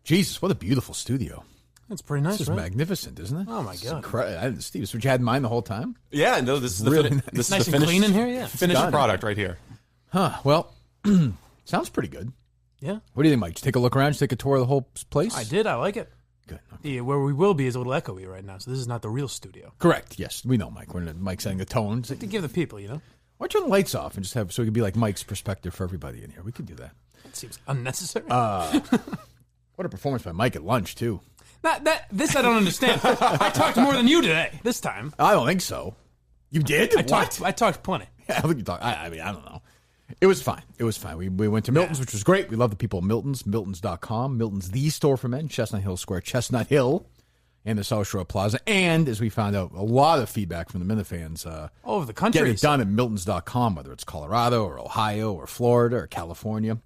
Jesus, what a beautiful studio. That's pretty nice, This is magnificent, isn't it? Oh, my God. Steve, this is what you had in mind the whole time? Yeah, no, this is the Really this nice is the and finished, clean in here, yeah. finished Done. product right here. Huh. Well, sounds pretty good. Yeah. What do you think, Mike? Did you take a look around? Did you take a tour of the whole place? I did. I like it. Good. Where we will be is a little echoey right now, so this is not the real studio. Correct. Yes, we know, Mike. Mike's setting the tone. To give the people, Why don't you turn the lights off and just have so it could be like Mike's perspective for everybody in here? We could do that. It seems unnecessary. What a performance by Mike at lunch too. This I don't understand. I talked more than you today. This time I don't think so. You did? I talked plenty. Yeah, I think you talked. I mean, I don't know. It was fine. We went to Milton's, which was great. We love the people at Milton's. Miltons.com. Milton's, the store for men. Chestnut Hill Square, Chestnut Hill, and the South Shore Plaza. And as we found out, a lot of feedback from the Minifans. All over the country. Get it done at Miltons.com, whether it's Colorado or Ohio or Florida or California.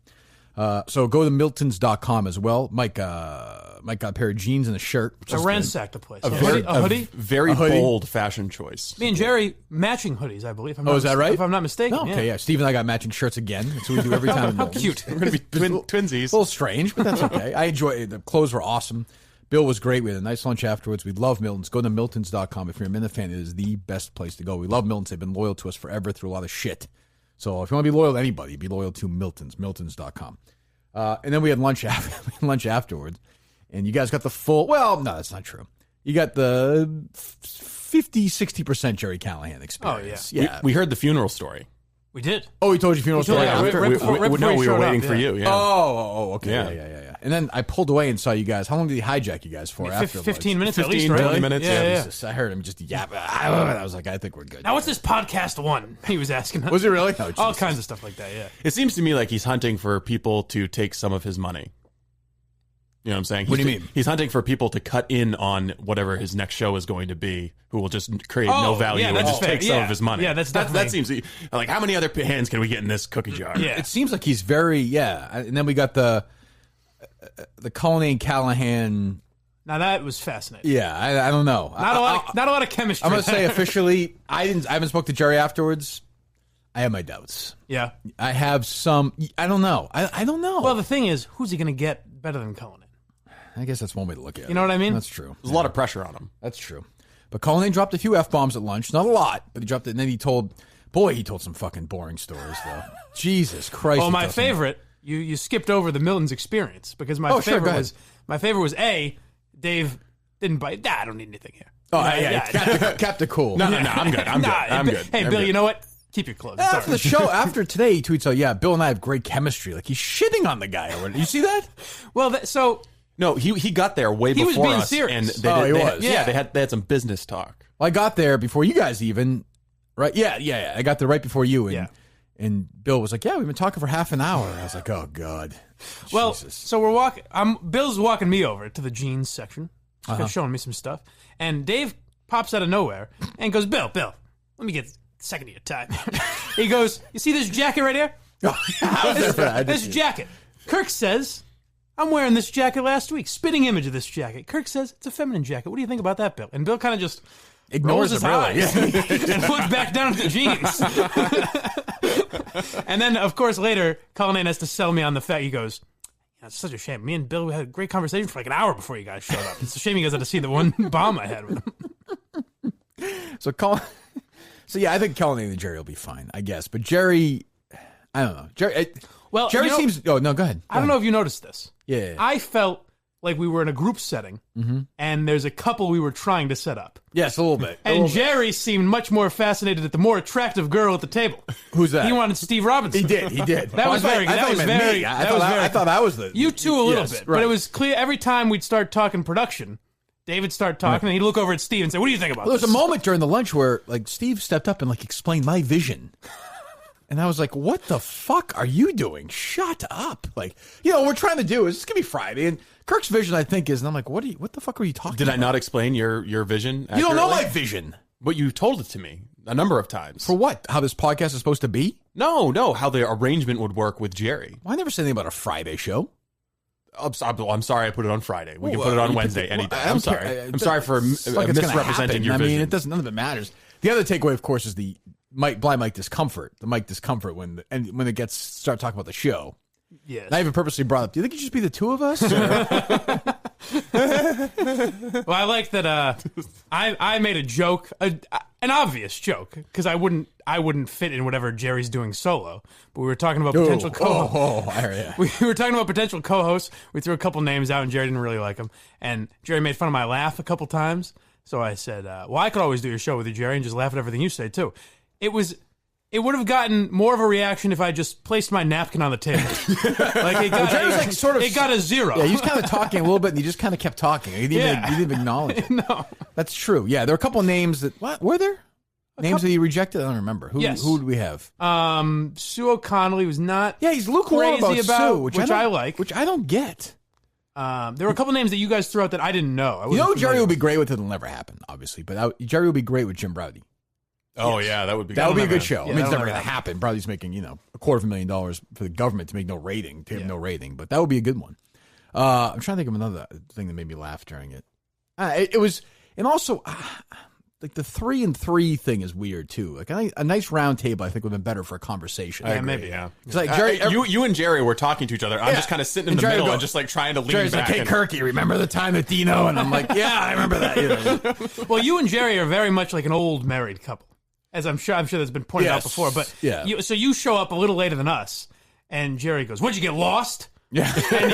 So go to Miltons.com as well. Mike got a pair of jeans and a shirt. I ransacked the place. A hoodie? Very bold fashion choice. Me and Jerry matching hoodies, I believe. Is that right? If I'm not mistaken. Oh, okay, yeah. Steve and I got matching shirts again. That's what we do every time. at How Milton's. cute. We're going to be twinsies. A little strange, but that's okay. I enjoy it. The clothes were awesome. Bill was great. We had a nice lunch afterwards. We love Milton's. Go to Miltons.com. If you're a Minifan, it is the best place to go. We love Milton's. They've been loyal to us forever through a lot of shit. So if you want to be loyal to anybody, be loyal to Milton's. Miltons.com. And then we had lunch afterwards. And you guys got the full... Well, no, that's not true. You got the 50-60% Jerry Callahan experience. Oh, yeah. We heard the funeral story. We did. Oh, he told you funeral story Yeah, after? right before No, he we were showed waiting up, for yeah. you. Yeah. Oh, okay. Yeah. Yeah. And then I pulled away and saw you guys. How long did he hijack you guys for after? 15 minutes 15, at least, right? 20 minutes. Yeah. Jesus, I heard him just yap. I was like, I think we're good. Now, what's this podcast one? He was asking us. Was it really? Oh, All Jesus. kinds of stuff like that, yeah. It seems to me like he's hunting for people to take some of his money. You know what I'm saying? What do you mean? He's hunting for people to cut in on whatever his next show is going to be, who will just create no value and just take some of his money. Yeah, that seems like, how many other hands can we get in this cookie jar? Yeah. It seems like he's very, And then we got the Cullinane Callahan. Now, that was fascinating. Yeah, I don't know. Not a lot of chemistry. I'm going to say officially, I haven't spoke to Jerry afterwards. I have my doubts. Yeah. I have some, I don't know. I don't know. Well, the thing is, who's he going to get better than Cullinane? I guess that's one way to look at it. You know what I mean? That's true. There's a lot of pressure on him. That's true. But Cullinane dropped a few F-bombs at lunch. Not a lot, but he dropped it. And then he told some fucking boring stories, though. Jesus Christ. Well, my favorite, you skipped over the Milton's experience because my favorite was A, Dave didn't bite. I don't need anything here. Oh, kept it cool. No, I'm good. I'm good. Hey, Bill, you know what? Keep your clothes. After the show, after today, he tweets out, Bill and I have great chemistry. Like, he's shitting on the guy already. You see that? Well, No, he got there way He was before being us. serious. And He was. they had some business talk. Well, I got there before you guys even, right? Yeah. I got there right before you. And Bill was like, we've been talking for half an hour. I was like, oh, God. Well, Jesus. so we're walking. Bill's walking me over to the jeans section, showing me some stuff. And Dave pops out of nowhere and goes, Bill, let me get a second of your time. He goes, you see this jacket right here? This jacket. Kirk says, I'm wearing this jacket last week. Spitting image of this jacket. Kirk says, it's a feminine jacket. What do you think about that, Bill? And Bill kind of just ignores his him, really. eyes and looks back down at the jeans. And then, of course, later, Cullinane has to sell me on the fact. He goes, it's such a shame. Me and Bill had a great conversation for like an hour before you guys showed up. It's a shame you guys had to see the one bomb I had with him. So I think Cullinane and Jerry will be fine, I guess. But Jerry, I don't know. Jerry seems. Oh no, go ahead. I don't know if you noticed this. Yeah. I felt like we were in a group setting, and there's a couple we were trying to set up. Yes, a little bit. And Jerry seemed much more fascinated at the more attractive girl at the table. Who's that? He wanted Steve Robinson. He did. That was very good. I thought I was the. You too, a little bit. Right. But it was clear every time we'd start talking production, David would start talking, and he'd look over at Steve and say, what do you think about There was this? a moment during the lunch where like Steve stepped up and like explained my vision. And I was like, what the fuck are you doing? Shut up. Like, what we're trying to do is, it's going to be Friday. And Kirk's vision, I think, is, and I'm like, what the fuck are you talking about? Did I not explain your vision accurately? You don't know my vision. But you told it to me a number of times. For what? How this podcast is supposed to be? No, how the arrangement would work with Jerry. Well, I never said anything about a Friday show. I'm sorry I put it on Friday. We can put it on Wednesday anytime. I'm sorry. I'm sorry for misrepresenting your vision. I mean, none of it matters. The other takeaway, of course, is the blind Mike discomfort. The Mike discomfort when it gets start talking about the show. Yes. And I even purposely brought up, do you think it should just be the two of us? Well, I like that I made a joke, an obvious joke, because I wouldn't fit in whatever Jerry's doing solo. But we were talking about potential co-hosts. We were talking about potential co-hosts. We threw a couple names out, and Jerry didn't really like them. And Jerry made fun of my laugh a couple times. So I said, well, I could always do your show with you, Jerry, and just laugh at everything you say, too. It would have gotten more of a reaction if I just placed my napkin on the table. Like it got a 0. Yeah, he was kind of talking a little bit, and he just kind of kept talking. He didn't even acknowledge it. No. That's true. Yeah, there were a couple of names that, what, were there? Names that he rejected? I don't remember. Who did we have? Sue O'Connelly was not he's lukewarm crazy about Sue, which I like. Which I don't get. There were a couple names that you guys threw out that I didn't know. Jerry would be great with it. It'll never happen, obviously. But Jerry would be great with Jim Browdy. Oh, yeah, that would be a good show. Yeah, I mean, it's never going to happen. Browdy's making, $250,000 for the government to make no rating, to have no rating. But that would be a good one. I'm trying to think of another thing that made me laugh during it. It was, and also, like the 3 and 3 thing is weird too. Like a nice round table, I think, would have been better for a conversation. I agree, maybe, yeah. It's like Jerry, you and Jerry were talking to each other. I'm just kind of sitting in the middle and just like trying to lean Jerry's back. Like, hey, Kirky, remember the time that Dino? And I'm like, yeah, I remember that. Well, you and Jerry are very much like an old married couple, as I'm sure that's been pointed out before. But so you show up a little later than us, and Jerry goes, "What'd you get lost?" Yeah. And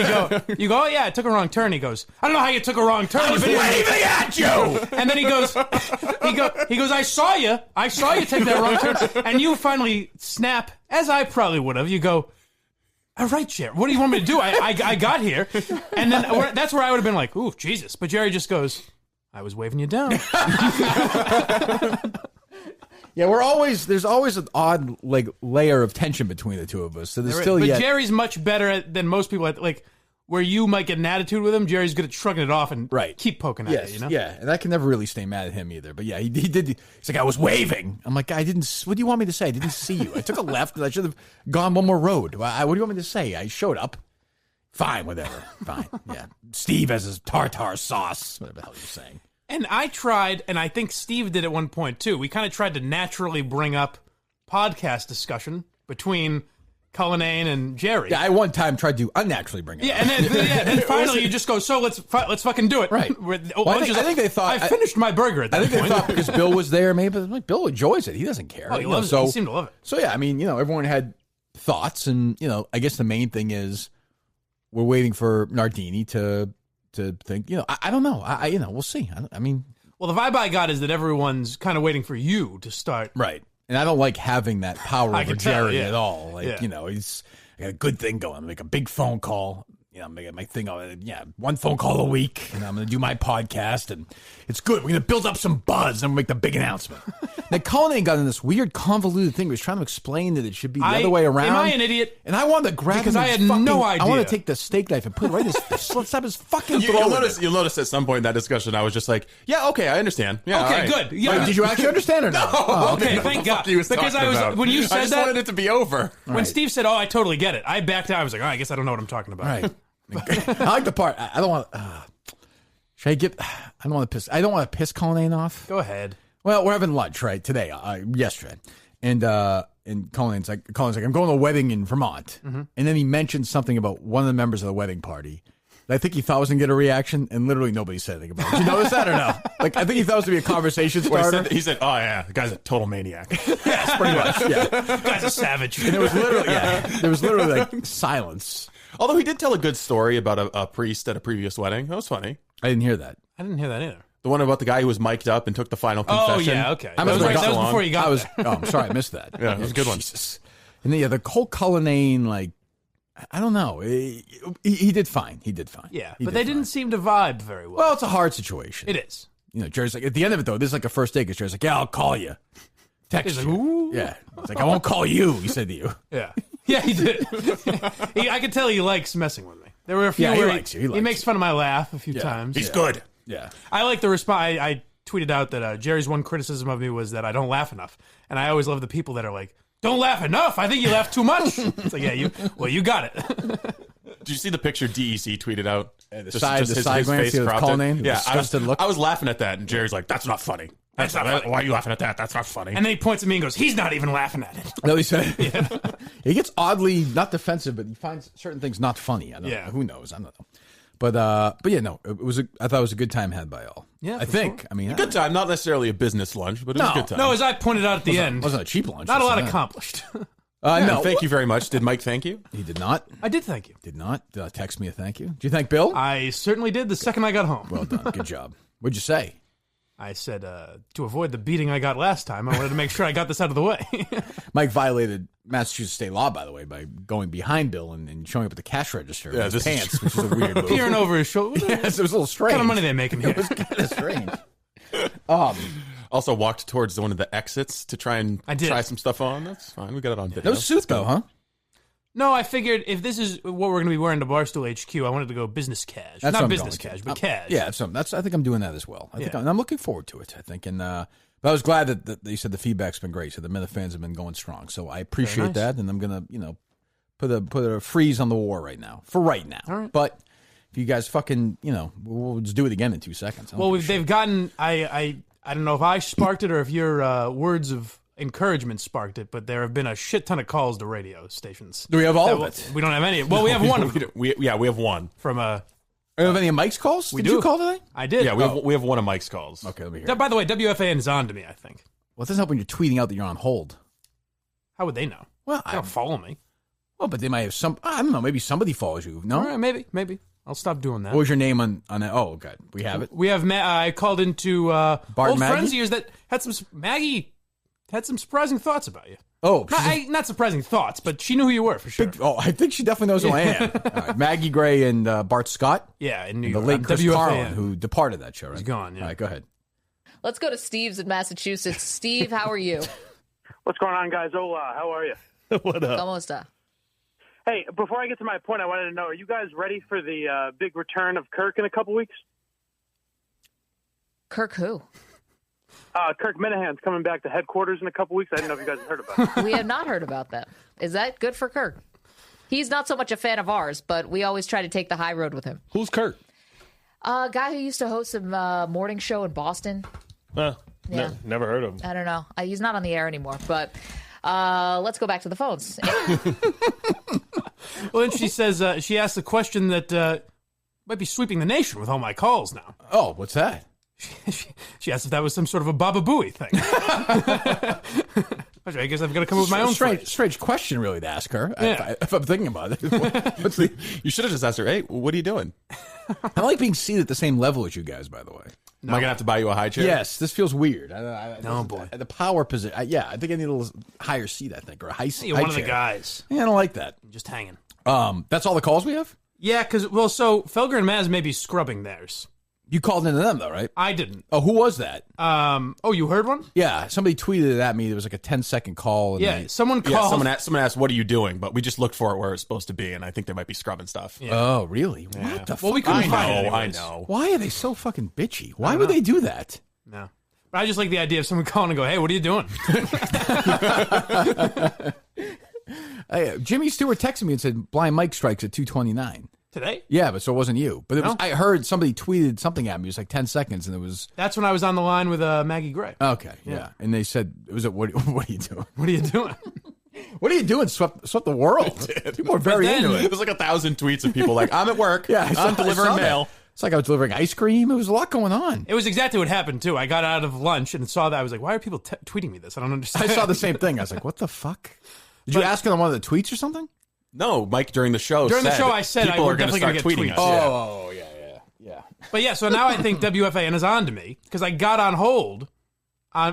you go, oh yeah, I took a wrong turn. He goes, I don't know how you took a wrong turn. I was waving at you. And then he goes, I saw you take that wrong turn. And you finally snap, as I probably would have. You go, all right, Jerry, what do you want me to do? I got here. And then that's where I would have been like, ooh, Jesus. But Jerry just goes, I was waving you down. Yeah, there's always an odd layer of tension between the two of us. So there's still Jerry's much better than most people. Like where you might get an attitude with him, Jerry's good at shrugging it off and keep poking at you. Yeah, and I can never really stay mad at him either. But yeah, he did. He's like, I was waving. I'm like, I didn't. What do you want me to say? I didn't see you. I took a left, and I should have gone one more road. What do you want me to say? I showed up. Fine, whatever. Fine. Yeah, Steve has his tartar sauce. Whatever the hell you're saying. And I tried, and I think Steve did at one point too. We kind of tried to naturally bring up podcast discussion between Cullinane and Jerry. Yeah, I one time tried to unnaturally bring it up. And then finally you just go, so let's fucking do it. Right. I think they thought I finished my burger at that point. I think they thought because Bill was there, maybe like Bill enjoys it. He doesn't care. Oh, he loves it. He seemed to love it. So yeah, I mean, everyone had thoughts, and I guess the main thing is we're waiting for Nardini to think, I don't know. We'll see. I mean, well, the vibe I got is that everyone's kind of waiting for you to start. Right. And I don't like having that power over Jerry at all. Like, he's I got a good thing going. I make a big phone call. I'm making my thing. One phone call a week, and I'm going to do my podcast, and it's good. We're going to build up some buzz, and make the big announcement. Now, Cullinane got in this weird convoluted thing. He was trying to explain that it should be the other way around. Am I an idiot? And I wanted to grab because him. I had no idea. I want to take the steak knife and put it right in his slap his fucking throat. You'll notice at some point in that discussion, I was just like, yeah, okay, I understand. Yeah, okay, right. good. Yeah. Wait, did you actually understand or not? No. Okay, thank God. Because when you said I just wanted it to be over. When Steve said, "Oh, I totally get it," I backed out. I was like, "Oh, I guess I don't know what I'm talking about." Right. I like the part. I don't want. Should I get? I don't want to piss. I don't want to piss Cullinane off. Go ahead. Well, we're having lunch right today. Yesterday, and Cullinane's like, I'm going to a wedding in Vermont, and then he mentioned something about one of the members of the wedding party. I think he thought I was going to get a reaction, and literally nobody said anything about it. Did you notice that or no? Like, I think he thought it was going to be a conversation starter. He said, oh, yeah, the guy's a total maniac. Yes, pretty much, yeah. The guy's a savage. And it was literally, there was literally, like, silence. Although he did tell a good story about a priest at a previous wedding. That was funny. I didn't hear that. I didn't hear that either. The one about the guy who was mic'd up and took the final confession. Oh, yeah, okay. That was before you got there. Oh, I'm sorry, I missed that. Yeah, it was a good one. Jesus. And then, the whole Cullinane, like, I don't know. He did fine. He did fine. Yeah, but they didn't seem to vibe very well. Well, it's a hard situation. It is. Jerry's like, at the end of it, though, this is like a first date, because Jerry's like, yeah, I'll call you. Text He's you. like, ooh. Yeah. It's like, I won't call you, he said to you. Yeah. Yeah, he did. I could tell he likes messing with me. There were a few where he makes fun of my laugh a few times. He's good. Yeah. I like the response. I tweeted out that Jerry's one criticism of me was that I don't laugh enough. And I always love the people that are like, don't laugh enough. I think you laugh too much. It's like, yeah, you got it. Did you see the picture DEC tweeted out? The side glance, face Cullinane, yeah, disgusted look. I was laughing at that, and Jerry's like, that's not funny. That's not funny. Why are you laughing at that? That's not funny. And then he points at me and goes, he's not even laughing at it. No, he said he gets oddly not defensive, but he finds certain things not funny. I don't know. Who knows? I don't know. But yeah, no, I thought it was a good time had by all. Yeah, I think. Sure. I mean, a good time, not necessarily a business lunch, but it was a good time. No, as I pointed out at the end, it wasn't a cheap lunch. not a lot accomplished. No, thank you very much. Did Mike thank you? He did not. I did thank you. Did not text me a thank you. Did you thank Bill? I certainly did the second I got home. Well done. Good job. What'd you say? I said, to avoid the beating I got last time, I wanted to make sure I got this out of the way. Mike violated Massachusetts state law, by the way, by going behind Bill and showing up at the cash register with his pants, which is a weird move. Peering over his shoulder. Yes, it was a little strange. What kind of money they making here? It was kind of strange. Also walked towards one of the exits to try and try some stuff on. That's fine. We got it on video. No suit, though, huh? No, I figured if this is what we're going to be wearing to Barstool HQ, I wanted to go business cash. That's Not business cash, but cash. Yeah, I think I'm doing that as well. I'm looking forward to it, I think. And but I was glad that you said the feedback's been great. So the Minute fans have been going strong. So I appreciate that. And I'm going to, put a freeze on the war right now. For right now. All right. But if you guys fucking, we'll just do it again in 2 seconds. Well, they've gotten, I don't know if I sparked it or if your words of encouragement sparked it, but there have been a shit ton of calls to radio stations. Do we have all of it? We don't have any. Well, we have one of them. We have one. From a... Do you have any of Mike's calls? Did you call today? I did. Yeah, we have one of Mike's calls. Okay, let me hear. By the way, WFAN is on to me, I think. Well, it doesn't help when you're tweeting out that you're on hold. How would they know? Well, they don't follow me. Well, but they might have some... I don't know. Maybe somebody follows you. No? All right, maybe. I'll stop doing that. What was your name on that? Oh, okay. We have it. We have... I called into old friends of yours that had some... Maggie had some surprising thoughts about you. Oh. Not surprising thoughts, but she knew who you were, for sure. I think she definitely knows who I am. Right, Maggie Gray and Bart Scott. Yeah, in New York. The late Chris Carlin, who departed that show, right? He's gone, yeah. All right, go ahead. Let's go to Steve's in Massachusetts. Steve, how are you? What's going on, guys? Hola, how are you? What up? ¿Cómo está? Hey, before I get to my point, I wanted to know, are you guys ready for the big return of Kirk in a couple weeks? Kirk who? Kirk Minihane's coming back to headquarters in a couple weeks. I didn't know if you guys had heard about it. We have not heard about that. Is that good for Kirk? He's not so much a fan of ours, but we always try to take the high road with him. Who's Kirk? A guy who used to host a morning show in Boston. Yeah. Never heard of him. I don't know. He's not on the air anymore, but let's go back to the phones. Well, then she says, she asked a question that might be sweeping the nation with all my calls now. Oh, what's that? She asked if that was some sort of a Baba Booey thing. I guess I've got to come up with my own strange question, really, to ask her. Yeah. If I'm thinking about it. You should have just asked her, hey, what are you doing? I like being seated at the same level as you guys, by the way. Am I going to have to buy you a high chair? Yes, this feels weird. No, boy. The power position. I think I need a little higher seat, I think, or a high seat. You're one of the guys. Yeah, I don't like that. Just hanging. That's all the calls we have? Yeah, so Felger and Maz may be scrubbing theirs. You called into them, though, right? I didn't. Oh, who was that? You heard one? Yeah, somebody tweeted it at me. There was like a 10-second call. And someone called. Yeah, someone asked, what are you doing? But we just looked for it where it's supposed to be, and I think they might be scrubbing stuff. Yeah. Oh, really? Yeah. What the fuck? Well, we couldn't find it I anyways. know. Why are they so fucking bitchy? Why would they do that? No. But I just like the idea of someone calling and go, hey, what are you doing? Jimmy Stewart texted me and said, Blind Mike strikes at 2:29. Today? Yeah, but so it wasn't you. But it was, I heard somebody tweeted something at me. It was like 10 seconds, and it was... That's when I was on the line with Maggie Gray. Okay, yeah. And they said, what are you doing? What are you doing? What are you doing? Swept the world. People are very into it. There's like 1,000 tweets of people like, I'm at work. Yeah, I'm delivering mail. That. It's like I was delivering ice cream. It was a lot going on. It was exactly what happened, too. I got out of lunch and saw that. I was like, why are people tweeting me this? I don't understand. I saw the same thing. I was like, what the fuck? Did you ask it on one of the tweets or something? No, Mike, during the show I said people we're are going to definitely start get tweeting tweets. us. Oh, yeah. But yeah, so now I think WFAN is on to me because I got on hold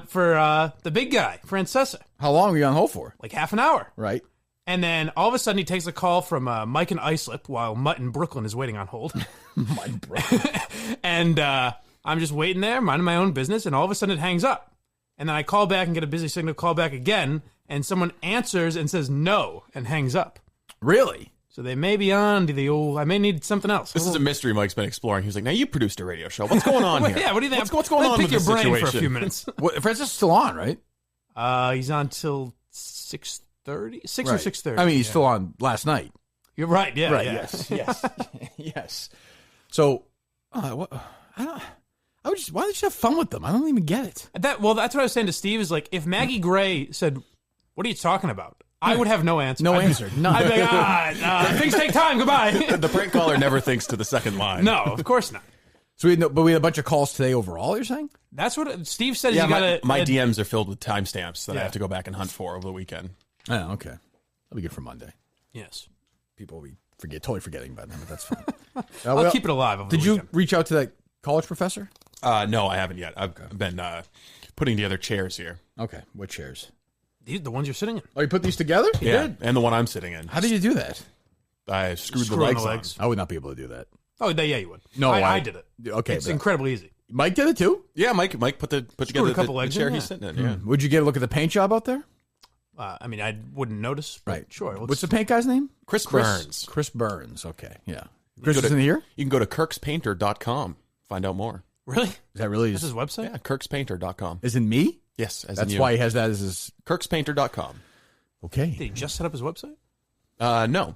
for the big guy, Francesa. How long were you on hold for? Like half an hour. Right. And then all of a sudden he takes a call from Mike in Islip while Mutt in Brooklyn is waiting on hold. My Brooklyn. And I'm just waiting there, minding my own business, and all of a sudden it hangs up. And then I call back and get a busy signal, call back again, and someone answers and says no and hangs up. Really? So they may be on to the old, I may need something else. This is a mystery Mike's been exploring. He was like, now you produced a radio show. What's going on here? Yeah, what do you think? What's going on pick with your this brain situation? for a few minutes. Francis is still on, right? He's on till 6:30? 6 right. or 6:30. I mean, he's still on last night. You're right, yeah. Right, yeah. yes. So, I why don't you just have fun with them? I don't even get it. That's what I was saying to Steve is like, if Maggie Gray said, "What are you talking about?" I would have no answer. No answer. None. I'd be like, things take time. Goodbye. The prank caller never thinks to the second line. No, of course not. So we had a bunch of calls today overall, you're saying? That's what Steve said. Yeah, you got my DMs are filled with timestamps that I have to go back and hunt for over the weekend. Oh, okay. That'll be good for Monday. Yes. People will be totally forgetting about them, but that's fine. I'll keep it alive over Did the you weekend. reach out to that college professor? No, I haven't yet. I've been putting together chairs here. Okay. What chairs? The ones you're sitting in. Oh, you put these together? You did? And the one I'm sitting in. How did you do that? I screwed the Screw on legs on. I would not be able to do that. Oh, yeah, you would. No, I did it. Okay. It's incredibly easy. Mike did it too? Yeah, Mike put together a couple the legs chair in, he's yeah. sitting in. Yeah. Would you get a look at the paint job out there? I mean, I wouldn't notice. But Right. Sure. What's the paint guy's name? Chris Burns. Chris Burns. Okay. Yeah. Chris go is to- in here? You can go to kirkspainter.com. Find out more. Really? Is that really This is his website? Yeah, kirkspainter.com. Is it me? Yes, as That's in you. why he has that as his. kirkspainter.com. Okay. Did he just set up his website? No.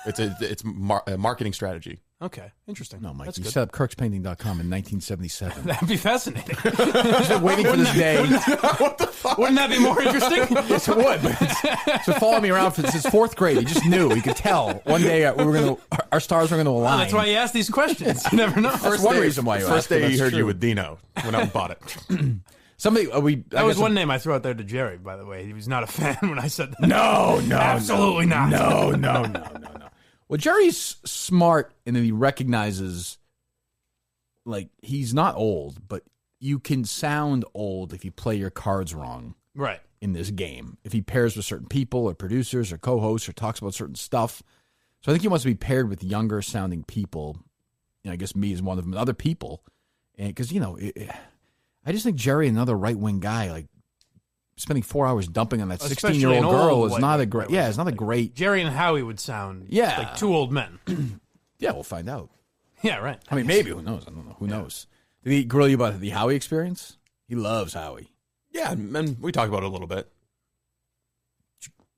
It's a marketing strategy. Okay. Interesting. No, Mike. That's You good. set up kirkspainting.com in 1977. That'd be fascinating. He's been waiting for this day. Wouldn't that be more interesting? Yes, it would. But it's been following me around since his fourth grade. He just knew. He could tell. One day our stars were going to align. That's why you ask these questions. You never know. That's one reason why you First asked, but day he that's heard true. you with Dino. Went out and bought it. Somebody That was one name I threw out there to Jerry, by the way. He was not a fan when I said that. No, Absolutely not. No. Well, Jerry's smart in that he recognizes, like, he's not old, but you can sound old if you play your cards wrong Right. in this game. If he pairs with certain people or producers or co-hosts or talks about certain stuff. So I think he wants to be paired with younger sounding people. I guess me is one of them, other people. And because, I just think Jerry, another right-wing guy, like, spending 4 hours dumping on that Especially 16-year-old an girl old is not a white great. guy. Yeah, it's not a great. Jerry and Howie would sound like two old men. Yeah, we'll find out. Yeah, right. I mean, maybe. Who knows? I don't know. Who knows? Did he grill you about the Howie experience? He loves Howie. Yeah, and we talked about it a little bit.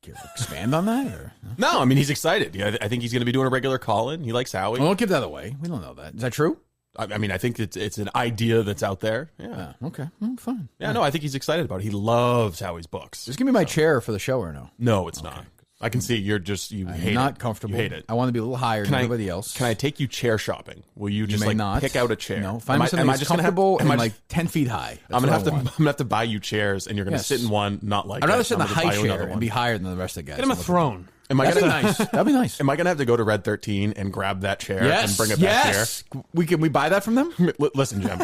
Care to expand on that? Or? No, I mean, he's excited. Yeah, I think he's going to be doing a regular call-in. He likes Howie. Well, don't give that away. We don't know that. Is that true? I mean, I think it's an idea that's out there. Yeah. Okay. Fine. Yeah, no, I think he's excited about it. He loves Howie's books. Just give me my chair for the show or no? No, it's not. I can see you hate it. Not comfortable. You hate it. I want to be a little higher than everybody else. Can I take you chair shopping? Will you just may not. pick out a chair? No. Find me something that's comfortable and like 10 feet high. I'm gonna have to buy you chairs, and you're gonna sit in one, not like. I'd rather it. sit in the I'm gonna high buy you chair another and one. be higher than the rest of the guys. Get him a throne. That'd be nice. That'd be nice. Am I gonna have to go to Red 13 and grab that chair and bring it back here? We buy that from them? Listen, Jim.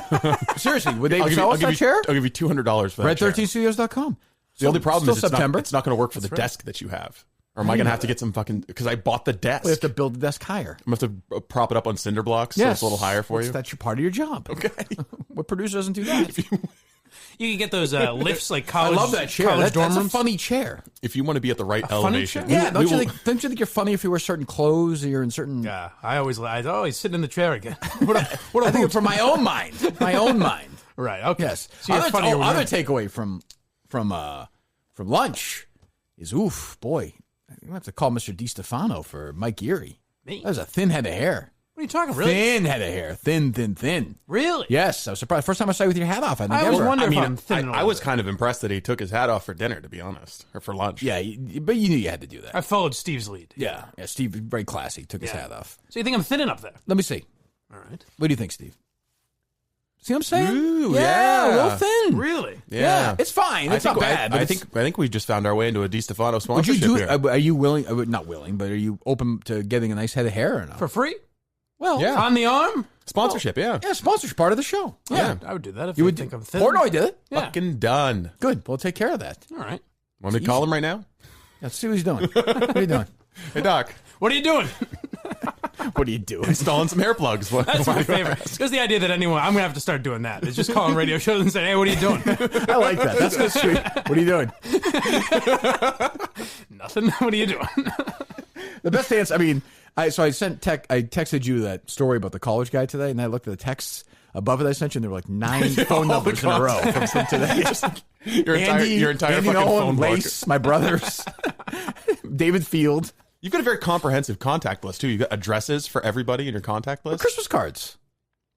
Seriously, would they sell us that chair? I'll give you $200 for that chair. Red13studios.com. The only problem is September. it's not going to work for the desk that you have. Or am I going to have to get some fucking... Because I bought the desk. We have to build the desk higher. I'm going to have to prop it up on cinder blocks so it's a little higher for you. That's your part of your job. Okay. What producer doesn't do that? You can get those lifts like college. I love that chair. That's That's a funny chair. If you want to be at the right funny elevation. chair? Yeah, don't you think you're funny if you wear certain clothes or you're in certain... Yeah, I always sitting in the chair again. I think from my own mind. Right. Okay. Yes. So you're funnier when Other you're- takeaway from lunch is, boy, I'm going to have to call Mr. DiStefano for Mike Erie. Me? That was a thin head of hair. What are you talking? Really? Thin head of hair. Thin. Really? Yes, I was surprised. First time I saw you with your hat off. I think I always ever. wonder I mean, if I'm thin. I was kind of impressed that he took his hat off for dinner, to be honest. Or for lunch. Yeah, but you knew you had to do that. I followed Steve's lead. Yeah, Steve, very classy, took his Yeah. hat off. So you think I'm thin enough there? Let me see. All right. What do you think, Steve? See what I'm saying? Ooh, yeah, a little thin. Really? Yeah, it's fine. It's not bad. But I think we just found our way into a DiStefano would sponsorship you do? here. Are you willing? Not willing, but are you open to getting a nice head of hair or not? For free? Well, Yeah. On the arm? Sponsorship, yeah. yeah, sponsorship part of the show. Yeah, I would do that if you you would think I'm thin. Portnoy did it. Yeah. Fucking done. Good. We'll take care of that. All right. Want me to call him right now? Let's see what he's doing. What are you doing? Hey, Doc. What are you doing? What are you doing? Installing some hair plugs. That's my favorite. Just the idea that I'm going to have to start doing that. It's just calling radio shows and saying, hey, what are you doing? I like that. That's good. Sweet. What are you doing? Nothing. What are you doing? The best answer. I mean, I texted you that story about the college guy today, and I looked at the texts above it I sent you, and there were like 9 phone numbers in a row from today. Your entire Andy fucking Nolan, phone book. Lace, my brothers, David Field. You've got a very comprehensive contact list, too. You've got addresses for everybody in your contact list. Christmas cards.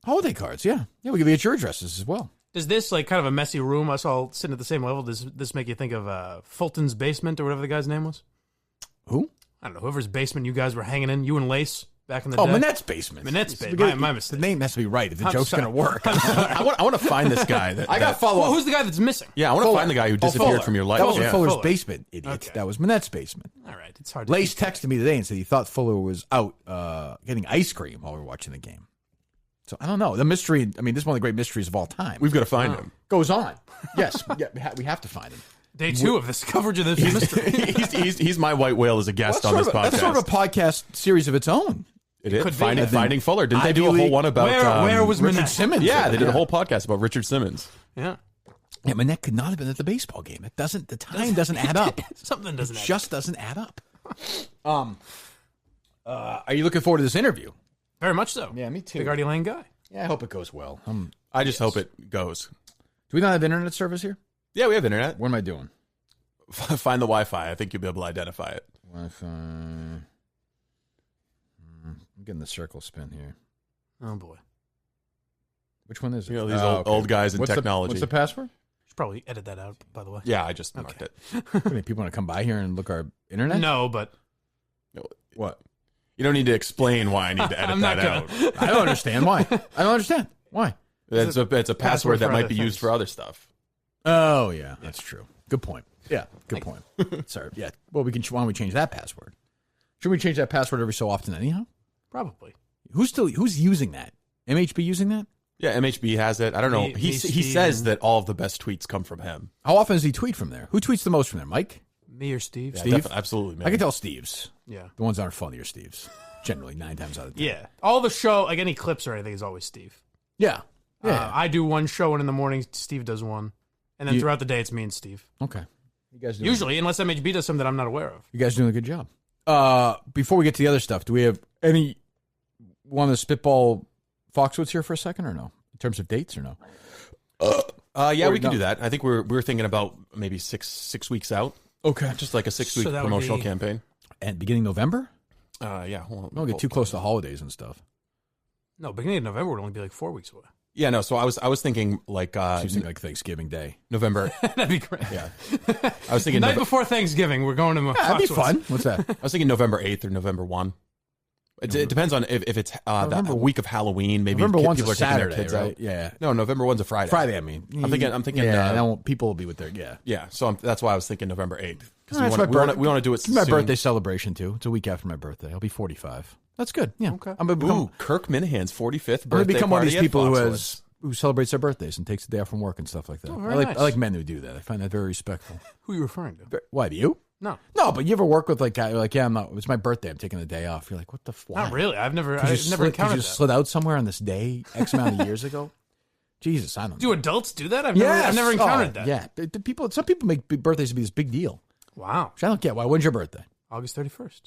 Holiday cards, yeah. Yeah, we can get your addresses as well. Does this, like, kind of a messy room, us all sitting at the same level, does this make you think of Fulton's basement or whatever the guy's name was? Who? I don't know, whoever's basement you guys were hanging in, you and Lace, back in the day. Manette's basement. Manette's basement. My mistake. The name has to be right if the joke's going to work. I want to find this guy. I got to follow Well, up. who's the guy that's missing? Yeah, I want to find the guy who disappeared from your life. That wasn't Yeah. Fuller's Fuller. basement, idiot. Okay. That was Manette's basement. All right, it's hard to Lace texted me today and said he thought Fuller was out getting ice cream while we were watching the game. So I don't know. The mystery, I mean, this is one of the great mysteries of all time. We've got to find him. Goes on. Yes, we have to find him. Day 2 of this coverage of this mystery. He's my white whale as a guest on this podcast. That's sort of a podcast series of its own. It is. Could be. Finding Fuller. Didn't they do a whole one about Where was Richard Manette? Simmons? Yeah, they did a whole podcast about Richard Simmons. Yeah. Yeah, Manette could not have been at the baseball game. It doesn't. The time doesn't add up. Something doesn't add Just doesn't add up. Are you looking forward to this interview? Very much so. Yeah, me too. Big Artie Lange guy. Yeah, I hope it goes well. I just hope it goes. Do we not have internet service here? Yeah, we have internet. What am I doing? Find the Wi-Fi. I think you'll be able to identify it. Wi-Fi. I'm getting the circle spin here. Oh, boy. Which one is it? You know, these old guys in technology. What's the password? Should probably edit that out, by the way. Yeah, I just marked it. What, do people want to come by here and look our internet? No, but What? You don't need to explain why I need to edit I'm that not out. I don't understand why. I don't understand why. It's a password that for might other be used things. for other stuff. Oh yeah, that's true. Good point. Yeah, good point. Sorry. Yeah. Well, why don't we change that password? Should we change that password every so often anyhow? probably. Who's using that? MHB using that? Yeah, MHB has it. I don't know. Me, He Steve, says and- that all of the best tweets come from him. How often does he tweet from there? Who tweets the most from there? Mike? Me or Steve? Steve? Absolutely, man. I can tell Steve's. Yeah. The ones that aren't funny are Steve's. Generally, 9 times out of 10. Yeah. All the show, like any clips or anything, is always Steve. Yeah. Yeah. I do one show, and in the morning, Steve does one. And then throughout the day, it's me and Steve. Okay. You guys doing Usually, unless MHB does something that I'm not aware of. You guys doing a good job. Before we get to the other stuff, do we have any want to spitball Foxwoods here for a second or no? In terms of dates or no? Yeah, Or we can no. do that. I think we're thinking about maybe six weeks out. Okay. Just like a 6-week So that would promotional be- campaign. And beginning November? Yeah. Hold on. Don't get too close to the holidays and stuff. No, beginning of November would only be like 4 weeks away. Yeah, no. So I was thinking like Seems like Thanksgiving Day. November. That'd be great. Yeah. I was The thinking night before Thanksgiving, we're going to That'd be Foxwoods. fun. What's that? I was thinking November 8th or November 1. It depends on if it's November- the week of Halloween. Maybe November 1's people a are taking their Saturday, kids right? out. Yeah. No, November 1's a Friday. Friday, I mean. I'm thinking. Yeah, people will be with their, yeah. Yeah, so that's why I was thinking November 8th because That's we my want to do it. It's my soon. birthday celebration, too. It's a week after my birthday. I'll be 45. That's good. Yeah. Okay. I'm going to become, Ooh, Kirk Minahane's 45th I'm gonna birthday become one of party these at people Foxwoods. who celebrates their birthdays and takes the day off from work and stuff like that. very I like nice. I like men who do that. I find that very respectful. Who are you referring to? Why, do you? No, No, but you ever work with like guy like, yeah, I'm not. It's my birthday. I'm taking the day off. You're like, what the? Why? not really. I've never Because encountered you that. slid out somewhere on this day X amount of years ago. Jesus, I don't know. Do adults do that? I've Yes! never encountered that. Yeah, some people make birthdays to be this big deal. Wow. Which I don't get. Why? When's your birthday? August 31st.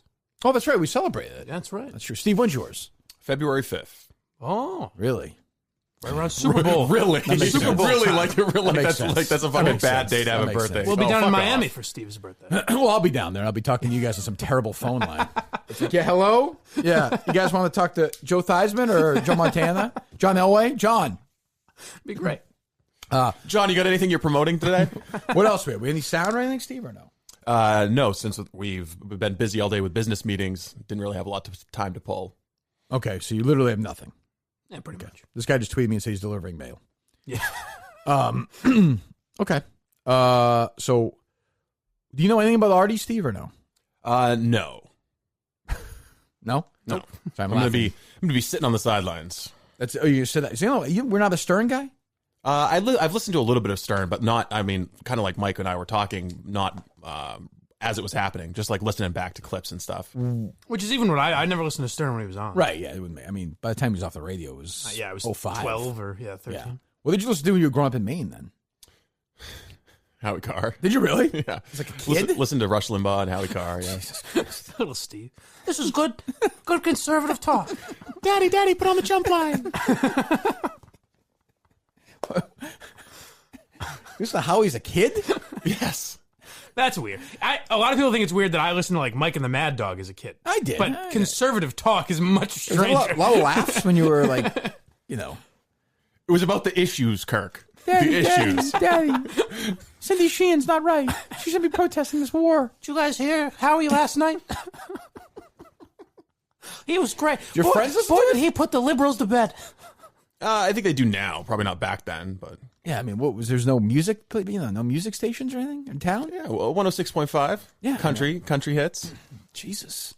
Oh, that's right. We celebrated it. That's right. That's true. Steve, when's yours? February 5th. Oh, Really? right around Super Bowl. Really? makes Super sense. Bowl really like makes that's sense. that's a That fucking makes bad sense. day to have That a makes birthday. sense. We'll be Oh, down in fuck Miami off. for Steve's birthday. Well, I'll be down there. I'll be talking to you guys on some terrible phone line. It's like, yeah, hello? Yeah. You guys want to talk to Joe Theismann or Joe Montana? John Elway? John. Be great. John, you got anything you're promoting today? What else we have? We have any sound or anything, Steve, or no? No, since we've been busy all day with business meetings, didn't really have a lot of time to pull. Okay, so you literally have nothing. Yeah, pretty much. This guy just tweeted me and said he's delivering mail. Yeah. Okay. So do you know anything about Artie, Steve, or no? No. No? No. So I'm gonna be sitting on the sidelines. That's you said that. So, we're not a Stern guy? I've listened to a little bit of Stern, but not. I mean, kind of like Mike and I were talking, not as it was happening, just like listening back to clips and stuff. Which is even what I never listened to Stern when he was on. Right, yeah. It would, I mean, by the time he was off the radio, it was Yeah, it was 05. 12 or 13. Yeah. What did you listen to when you were growing up in Maine then? Howie Carr. Did you really? Yeah. It's like a kid? Listen to Rush Limbaugh and Howie Carr. Yeah. Little Steve. This is good conservative talk. Daddy, put on the jump line. This is how he's a kid? Yes. That's weird. A lot of people think it's weird that I listened to like Mike and the Mad Dog as a kid. I did. But conservative talk is much There's a stranger. lot of laughs when you were like you know. It was about the issues, Kirk. The issues. Daddy. Cindy Sheehan's not right. She should be protesting this war. Did you guys hear Howie last night? He was great. Your friends with boy, Steve? did he put the liberals to bed. I think they do now. Probably not back then, but Yeah, I mean, what was there's no music, no music stations or anything in town? yeah, well, 106.5. Yeah, country hits. Jesus.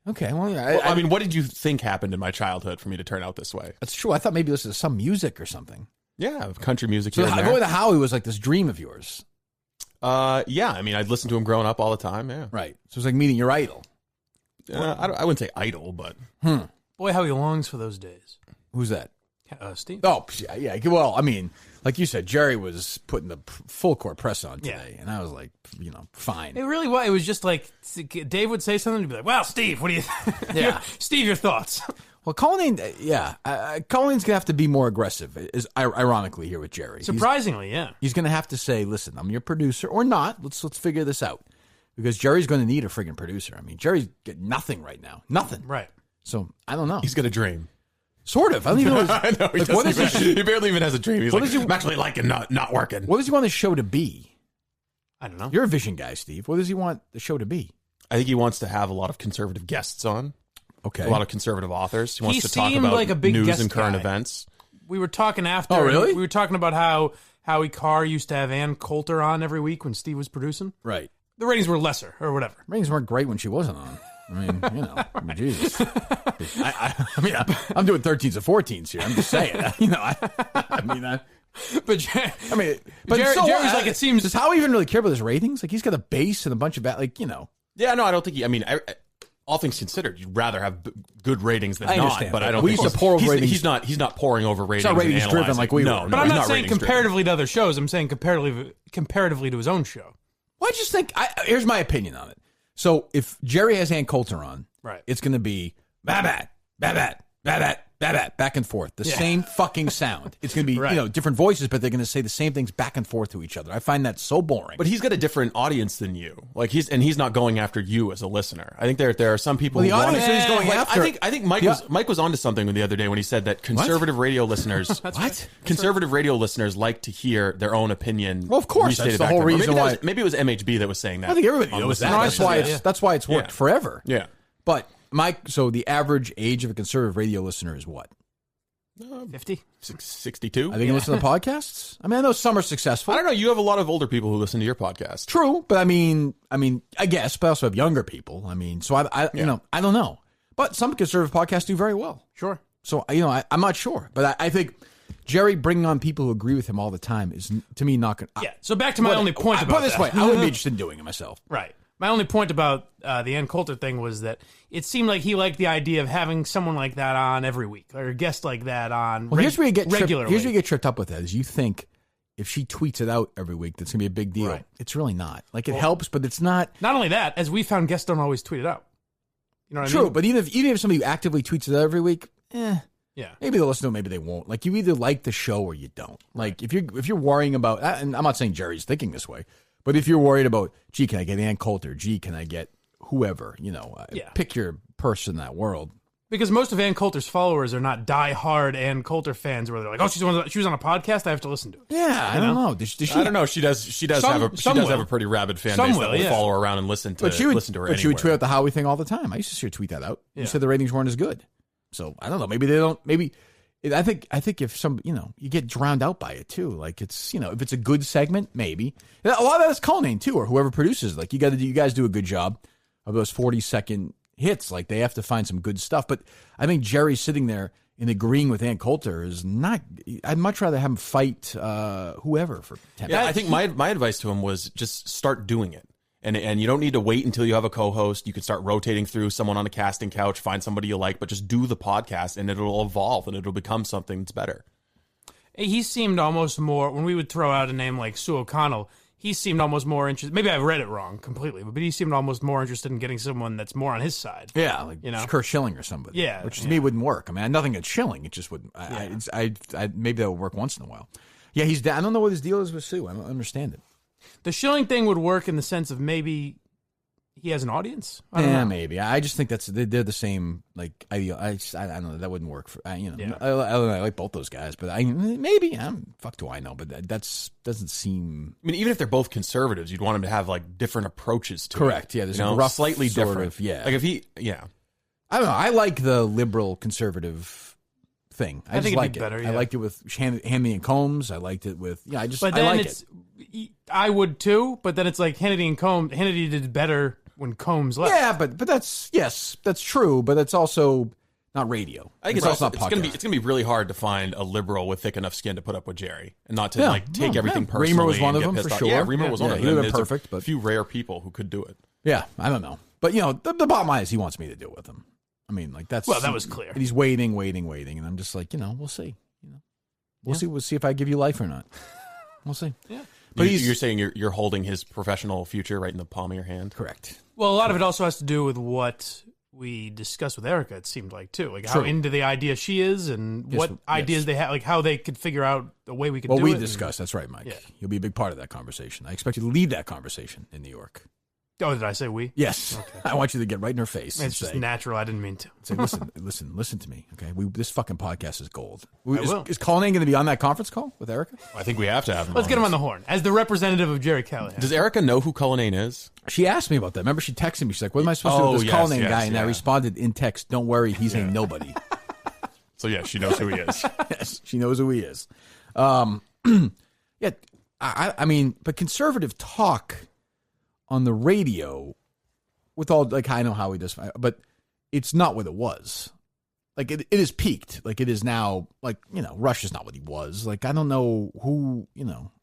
Okay, well, yeah, Well, I mean, what did you think happened in my childhood for me to turn out this way? that's true. I thought maybe this is some music or something. Yeah, country music So here and there. going to Howie was like this dream of yours, Yeah, I mean, I'd listen to him growing up all the time. Yeah, right? So it's like meeting your idol. I wouldn't say idol, but Boy, how he longs for those days. Who's that? Steve. Oh, yeah. Well, I mean, like you said, Jerry was putting the full court press on today, and I was like, fine. It really was. It was just like Dave would say something, and be like, "Well, Steve, what do you think? Yeah. Steve, your thoughts?" Well, Colleen, Colleen's gonna have to be more aggressive. Is ironically here with Jerry. Surprisingly, yeah. He's gonna have to say, "Listen, I'm your producer, or not. Let's figure this out," because Jerry's gonna need a friggin' producer. I mean, Jerry's getting nothing right now, nothing. Right. So I don't know. he's got a dream. Sort of. I don't even know. I know. He, like, what is he barely even has a dream. He's what like, does he- I'm actually liking not working. What does he want the show to be? I don't know. You're a vision guy, Steve. What does he want the show to be? I think he wants to have a lot of conservative guests on. Okay. A lot of conservative authors. He wants He to talk seemed about like a big news guest and current guy. events. We were talking after. Oh, really? We were talking about how Howie Carr used to have Ann Coulter on every week when Steve was producing. Right. The ratings were lesser or whatever. Ratings weren't great when she wasn't on. I mean, Jesus. I mean, I'm doing 13s and 14s here. I'm just saying. But But Jerry's what? like, it seems. Does Howie even really care about his ratings? Like, he's got a base and a bunch of Yeah, no, I don't think he. I mean, all things considered, you'd rather have good ratings than I not. understand, But I don't. we think used to pour over ratings. He's not pouring over ratings. not ratings and driven analyzing. like we no, were. No, But I'm he's not saying ratings driven. comparatively to other shows. I'm saying comparatively to his own show. Well, I just think here's my opinion on it. So if Jerry has Ann Coulter on, Right. it's going to be babat, back and forth. The same fucking sound. It's going to be Right. different voices, but they're going to say the same things back and forth to each other. I find that so boring. But he's got a different audience than you. Like he's not going after you as a listener. I think there are some people. Well, the who audience want that he's going like, after. I think Mike was onto something the other day when he said that conservative radio listeners. Conservative radio listeners like to hear their own opinion. Well, of course, restated that's the back to whole them. Or reason why. maybe it was MHB that was saying that. I think everybody on knows the that. station. That's why it's worked Yeah. forever. Yeah. But so the average age of a conservative radio listener is what? 50. 62. I think you listen to podcasts. I mean, I know some are successful. I don't know. You have a lot of older people who listen to your podcast. True, but I mean, I guess, but I also have younger people. I mean, so I don't know. But some conservative podcasts do very well. Sure. So I'm not sure, but I think Jerry bringing on people who agree with him all the time is to me not going. Yeah. So back to my only point about put it this that. way, I wouldn't be interested in doing it myself. Right. My only point about the Ann Coulter thing was that it seemed like he liked the idea of having someone like that on every week, or a guest like that on Here's where you get regularly. Here's where you get tripped up with that is you think if she tweets it out every week, that's gonna be a big deal. Right. It's really not. Like it helps, but it's not. Not only that, as we found, guests don't always tweet it out. You know what I True, mean? but even if somebody actively tweets it out every week, Yeah. maybe they'll listen to it, maybe they won't. Like you either like the show or you don't. Like if you're worrying about, and I'm not saying Jerry's thinking this way, but if you're worried about, gee, can I get Ann Coulter? Gee, can I get whoever? Pick your person in that world. Because most of Ann Coulter's followers are not die-hard Ann Coulter fans, where they're like, "Oh, she was on a podcast. I have to listen to it." Yeah, I don't know. Does she? I don't know. She does Some have will. a pretty rabid fan Some base will, that will yeah. follow her around and listen to But she would her But she would anywhere. tweet out the Howie thing all the time. I used to see her tweet that out. Yeah. You said the ratings weren't as good. So I don't know. Maybe they don't. Maybe I think if some you get drowned out by it too. Like it's if it's a good segment, maybe a lot of that is Cullinane too, or whoever produces. Like you guys do a good job of those 40-second hits. Like they have to find some good stuff. But I think Jerry sitting there and agreeing with Ann Coulter is not. I'd much rather have him fight whoever for 10 Yeah, minutes. I think my advice to him was just start doing it. And you don't need to wait until you have a co-host. You can start rotating through someone on a casting couch, find somebody you like, but just do the podcast and it'll evolve and it'll become something that's better. He seemed almost more, when we would throw out a name like Sue O'Connell, he seemed almost more interested. Maybe I've read it wrong completely, but he seemed almost more interested in getting someone that's more on his side. Yeah, like Kurt Schilling or somebody. Yeah, which to me wouldn't work. I mean, nothing against Schilling. It just wouldn't. Maybe that would work once in a while. Yeah, I don't know what his deal is with Sue. I don't understand it. The Schilling thing would work in the sense of maybe he has an audience? I don't know. Maybe. I just think they're the same. Like I don't know. That wouldn't work for Yeah. I like both those guys, but maybe fuck do I know? But that's doesn't seem. I mean, even if they're both conservatives, you'd want them to have like different approaches to it. Correct. Yeah, there's a rough slightly sort different. of, yeah. Like if I don't know. I like the liberal conservative thing. I think just it'd like be it. better, I yeah. liked it with Hannity and Combs. I liked it with I But then like it's, it. I would too, but then it's like Hannity and Combs. Hannity did better when Combs left. Yeah, but that's true. But it's also not radio. I think it's also also not it's podcast. gonna be really hard to find a liberal with thick enough skin to put up with Jerry and not to take everything yeah. personally. Reamer was one and of get them, pissed for off. sure. Yeah, Reamer was one Yeah, of he them. would've been There's perfect, a but- few rare people who could do it. Yeah, I don't know. But the bottom line is he wants me to do it with him. I mean, like that's Well, that was clear. And he's waiting, and I'm just like, we'll see. We'll see. We'll see if I give you life or not. We'll see. Yeah. But You're saying you're holding his professional future right in the palm of your hand. correct. Well, a lot of it also has to do with what we discussed with Erica, it seemed like, too. Like how True. into the idea she is and what ideas they have, like how they could figure out a way we could do it. Well, we and- discussed. That's right, Mike. Yeah. You'll be a big part of that conversation. I expect you to lead that conversation in New York. Oh, did I say we? Yes. Okay. I want you to get right in her face. It's and just say, natural. I didn't mean to. say, listen to me. Okay, this fucking podcast is gold. I will. Is Cullinane going to be on that conference call with Erica? I think we have to have him. Let's get him on the horn as the representative of Jerry Callahan. Does Erica know who Cullinane is? She asked me about that. Remember, she texted me. She's like, "What am I supposed to do Oh, with this yes, Cullinane yes, guy?" And I yeah. responded in text, "Don't worry, he's a nobody." So yeah, she knows who he is. Yes, she knows who he is. Yeah, I mean, but conservative talk on the radio, with all like I know how he does, but it's not what it was. Like it is peaked. Like it is now. Like Rush is not what he was. Like I don't know who.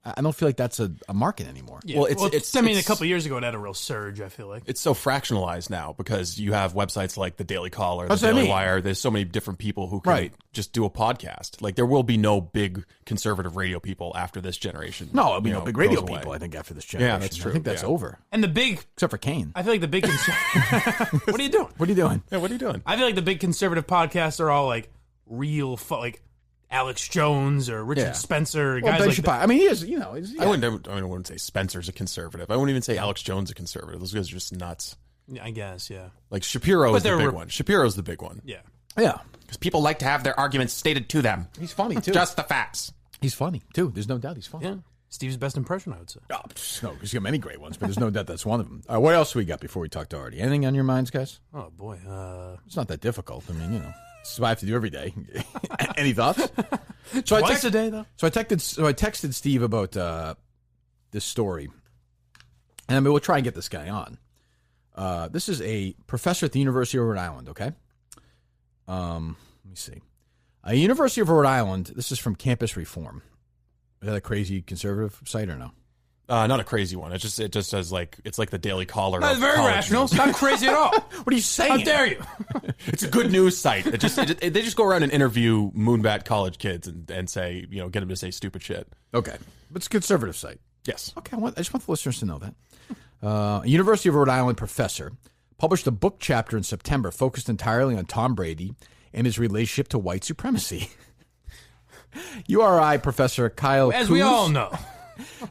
I don't feel like that's a market anymore. Yeah. Well, it's I mean, a couple of years ago, it had a real surge, I feel like. It's so fractionalized now because you have websites like the Daily Caller, the That's what I Daily mean. Wire. There's so many different people who can Right. just do a podcast. Like there will be no big conservative radio people after this generation. No, I mean, big radio goes away. people. I think after this generation, that's true, I think that's yeah. over, And the big, except for Kane. I feel like the big, what are you doing? What are you doing? Yeah, what are you doing? I feel like the big conservative podcasts are all like real, like Alex Jones or Richard Yeah. Spencer, Well, guys Ben like that. Shapiro. I mean, he is. He's, I wouldn't say Spencer's a conservative. I wouldn't even say Alex Jones a conservative. Those guys are just nuts. Yeah, I guess, yeah. Like Shapiro is the they're big one. Shapiro's the big one. Yeah. Yeah, Because people like to have their arguments stated to them. he's funny too. Just the facts. He's funny too. There's no doubt he's funny. Yeah. Steve's best impression, I would say. Oh, no, he's got many great ones, but there's no doubt that's one of them. What else we got before we talk to Artie? Anything on your minds, guys? Oh, boy. It's not that difficult. I mean, it's what I have to do every day. Any thoughts? So Twice a day, though. So I texted Steve about this story, and I mean, we'll try and get this guy on. This is a professor at the University of Rhode Island. Okay, let me see. University of Rhode Island. This is from Campus Reform. Is that a crazy conservative site or no? Not a crazy one. It just says it's like the Daily Caller. That's of very college rational. news. It's not crazy at all. What are you saying? How dare you? It's a good news site. They just go around and interview Moonbat college kids and say get them to say stupid shit. Okay, but it's a conservative site. Yes. Okay, I just want the listeners to know that. A University of Rhode Island professor published a book chapter in September focused entirely on Tom Brady and his relationship to white supremacy. URI professor Kyle As Kuz we all know.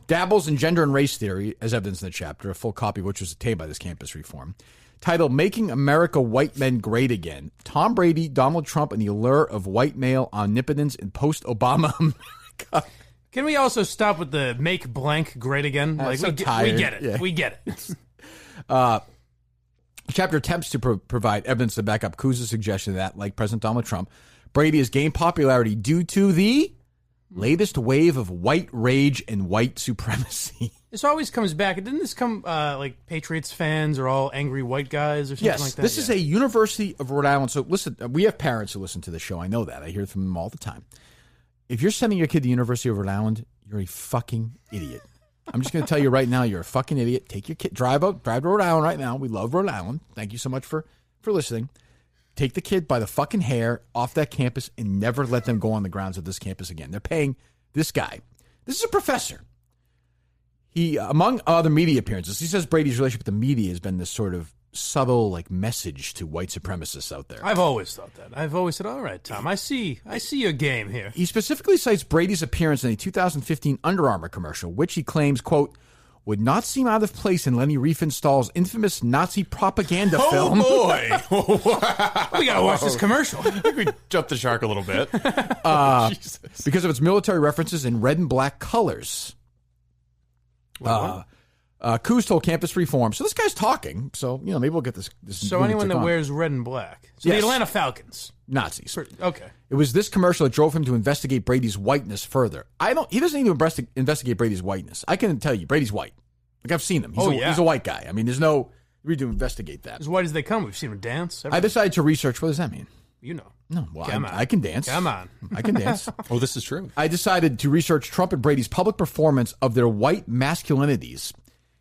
dabbles in gender and race theory, as evidenced in the chapter, a full copy of which was obtained by this Campus Reform, titled Making America White Men Great Again, Tom Brady, Donald Trump, and the Allure of White Male Omnipotence in Post-Obama America. Can we also stop with the make blank great again? Like so we tired. get it. Yeah. We get it. The chapter attempts to provide evidence to back up Kuz's suggestion that, like President Donald Trump, Brady has gained popularity due to the latest wave of white rage and white supremacy. This always comes back. Didn't this come like Patriots fans are all angry white guys or something Yes, like that? this is a University of Rhode Island. So listen, we have parents who listen to the show. I know that. I hear from them all the time. If you're sending your kid to University of Rhode Island, you're a fucking idiot. I'm just going to tell you right now, you're a fucking idiot. Take your kid, drive to Rhode Island right now. We love Rhode Island. Thank you so much for listening. Take the kid by the fucking hair off that campus and never let them go on the grounds of this campus again. They're paying this guy. This is a professor. He, among other media appearances, he says Brady's relationship with the media has been this sort of subtle message to white supremacists out there. I've always thought that. I've always said, all right, Tom, I see your game here. He specifically cites Brady's appearance in a 2015 Under Armour commercial, which he claims, quote, would not seem out of place in Lenny Riefenstahl's infamous Nazi propaganda Oh film. boy! We gotta watch this commercial. I think we jumped the shark a little bit. Jesus. Because of its military references in red and black colors. Coos told Campus Reform. So this guy's talking. So, maybe we'll get this So anyone that wears red and black. So Yes. the Atlanta Falcons. Nazis. Okay. It was this commercial that drove him to investigate Brady's whiteness further. He doesn't need to investigate Brady's whiteness. I can tell you, Brady's white. Like, I've seen him. He's a white guy. I mean, there's no need to investigate that. As white as they come. We've seen them dance. I decided to research, what does that mean? You know. No, well, Come on. I can dance. Come on. I can dance. Oh, this is true. I decided to research Trump and Brady's public performance of their white masculinities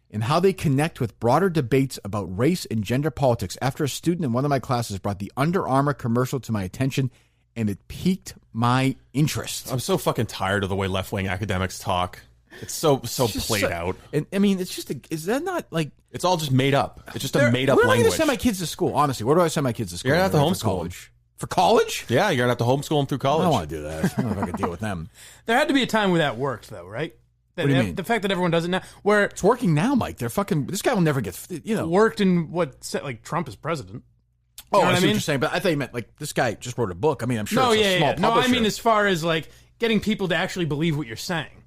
and how they connect with broader debates about race and gender politics after a student in one of my classes brought the Under Armour commercial to my attention, and it piqued my interest. I'm so fucking tired of the way left-wing academics talk. It's so played out. And I mean, it's just, is that not like... It's all just made up. It's just a made-up Where am I language. going to send my kids to school? Honestly, where do I send my kids to school? You're going to have to For homeschool college? For college? Yeah, you're going to have to homeschool them through I college. don't want to do that. I don't know if I can deal with them. There had to be a time where that worked, though, right? What do you mean? The fact that everyone does it now, where It's working now, Mike. They're fucking... This guy will never get... worked in like Trump is president. Oh, know I what see I mean? what you're saying, but I thought you meant like this guy just wrote a book. I mean, I'm sure No, it's a yeah, small yeah. No, I publisher. mean as far as like getting people to actually believe what you're saying.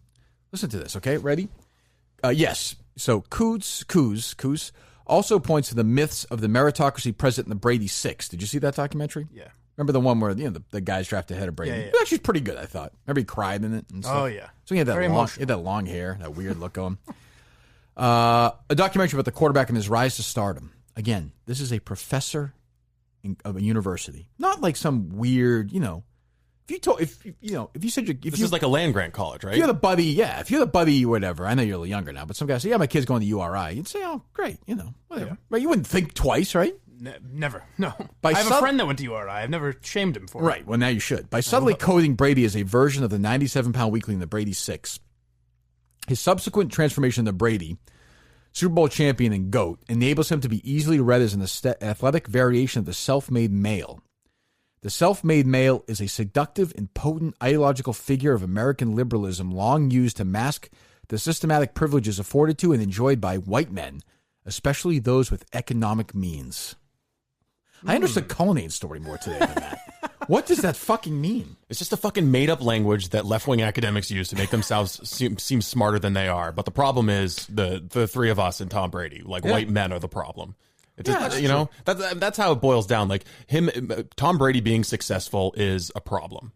Listen to this, okay? Ready? Yes. So Coos also points to the myths of the meritocracy present in the Brady Six. Did you see that documentary? Yeah. Remember the one where the guys drafted ahead of Brady? Yeah, yeah. It was actually pretty good, I thought. Remember he cried in it and stuff? Oh yeah. So he had Very that long hair, that weird look going. A documentary about the quarterback and his rise to stardom. Again, this is a professor of a university, not like some weird, If you said This is like a land grant college, right? if you're the buddy, whatever. I know you're a little younger now, but some guy say, "Yeah, my kid's going to URI." You'd say, "Oh, great," whatever. Yeah. Right? You wouldn't think twice, right? Never. No. By I have some- a friend that went to URI. I've never shamed him for it. Right. Well, now you should. By subtly coding Brady as a version of the 97-pound weakling in the Brady Six, his subsequent transformation into Brady, Super Bowl champion and GOAT, enables him to be easily read as an athletic variation of the self-made male. The self-made male is a seductive and potent ideological figure of American liberalism long used to mask the systematic privileges afforded to and enjoyed by white men, especially those with economic means. I understood Conane's story more today than that. What does that fucking mean? It's just a fucking made-up language that left-wing academics use to make themselves seem smarter than they are. But the problem is the three of us and Tom Brady. Like, white men are the problem. It's that's how it boils down. Like, Tom Brady being successul is a problem.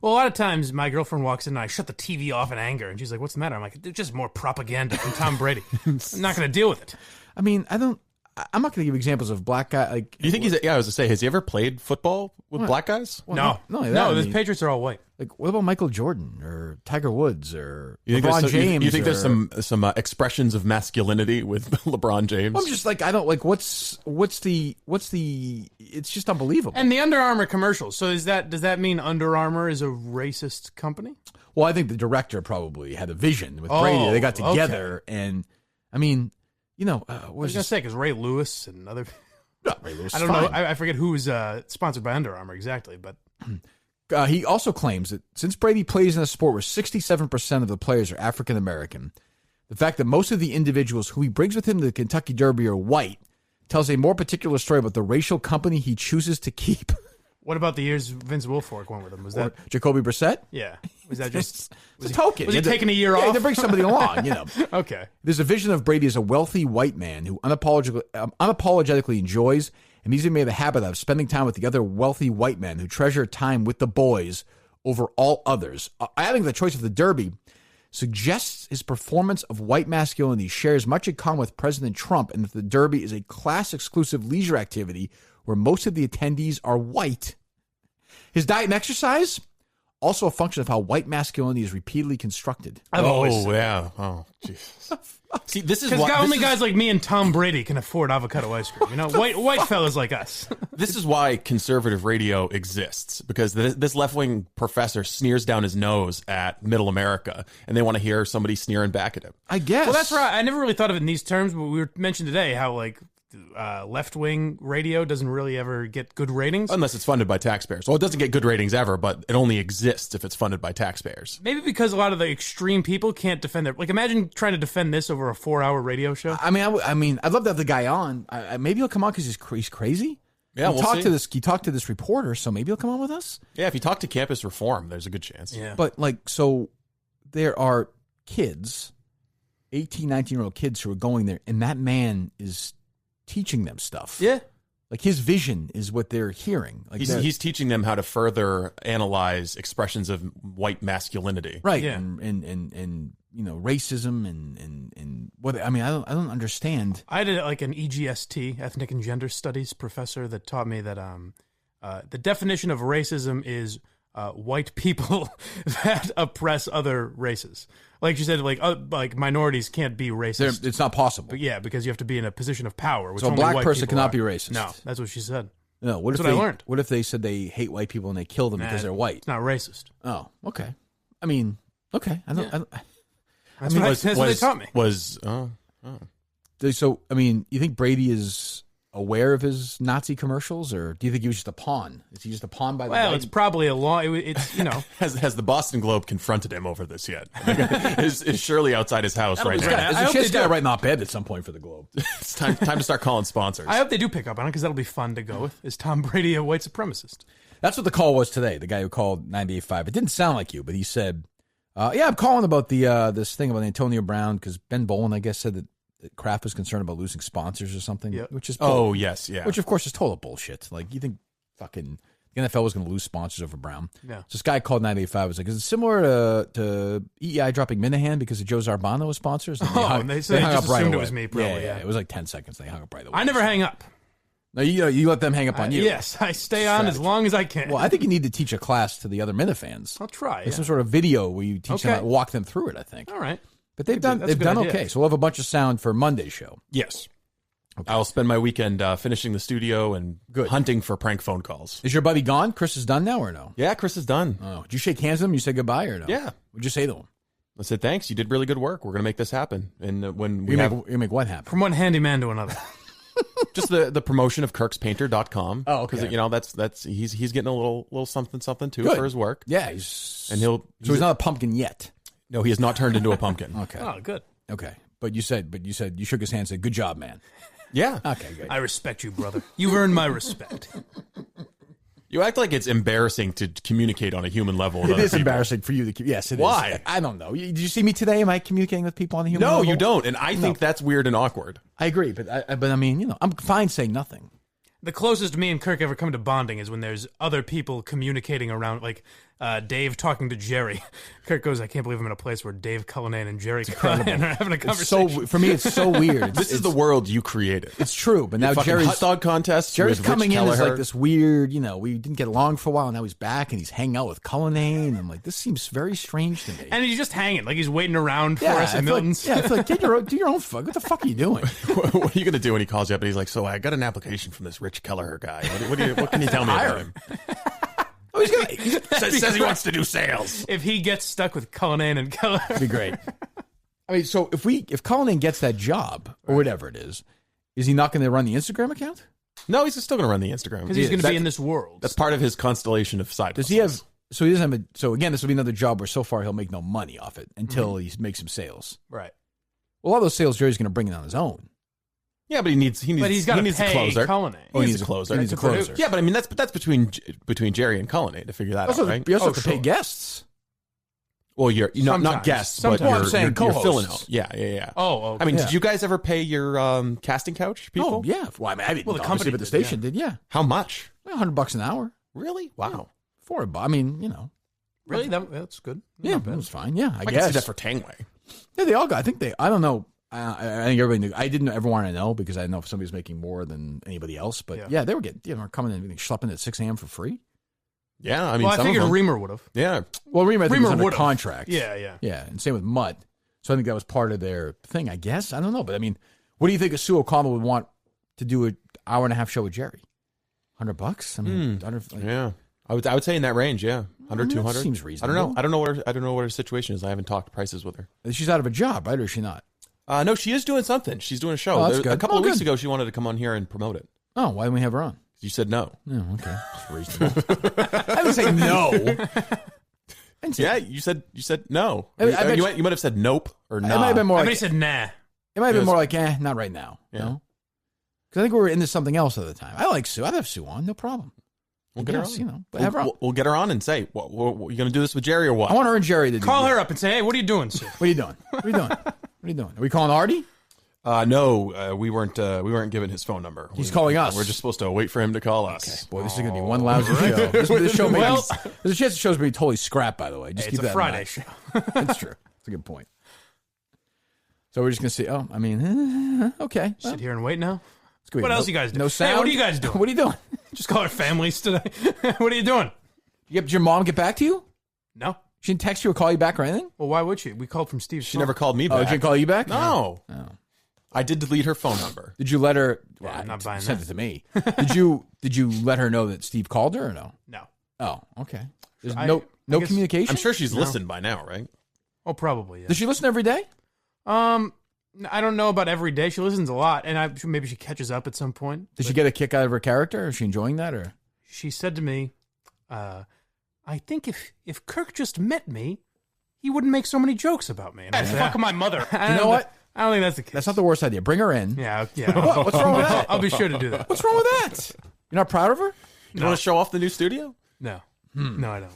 Well, a lot of times my girlfriend walks in and I shut the TV off in anger, and she's like, "What's the matter?" I'm like, "It's just more propaganda from Tom Brady. I'm not going to deal with it." I mean, I'm not going to give examples of black guy. Like, Do you think I was going to say, has he ever played football with black guys? well, No, I the mean, Patriots are all white. like, what about Michael Jordan or Tiger Woods or You think LeBron there's James? You think there's or- some expressions of masculinity with LeBron James? I'm just like, I don't like. What's the? It's just unbelievable. And the Under Armour commercials. So does that mean Under Armour is a racist company? Well, I think the director probably had a vision with Brady. They got together, and I mean, I was going to say, because Ray Lewis and other... Ray Lewis I is don't know. fine. I forget who was sponsored by Under Armour exactly, but... He also claims that since Brady plays in a sport where 67% of the players are African American, the fact that most of the individuals who he brings with him to the Kentucky Derby are white tells a more particular story about the racial company he chooses to keep. What about the years Vince Wilfork went with him? Was Or that... Jacoby Brissett? Yeah. Was that just... It's a token. Was he You had to- taking a year Yeah, off? to bring somebody along, Okay. There's a vision of Brady as a wealthy white man who unapologetically enjoys and he's made a habit of spending time with the other wealthy white men who treasure time with the boys over all others. Adding the choice of the Derby suggests his performance of white masculinity shares much in common with President Trump and that the Derby is a class-exclusive leisure activity where most of the attendees are white. His diet and exercise, also a function of how white masculinity is repeatedly constructed. Yeah. Oh, Jesus. See, this is Because why only guys like me and Tom Brady can afford avocado ice cream. White fellas like us. This is why conservative radio exists, because this left-wing professor sneers down his nose at middle America, and they want to hear somebody sneering back at him. I guess. Well, that's right. I never really thought of it in these terms, but we were mentioned today how, like, left-wing radio doesn't really ever get good ratings. Unless it's funded by taxpayers. Well, it doesn't get good ratings ever, but it only exists if it's funded by taxpayers. Maybe because a lot of the extreme people can't defend their... Like, imagine trying to defend this over a 4-hour radio show. I mean, I'd love to have the guy on. Maybe he'll come on because he's crazy. Yeah, we'll talk to this. He talked to this reporter, so maybe he'll come on with us. Yeah, if you talk to campus reform, there's a good chance. Yeah. But, like, so there are kids, 18, 19-year-old kids who are going there, and that man is teaching them stuff. Yeah. Like, his vision is what they're hearing. Like He's teaching them how to further analyze expressions of white masculinity. right, Yeah. and you know, racism and what I mean, I don't understand. I had like an EGST, ethnic and gender studies professor that taught me that the definition of racism is white people that oppress other races. Like you said, like minorities can't be racist. It's not possible. But yeah, because you have to be in a position of power. Which So a only black white person people cannot are. be racist. No, that's what she said. No, what That's if what I they learned. What if they said they hate white people and they kill them because they're white? It's not racist. Oh, okay. I mean, okay. I don't. Yeah. That's what they taught me. So, I mean, you think Brady is aware of his Nazi commercials, or do you think he was just a pawn? Is he just a pawn by the Well, way? it's probably a long. It's Has the Boston Globe confronted him over this yet? Is Shirley outside his house right This now? guy, I is hope this they guy do. writing op-ed at some point for the Globe? It's time to start calling sponsors. I hope they do pick up on it because that'll be fun to go with. Is Tom Brady a white supremacist? That's what the call was today. The guy who called 98.5. It didn't sound like you, but he said, "Yeah, I'm calling about the this thing about Antonio Brown because Ben Bolin, I guess, said that Kraft was concerned about losing sponsors or something." Yep. Which is yes, yeah. which of course is total bullshit. Like, you think fucking the NFL was going to lose sponsors over Brown? Yeah. So this guy called 98.5 was like, "Is it similar to EEI dropping Minihane because of Joe Zarbano as sponsors?" And And they just assumed it was away. me, probably, Yeah, yeah. it was like 10 seconds. They hung up right away. I never hang up. No, you let them hang up on you. Yes, I stay on as long as I can. Well, I think you need to teach a class to the other Minifans. I'll try. Like Yeah. some sort of video where you teach them, Okay. walk them through it. I think. All right. But they've That's a good done idea. okay. So we'll have a bunch of sound for Monday's show. Yes. I'll spend my weekend finishing the studio and hunting for prank phone calls. Is your buddy gone? Chris is done now or no? Yeah, Chris is done. Oh, did you shake hands with him? You say goodbye or no? Yeah. What'd you say to him? I said, thanks. You did really good work. We're going to make this happen. And when we You have make what happen? From one handyman to another. just the promotion of kirkspainter.com. Oh, okay. Because, you know, that's he's getting a little something too Good. for his work. Yeah, And so he's not a pumpkin yet. No, he has not turned into a pumpkin. Okay, Oh, good. okay. But you said you shook his hand and said, "Good job, man." Yeah. Okay, good. I respect you, brother. You've earned my respect. You act like it's embarrassing to communicate on a human level. With It other is people. embarrassing for you to. Yes, it is. Why? I don't know. Did you see me today? Am I communicating with people on a human No, level? you don't. And I think that's weird and awkward. I agree, but I mean, you know, I'm fine saying nothing. The closest me and Kirk ever come to bonding is when there's other people communicating around, like Dave talking to Jerry. Kirk goes, I can't believe I'm in a place where Dave Cullinane and Jerry Cullinane are having a It's conversation. so for me, it's so weird. This is the world you created. It's true, but now Fucking Jerry's hot dog contest. Jerry's with coming Rich in as Kelleher. like this weird, you know, we didn't get along for a while. Now he's back and he's hanging out with Cullinane. I'm like, this seems very strange to me. And he's just hanging, like he's waiting around for us I at feel like, Milton's. I feel like do your own fuck. What the fuck are you doing? What are you going to do when he calls you up and he's like, so I got an application from this Rich Kelleher guy. What can you tell me about him? Oh, he's gonna Says he wants to do sales. If he gets stuck with Cullinane and Keller. be great. I mean, so if Cullinane gets that job or whatever it is he not going to run the Instagram account? No, he's still going to run the Instagram. Because he's going to be in this world. That's part of his constellation of side Does he have? hustles. So he doesn't have. So again, this will be another job where so far he'll make no money off it until he makes some sales. Right. Well, all those sales Jerry's going to bring in on his own. Yeah, but he needs But he's got to a pay closer. Cullinane. He needs a closer. He needs a closer. Yeah, but I mean that's between Jerry and Cullinane to figure that out, right? You also Oh, have to pay sure. guests. Well, you're not Sometimes. guests, but Sometimes. you're, Well, I'm saying you're co-hosts. filling out. Yeah. Oh, okay. I mean, Yeah. did you guys ever pay your casting couch people? Oh yeah. Well, I mean, I didn't. Well, the obviously, company but the did, station did. Yeah, How much? $100 an hour. Really? Wow. $4. I mean, you know. Really? That's good. Yeah, Not it bad. was fine. Yeah, I I can guess. see that for Tangway. Yeah, they all got. I think they. I don't know. I think everybody knew. I didn't ever want to know because I didn't know if somebody was making more than anybody else. But yeah, they were getting. Were coming in and schlepping at 6 a.m. for free. Yeah, I mean, Well, I some figured of them. Reamer would have. Yeah, Well, Reamer, I think, was under would've. contract. Yeah. Yeah, and same with Mutt. So I think that was part of their thing. I guess I don't know, but I mean, what do you think a Sue O'Connell would want to do an hour and a half show with Jerry? $100? I mean, yeah. I would say in that range. Yeah, 100, that 200 seems I reasonable. don't know. I don't know what her situation is. I haven't talked prices with her. She's out of a job, right, or is she not? No, she is doing something. She's doing a show. Oh, that's good. A couple of good. weeks ago, she wanted to come on here and promote it. Oh, why didn't we have her on? You said no. Oh, okay. That's reasonable. I didn't say no. Yeah, you said no. I bet You might have said nope or It nah. might have been more I like, bet he said nah. it might have been Yes. more like, not right now. Yeah. No? Because I think we were into something else at the time. I like Sue. I'd have Sue on. No problem. We'll get her Yes, on. but have her on. We'll get her on and say, you going to do this with Jerry or what? I want her and Jerry to do Call this. her up and say, hey, what are you doing, sir? What are you doing? What are you doing? What are you doing? Are we calling Artie? No, we weren't given his phone number. He's calling us. We're just supposed to wait for him to call us. Boy, this is going to be one lousy show. This show may Well- be, there's a chance the show's going to be totally scrapped, by the way. Just Hey, keep it's a that Friday in show. mind. That's true. That's a good point. So we're just going to see, okay. Sit here and wait now. It's gonna be What else you guys doing? No Hey, sound? what are you guys doing? What are you doing? Just call our families today. What are you doing? Did your mom get back to you? No. She didn't text you or call you back or anything? Well, why would she? We called from Steve's She phone. never called me Oh, back. did she call you back? No. Oh. I did delete her phone number. Did you let her? Yeah, I'm not buying sent that. it to me. Did you let her know that Steve called her or no? No. Oh, okay. There's I no guess- communication. I'm sure she's listened by now, right? Oh, probably, yeah. Does she listen every day? I don't know about every day. She listens a lot, and maybe she catches up at some point. Did she get a kick out of her character? Is she enjoying that or? She said to me, I think if Kirk just met me, he wouldn't make so many jokes about me. And I said, Fuck my mother. I know don't what? I don't think that's the case. That's not the worst idea. Bring her in. Yeah, yeah. What's wrong with that? I'll be sure to do that. What's wrong with that? You're not proud of her? You want to show off the new studio? No. No, I don't.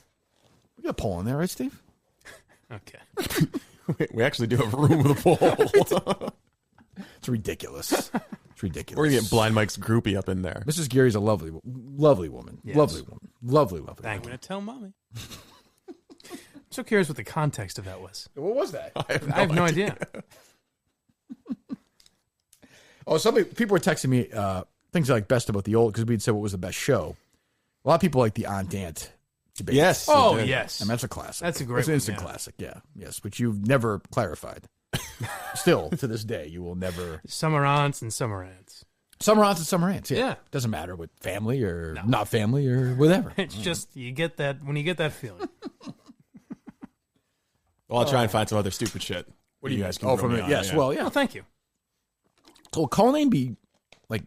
We got a poll in there, right, Steve? Okay. We actually do have a room with a pole. It's ridiculous. It's ridiculous. We're going to get Blind Mike's groupie up in there. Mrs. Geary's a lovely woman. Lovely woman. Yes. Lovely woman. Lovely Thank woman. you. I'm going to tell Mommy. I'm so curious what the context of that was. What was that? I have no idea. Oh, people were texting me things like best about the old, because we'd said what was the best show. A lot of people like the Aunt Aunt debate. Yes. Oh, they did. yes. I mean, that's a classic. That's a great That's an one, instant yeah. classic, yeah. Yes, which you've never clarified. Still, to this day, you will never. Summer aunts and summer aunts. Summer aunts and summer aunts, yeah. Yeah. Doesn't matter what family or not family or whatever. It's just, you get that, when you get that feeling. Well, I'll try and find some other stupid shit. What do you guys can from me it? on, Yes, yeah. well, yeah. Well, thank you. So will Colleen be, like,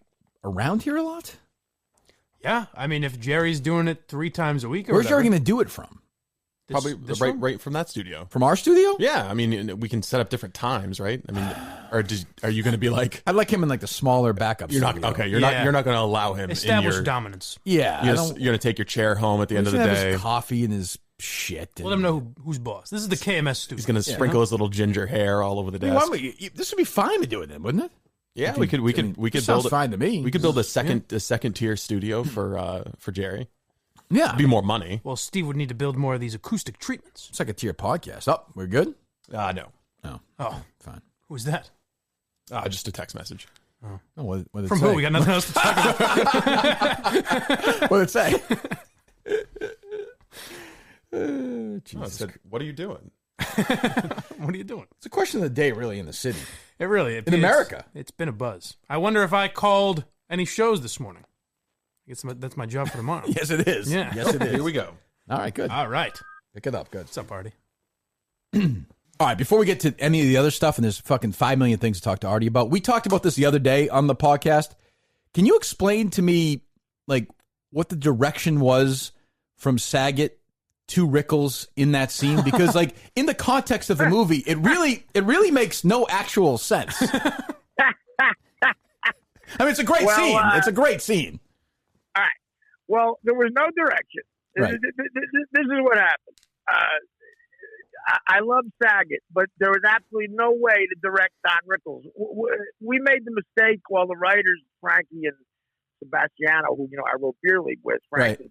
around here a lot? Yeah, I mean, if Jerry's doing it 3 times a week or Where's whatever. Jerry going to do it from? Probably this right, room? right from that studio. From our studio? Yeah, I mean, we can set up different times, right? I mean, are you going to be like? I'd like him in, like, the smaller backup You're not studio. okay. You're Yeah. not going to allow him Establish in your. dominance. Yeah. You're going to take your chair home at the end of the have day. his coffee and his shit. And, Let him know who's boss. This is the KMS studio. He's going to sprinkle his little ginger hair all over the I mean, desk. why don't this would be fine to do it then, wouldn't it? Yeah, we could Sounds build fine to me. We could build a second tier studio for Jerry. Yeah. It'd be more money. Well, Steve would need to build more of these acoustic treatments. Second tier podcast. Oh, we're good? No, No. Oh, Fine. who's that? just a text message. Oh, what did it From say? who? We got nothing else to talk about. What did it say? I Jesus. said, "What are you doing?" What are you doing? It's a question of the day, really, in the city. It really In America. It's been a buzz. I wonder if I called any shows this morning. I guess that's my job for tomorrow. Yes, it is. Yeah. Yes, it is. Here we go. All right, good. All right. Pick it up. Good. What's up, Artie? All right, before we get to any of the other stuff, and there's fucking 5 million things to talk to Artie about, we talked about this the other day on the podcast. Can you explain to me, like, what the direction was from Saget to Rickles in that scene? Because, like, in the context of the movie, it really makes no actual sense. I mean, it's a great scene. It's a great scene. All right. Well, there was no direction. Right. This is what happened. I love Saget, but there was absolutely no way to direct Don Rickles. We made the mistake, while the writers, Frankie and Sebastiano, who I wrote Beer League with, Frankie's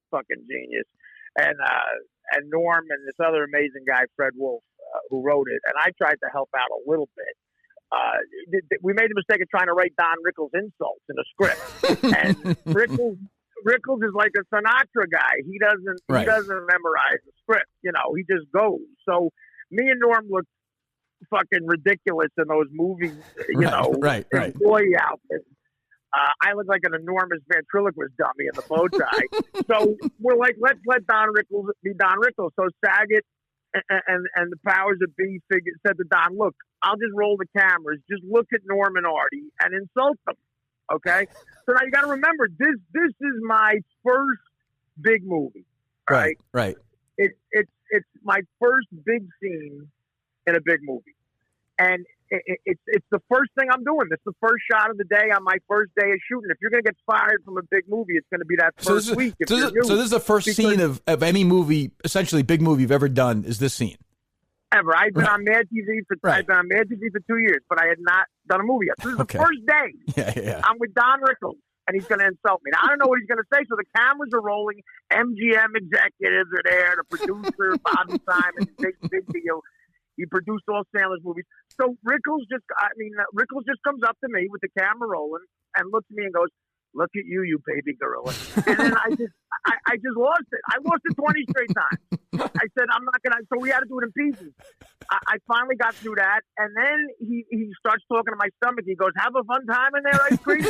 fucking genius, and Norm and this other amazing guy, Fred Wolf, who wrote it, and I tried to help out a little bit. We made the mistake of trying to write Don Rickles insults in a script, and Rickles is like a Sinatra guy. He doesn't memorize the script. He just goes. So me and Norm looked fucking ridiculous in those movies. Employee outfits. I look like an enormous ventriloquist dummy in the bow tie. So we're like, let's let Don Rickles be Don Rickles. So Saget and the powers that be said to Don, look, I'll just roll the cameras. Just look at Norm and Artie and insult them. Okay? So now you got to remember, this is my first big movie. Right? Right. It's my first big scene in a big movie. And it's the first thing I'm doing. It's the first shot of the day on my first day of shooting. If you're going to get fired from a big movie, it's going to be that first week. So this is the first scene of any movie, essentially big movie you've ever done, is this scene? Ever. I've been on Mad TV for 2 years, but I had not done a movie yet. This is the first day. Yeah. I'm with Don Rickles, and he's going to insult me. Now, I don't know what he's going to say, so the cameras are rolling. MGM executives are there. The producer, Bobby Simon, big deal. He produced all Sandler's movies. So Rickles just comes up to me with the camera rolling and looks at me and goes, "Look at you, you baby gorilla." And then I just lost it. I lost it 20 straight times. I said, I'm not going to. So we had to do it in pieces. I finally got through that. And then he starts talking to my stomach. He goes, "Have a fun time in there, ice cream."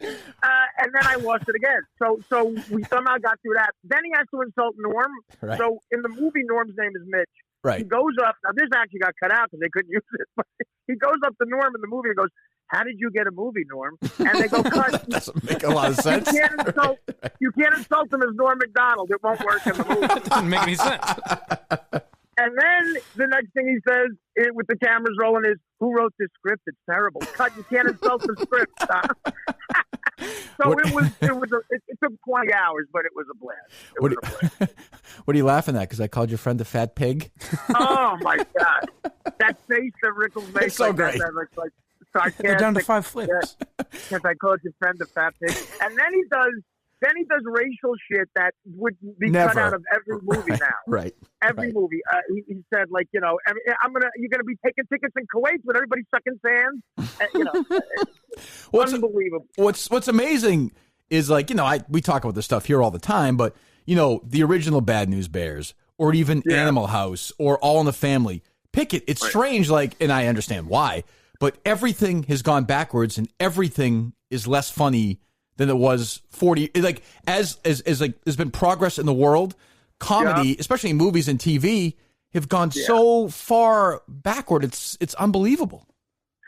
And then I lost it again. So we somehow got through that. Then he has to insult Norm. Right. So in the movie, Norm's name is Mitch. Right. He goes up. Now, this actually got cut out because they couldn't use it. But he goes up to Norm in the movie and goes, "How did you get a movie, Norm?" And they go, "Cut." That doesn't make a lot of sense. You can't insult him as Norm Macdonald. It won't work in the movie. That doesn't make any sense. And then the next thing he says, with the cameras rolling, is, "Who wrote this script? It's terrible." Cut. You can't insult the script. So it took 20 hours, but it was a blast. What are you laughing at? Because I called your friend a fat pig? Oh, my God. That face that Rickles makes. It's so great. That looks like sarcastic. They're down to 5 flips. Because I called your friend a fat pig. And then he does racial shit that would be cut out of every movie now. Right. Every movie. He said, like, you're gonna be taking tickets in Kuwait with everybody sucking sands. Unbelievable. What's amazing is, like, we talk about this stuff here all the time, but the original Bad News Bears, or even Animal House, or All in the Family. Pick it. It's strange, and I understand why, but everything has gone backwards, and everything is less funny than it was 40. Like, as there's been progress in the world, comedy, especially in movies and TV, have gone so far backward. It's unbelievable.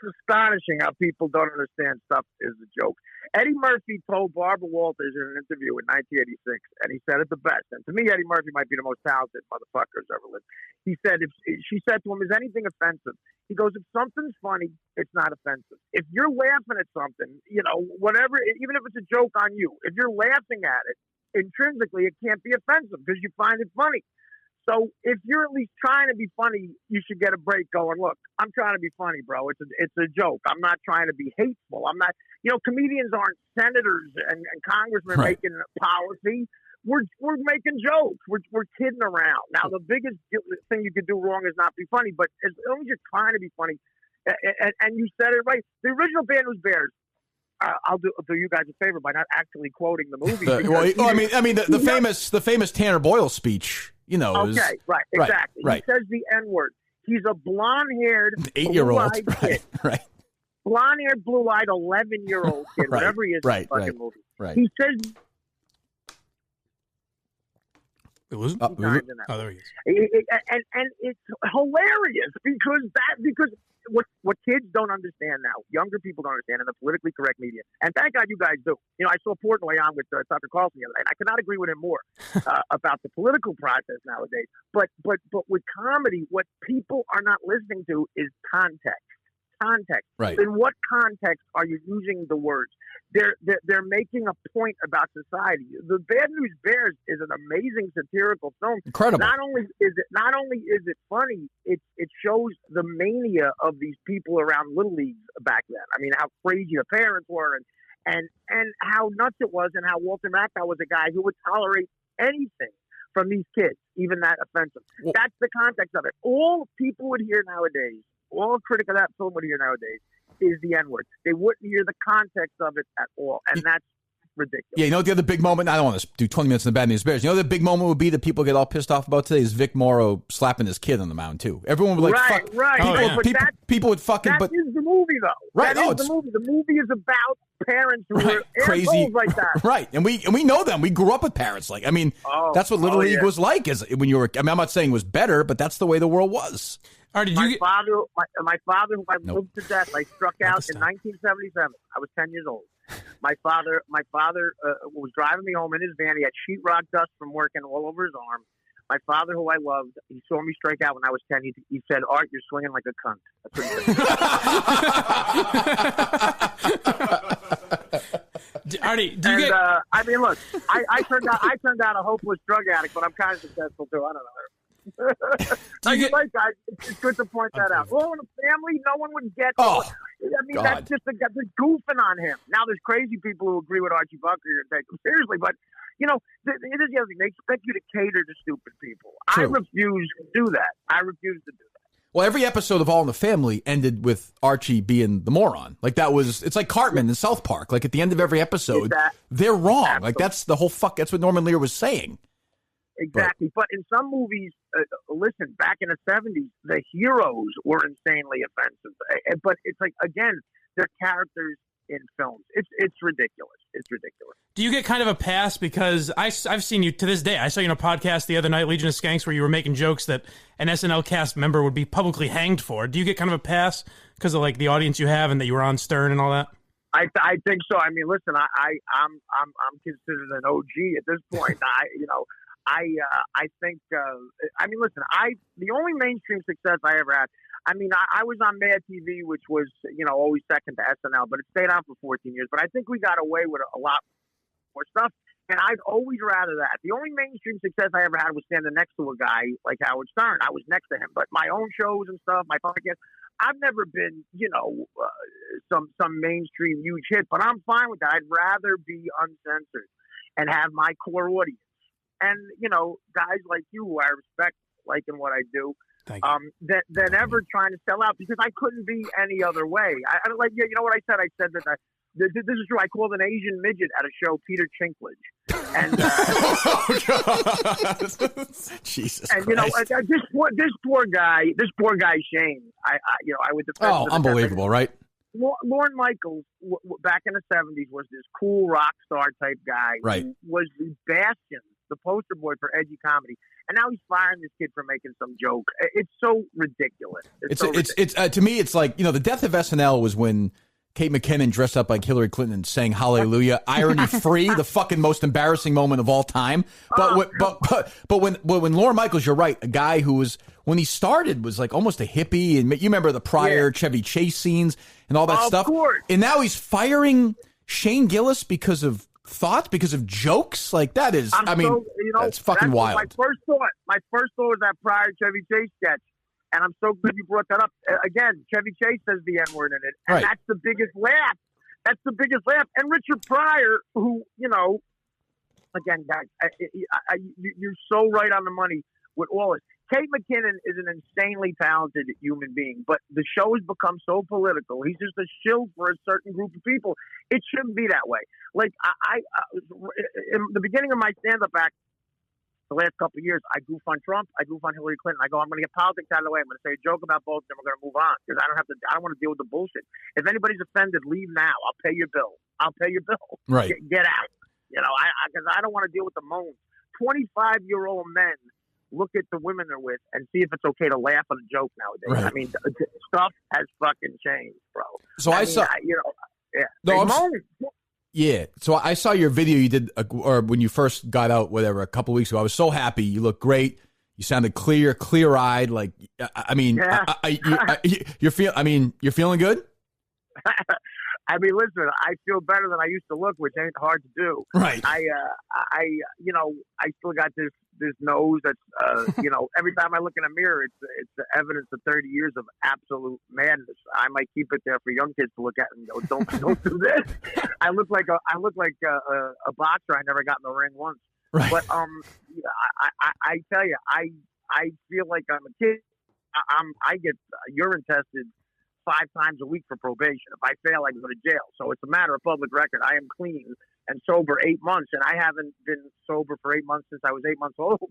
It's astonishing how people don't understand stuff is a joke. Eddie Murphy told Barbara Walters in an interview in 1986, and he said it the best. And to me, Eddie Murphy might be the most talented motherfucker who's ever lived. He said, she said to him, "Is anything offensive?" He goes, "If something's funny, it's not offensive. If you're laughing at something, whatever, even if it's a joke on you, if you're laughing at it, intrinsically, it can't be offensive because you find it funny. So if you're at least trying to be funny, you should get a break going, look, I'm trying to be funny, bro. It's a joke. I'm not trying to be hateful. I'm not, comedians aren't senators and congressmen making policy. We're making jokes. We're kidding around. Now, the biggest thing you could do wrong is not be funny, but as long as you're trying to be funny, and you said it right, the original Bad News Bears, I'll do you guys a favor by not actually quoting the movie. The famous Tanner Boyle speech, Okay, right, exactly. Right. He says the N-word. He's a blonde-haired, 8-year-old kid. Right. Blonde-haired, blue-eyed, 11-year-old kid, whatever he is in the fucking movie. Right. He says... Oh, there he is. And it's hilarious because what kids don't understand now, younger people don't understand in the politically correct media, and thank God you guys do. I saw Portnoy on with Tucker Carlson the other night, and I could not agree with him more about the political process nowadays. But with comedy, what people are not listening to is context. Right. In what context are you using the words? They're making a point about society. The Bad News Bears is an amazing satirical film. Incredible. Not only is it funny, it shows the mania of these people around Little Leagues back then. I mean, how crazy the parents were and how nuts it was, and how Walter Matthau was a guy who would tolerate anything from these kids, even that offensive. Well, that's the context of it. All people would hear nowadays, all a critic of that film would hear nowadays, is the N-word. They wouldn't hear the context of it at all, and that's ridiculous. Yeah, the other big moment, I don't want to do 20 minutes in the Bad News Bears. The big moment would be that people get all pissed off about today is Vic Morrow slapping his kid on the mound, too. Everyone would fuck. Right. People would fucking... That is is the movie, though. Right. That is the movie. The movie is about parents who are crazy assholes like that. Right. And we know them. We grew up with parents like. I mean, that's what Little League was like. Is when you were. I mean, I'm not saying it was better, but that's the way the world was. Artie, My father, who I loved to death, I struck out in 1977. I was 10 years old. My father was driving me home in his van. He had sheetrock dust from working all over his arm. My father, who I loved, he saw me strike out when I was 10. He said, "Art, you're swinging like a cunt." That's what he said. Artie, I mean, look, I turned out a hopeless drug addict, but I'm kind of successful too. I don't know. Guys, it's good to point that out. Well, in a family, no one would get. I mean, God. that's just that's goofing on him. Now, there's crazy people who agree with Archie Bunker and take him seriously, but you know, it is the other thing. They expect you to cater to stupid people. True. I refuse to do that. I refuse to do that. Well, every episode of All in the Family ended with Archie being the moron. Like it's like Cartman in South Park. Like at the end of every episode, they're wrong. Absolutely. Like that's the whole that's what Norman Lear was saying. Exactly. But in some movies, listen, back in the 70s, the heroes were insanely offensive. But it's like, again, they're characters in films. It's ridiculous. It's ridiculous. Do you get kind of a pass? Because I've seen you to this day. I saw you on a podcast the other night, Legion of Skanks, where you were making jokes that an SNL cast member would be publicly hanged for. Do you get kind of a pass because of like the audience you have and that you were on Stern and all that? I think so. I mean, listen, I'm considered an OG at this point. I think, I mean, listen, the only mainstream success I ever had, I mean, I was on Mad TV, which was, always second to SNL, but it stayed on for 14 years. But I think we got away with a lot more stuff, and I'd always rather that. The only mainstream success I ever had was standing next to a guy like Howard Stern. I was next to him. But my own shows and stuff, my podcast, I've never been, some mainstream huge hit, but I'm fine with that. I'd rather be uncensored and have my core audience. And, guys like you who I respect, liking what I do, than ever trying to sell out, because I couldn't be any other way. I like, you know what I said? I said that this is true. I called an Asian midget at a show Peter Chinklage. And, Jesus and Christ. This poor guy Shane, I would defend. Oh, unbelievable, right? Lorne Michaels, back in the 70s, was this cool rock star type guy. Right. Who was the bastion, the poster boy for edgy comedy. And now he's firing this kid for making some joke. It's so ridiculous. It's to me, it's like, the death of SNL was when Kate McKinnon dressed up like Hillary Clinton and sang Hallelujah, irony free, the fucking most embarrassing moment of all time. But when Lorne Michaels, you're right, a guy who was, when he started, was like almost a hippie, and you remember the prior Chevy Chase scenes and all that stuff. Of course. And now he's firing Shane Gillis because of thoughts, because of jokes. Like that is, that's fucking wild. My first thought was that prior Chevy Chase sketch. And I'm so glad you brought that up. Again, Chevy Chase says the N-word in it. And that's the biggest laugh. That's the biggest laugh. And Richard Pryor, who, again, guys, you're so right on the money with all this. Kate McKinnon is an insanely talented human being, but the show has become so political. He's just a shill for a certain group of people. It shouldn't be that way. Like, in the beginning of my stand-up act, the last couple of years, I goof on Trump, I goof on Hillary Clinton. I go, I'm going to get politics out of the way. I'm going to say a joke about both, then we're going to move on, because I don't want to deal with the bullshit. If anybody's offended, leave now. I'll pay your bill. Right. Get out. Because I don't want to deal with the moans. 25-year-old men look at the women they're with and see if it's okay to laugh at a joke nowadays. Right. I mean, stuff has fucking changed, bro. So Yeah. So I saw your video you did, or when you first got out, whatever, a couple of weeks ago. I was so happy. You look great. You sounded clear-eyed. Like, you're feeling good? I mean, listen, I feel better than I used to look, which ain't hard to do. Right. I still got this nose that's, every time I look in a mirror, it's the evidence of 30 years of absolute madness. I might keep it there for young kids to look at and go, don't do this. I look like a boxer. I never got in the ring once. Right. But I tell you, I feel like I'm a kid. I get urine tested 5 times a week for probation. If I fail, I go to jail. So it's a matter of public record. I am clean and sober 8 months, and I haven't been sober for 8 months since I was 8 months old.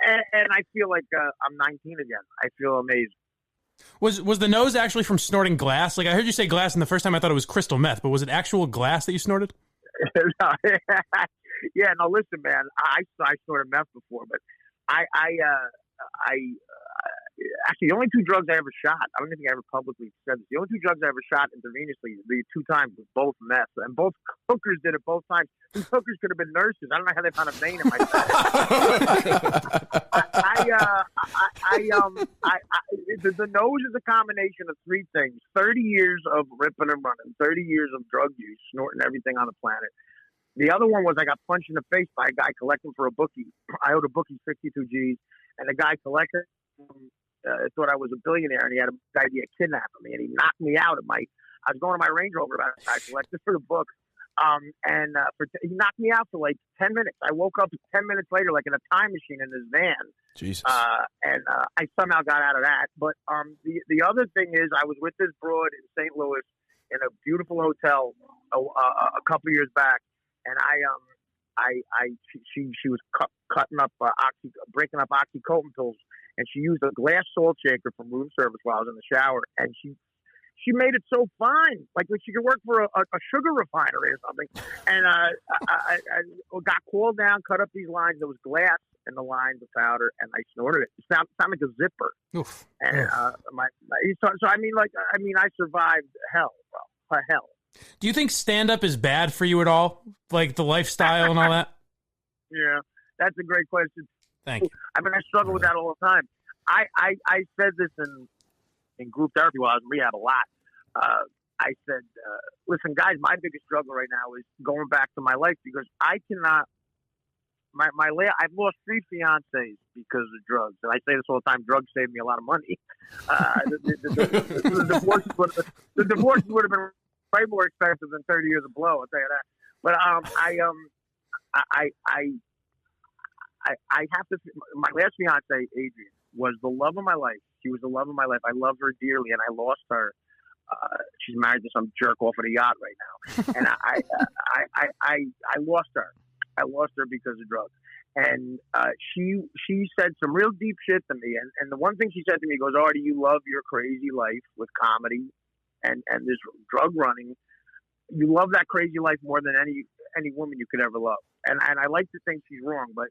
And I feel like I'm 19 again. I feel amazing. Was the nose actually from snorting glass? Like, I heard you say glass, and the first time I thought it was crystal meth, but was it actual glass that you snorted? Yeah, no, listen, man. I snorted meth before, but I actually, the only two drugs I ever shot, I don't think I ever publicly said this, the only two drugs I ever shot intravenously, the two times, was both meth. And both hookers did it both times. These hookers could have been nurses. I don't know how they found a vein in my face. The nose is a combination of three things. 30 years of ripping and running, 30 years of drug use, snorting everything on the planet. The other one was I got punched in the face by a guy collecting for a bookie. I owed a bookie 62 G's, and the guy collected thought I was a billionaire, and he had a bad idea of kidnapping me, and he knocked me out. I was going to my Range Rover. I collected for the book, he knocked me out for like 10 minutes. I woke up 10 minutes later, like in a time machine in his van. Jesus. And I somehow got out of that. But the other thing is, I was with this broad in St. Louis in a beautiful hotel a couple of years back, and she was cutting up breaking up oxycodone pills, and she used a glass salt shaker from room service while I was in the shower, and she made it so fine, like she could work for a sugar refinery or something. And I got called down, cut up these lines. There was glass in the lines of powder, and I snorted it. It sounded like a zipper. Oof. And I survived hell, bro. Hell. Do you think stand-up is bad for you at all? Like the lifestyle and all that? Yeah, that's a great question. Thank you. I mean, I struggle with that all the time. I said this in group therapy while I was in rehab a lot. I said, listen, guys, my biggest struggle right now is going back to my life, because I cannot. I've lost 3 fiancés because of drugs, and I say this all the time. Drugs saved me a lot of money. The divorces would have been way more expensive than 30 years of blow. I'll tell you that. But I have to. My last fiancée, Adrian, was the love of my life. She was the love of my life. I love her dearly, and I lost her. She's married to some jerk off at a yacht right now, and I lost her. I lost her because of drugs. And she said some real deep shit to me. And the one thing she said to me goes, Artie, you love your crazy life with comedy and this drug running. You love that crazy life more than any woman you could ever love. And I like to think she's wrong, but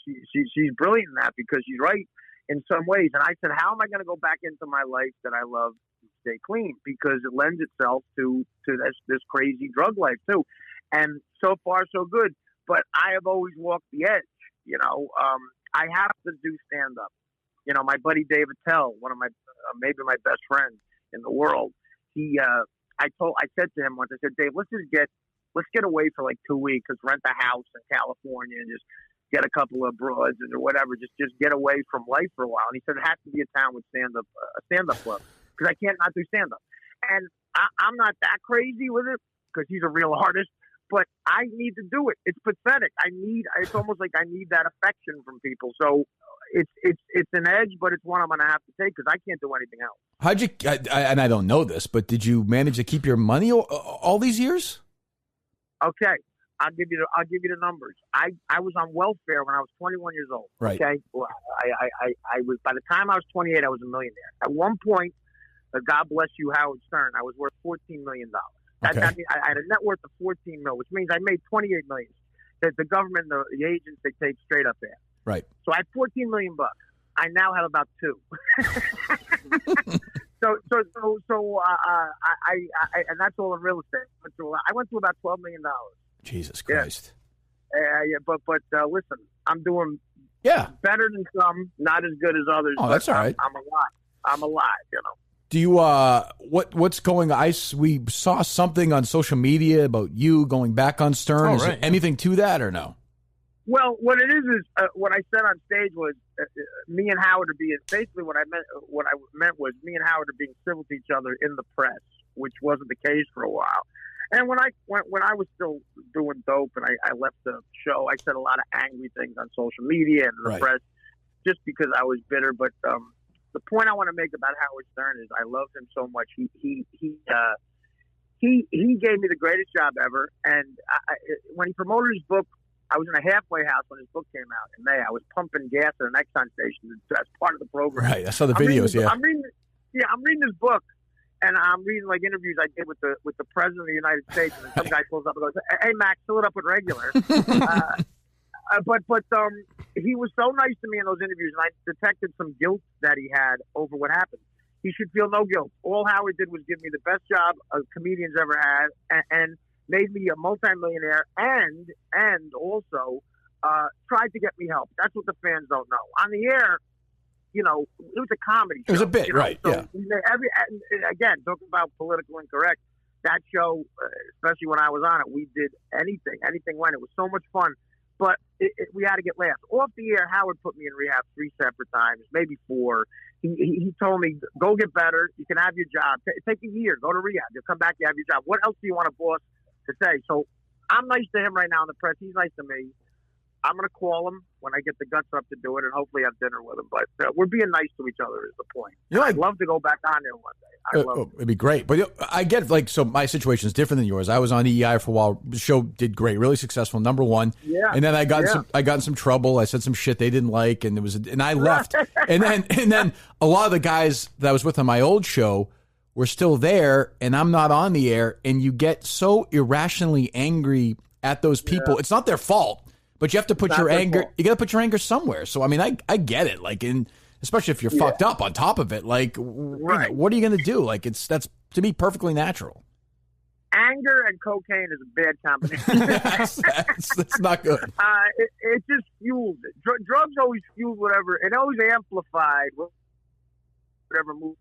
she's brilliant in that, because she's right in some ways. And I said, how am I going to go back into my life that I love and stay clean? Because it lends itself to this crazy drug life too. And so far, so good. But I have always walked the edge, you know. I have to do stand-up. You know, my buddy David Tell, one of my maybe my best friends in the world, I said to him once, I said, Dave, let's get away for like 2 weeks, let's rent a house in California and just get a couple of broads or whatever, just get away from life for a while. And he said it has to be a town with a stand-up club, because I can't not do stand-up. And I'm not that crazy with it, because he's a real artist. But I need to do it. It's pathetic. It's almost like I need that affection from people. So it's an edge, but it's one I'm going to have to take, because I can't do anything else. How'd you? And I don't know this, but did you manage to keep your money all these years? Okay, I'll give you the numbers. I was on welfare when I was 21 years old. Right. Okay. Well, I was, by the time I was 28, I was a millionaire. At one point, God bless you, Howard Stern, I was worth $14 million. Okay. I had a net worth of $14 million, which means I made $28 million. That the government, the agents, they take straight up there. Right. So I had $14 million. I now have about 2. And that's all in real estate. I went through about $12 million. Jesus Christ. Yeah, but listen, I'm doing better than some, not as good as others. Oh, that's all right. I'm alive, you know. Do you what's going on? We saw something on social media about you going back on Stern. Is there anything to that or no? Well, what it is what I said on stage was me and Howard are being, basically what I meant was me and Howard are being civil to each other in the press, which wasn't the case for a while. And when I was still doing dope and I left the show, I said a lot of angry things on social media and the press, just because I was bitter. But the point I want to make about Howard Stern is I love him so much. He gave me the greatest job ever. And when he promoted his book, I was in a halfway house when his book came out in May. I was pumping gas at an Exxon station as part of the program. Right, I saw the videos. I'm reading this book, and I'm reading like interviews I did with the president of the United States, and some guy pulls up and goes, "Hey Max, fill it up with regular." But he was so nice to me in those interviews, and I detected some guilt that he had over what happened. He should feel no guilt. All Howard did was give me the best job a comedian's ever had, and made me a multimillionaire, and also tried to get me help. That's what the fans don't know. On the air, it was a comedy show. It was a bit, right? So yeah. Again, talking about political incorrect, that show, especially when I was on it, we did anything went. It was so much fun. But we had to get laughs. Off the air, Howard put me in rehab 3 separate times, maybe 4. He told me, go get better. You can have your job. Take a year. Go to rehab. You'll come back. You have your job. What else do you want a boss to say? So I'm nice to him right now in the press. He's nice to me. I'm going to call him when I get the guts up to do it and hopefully have dinner with him. But we're being nice to each other is the point. I'd love to go back on there one day. It'd be great. But I get so my situation is different than yours. I was on EEI for a while. The show did great, really successful, #1. Yeah. And then I got in some trouble. I said some shit they didn't like, and I left. and then a lot of the guys that I was with on my old show were still there, and I'm not on the air, and you get so irrationally angry at those people. Yeah. It's not their fault. But you have to put your anger. You got to put your anger somewhere. So I mean, I get it. Like especially if you're fucked up on top of it. Like, what are you going to do? Like, that's to me perfectly natural. Anger and cocaine is a bad combination. that's not good. It just fuels it. Drugs always fuel whatever. It always amplified whatever move.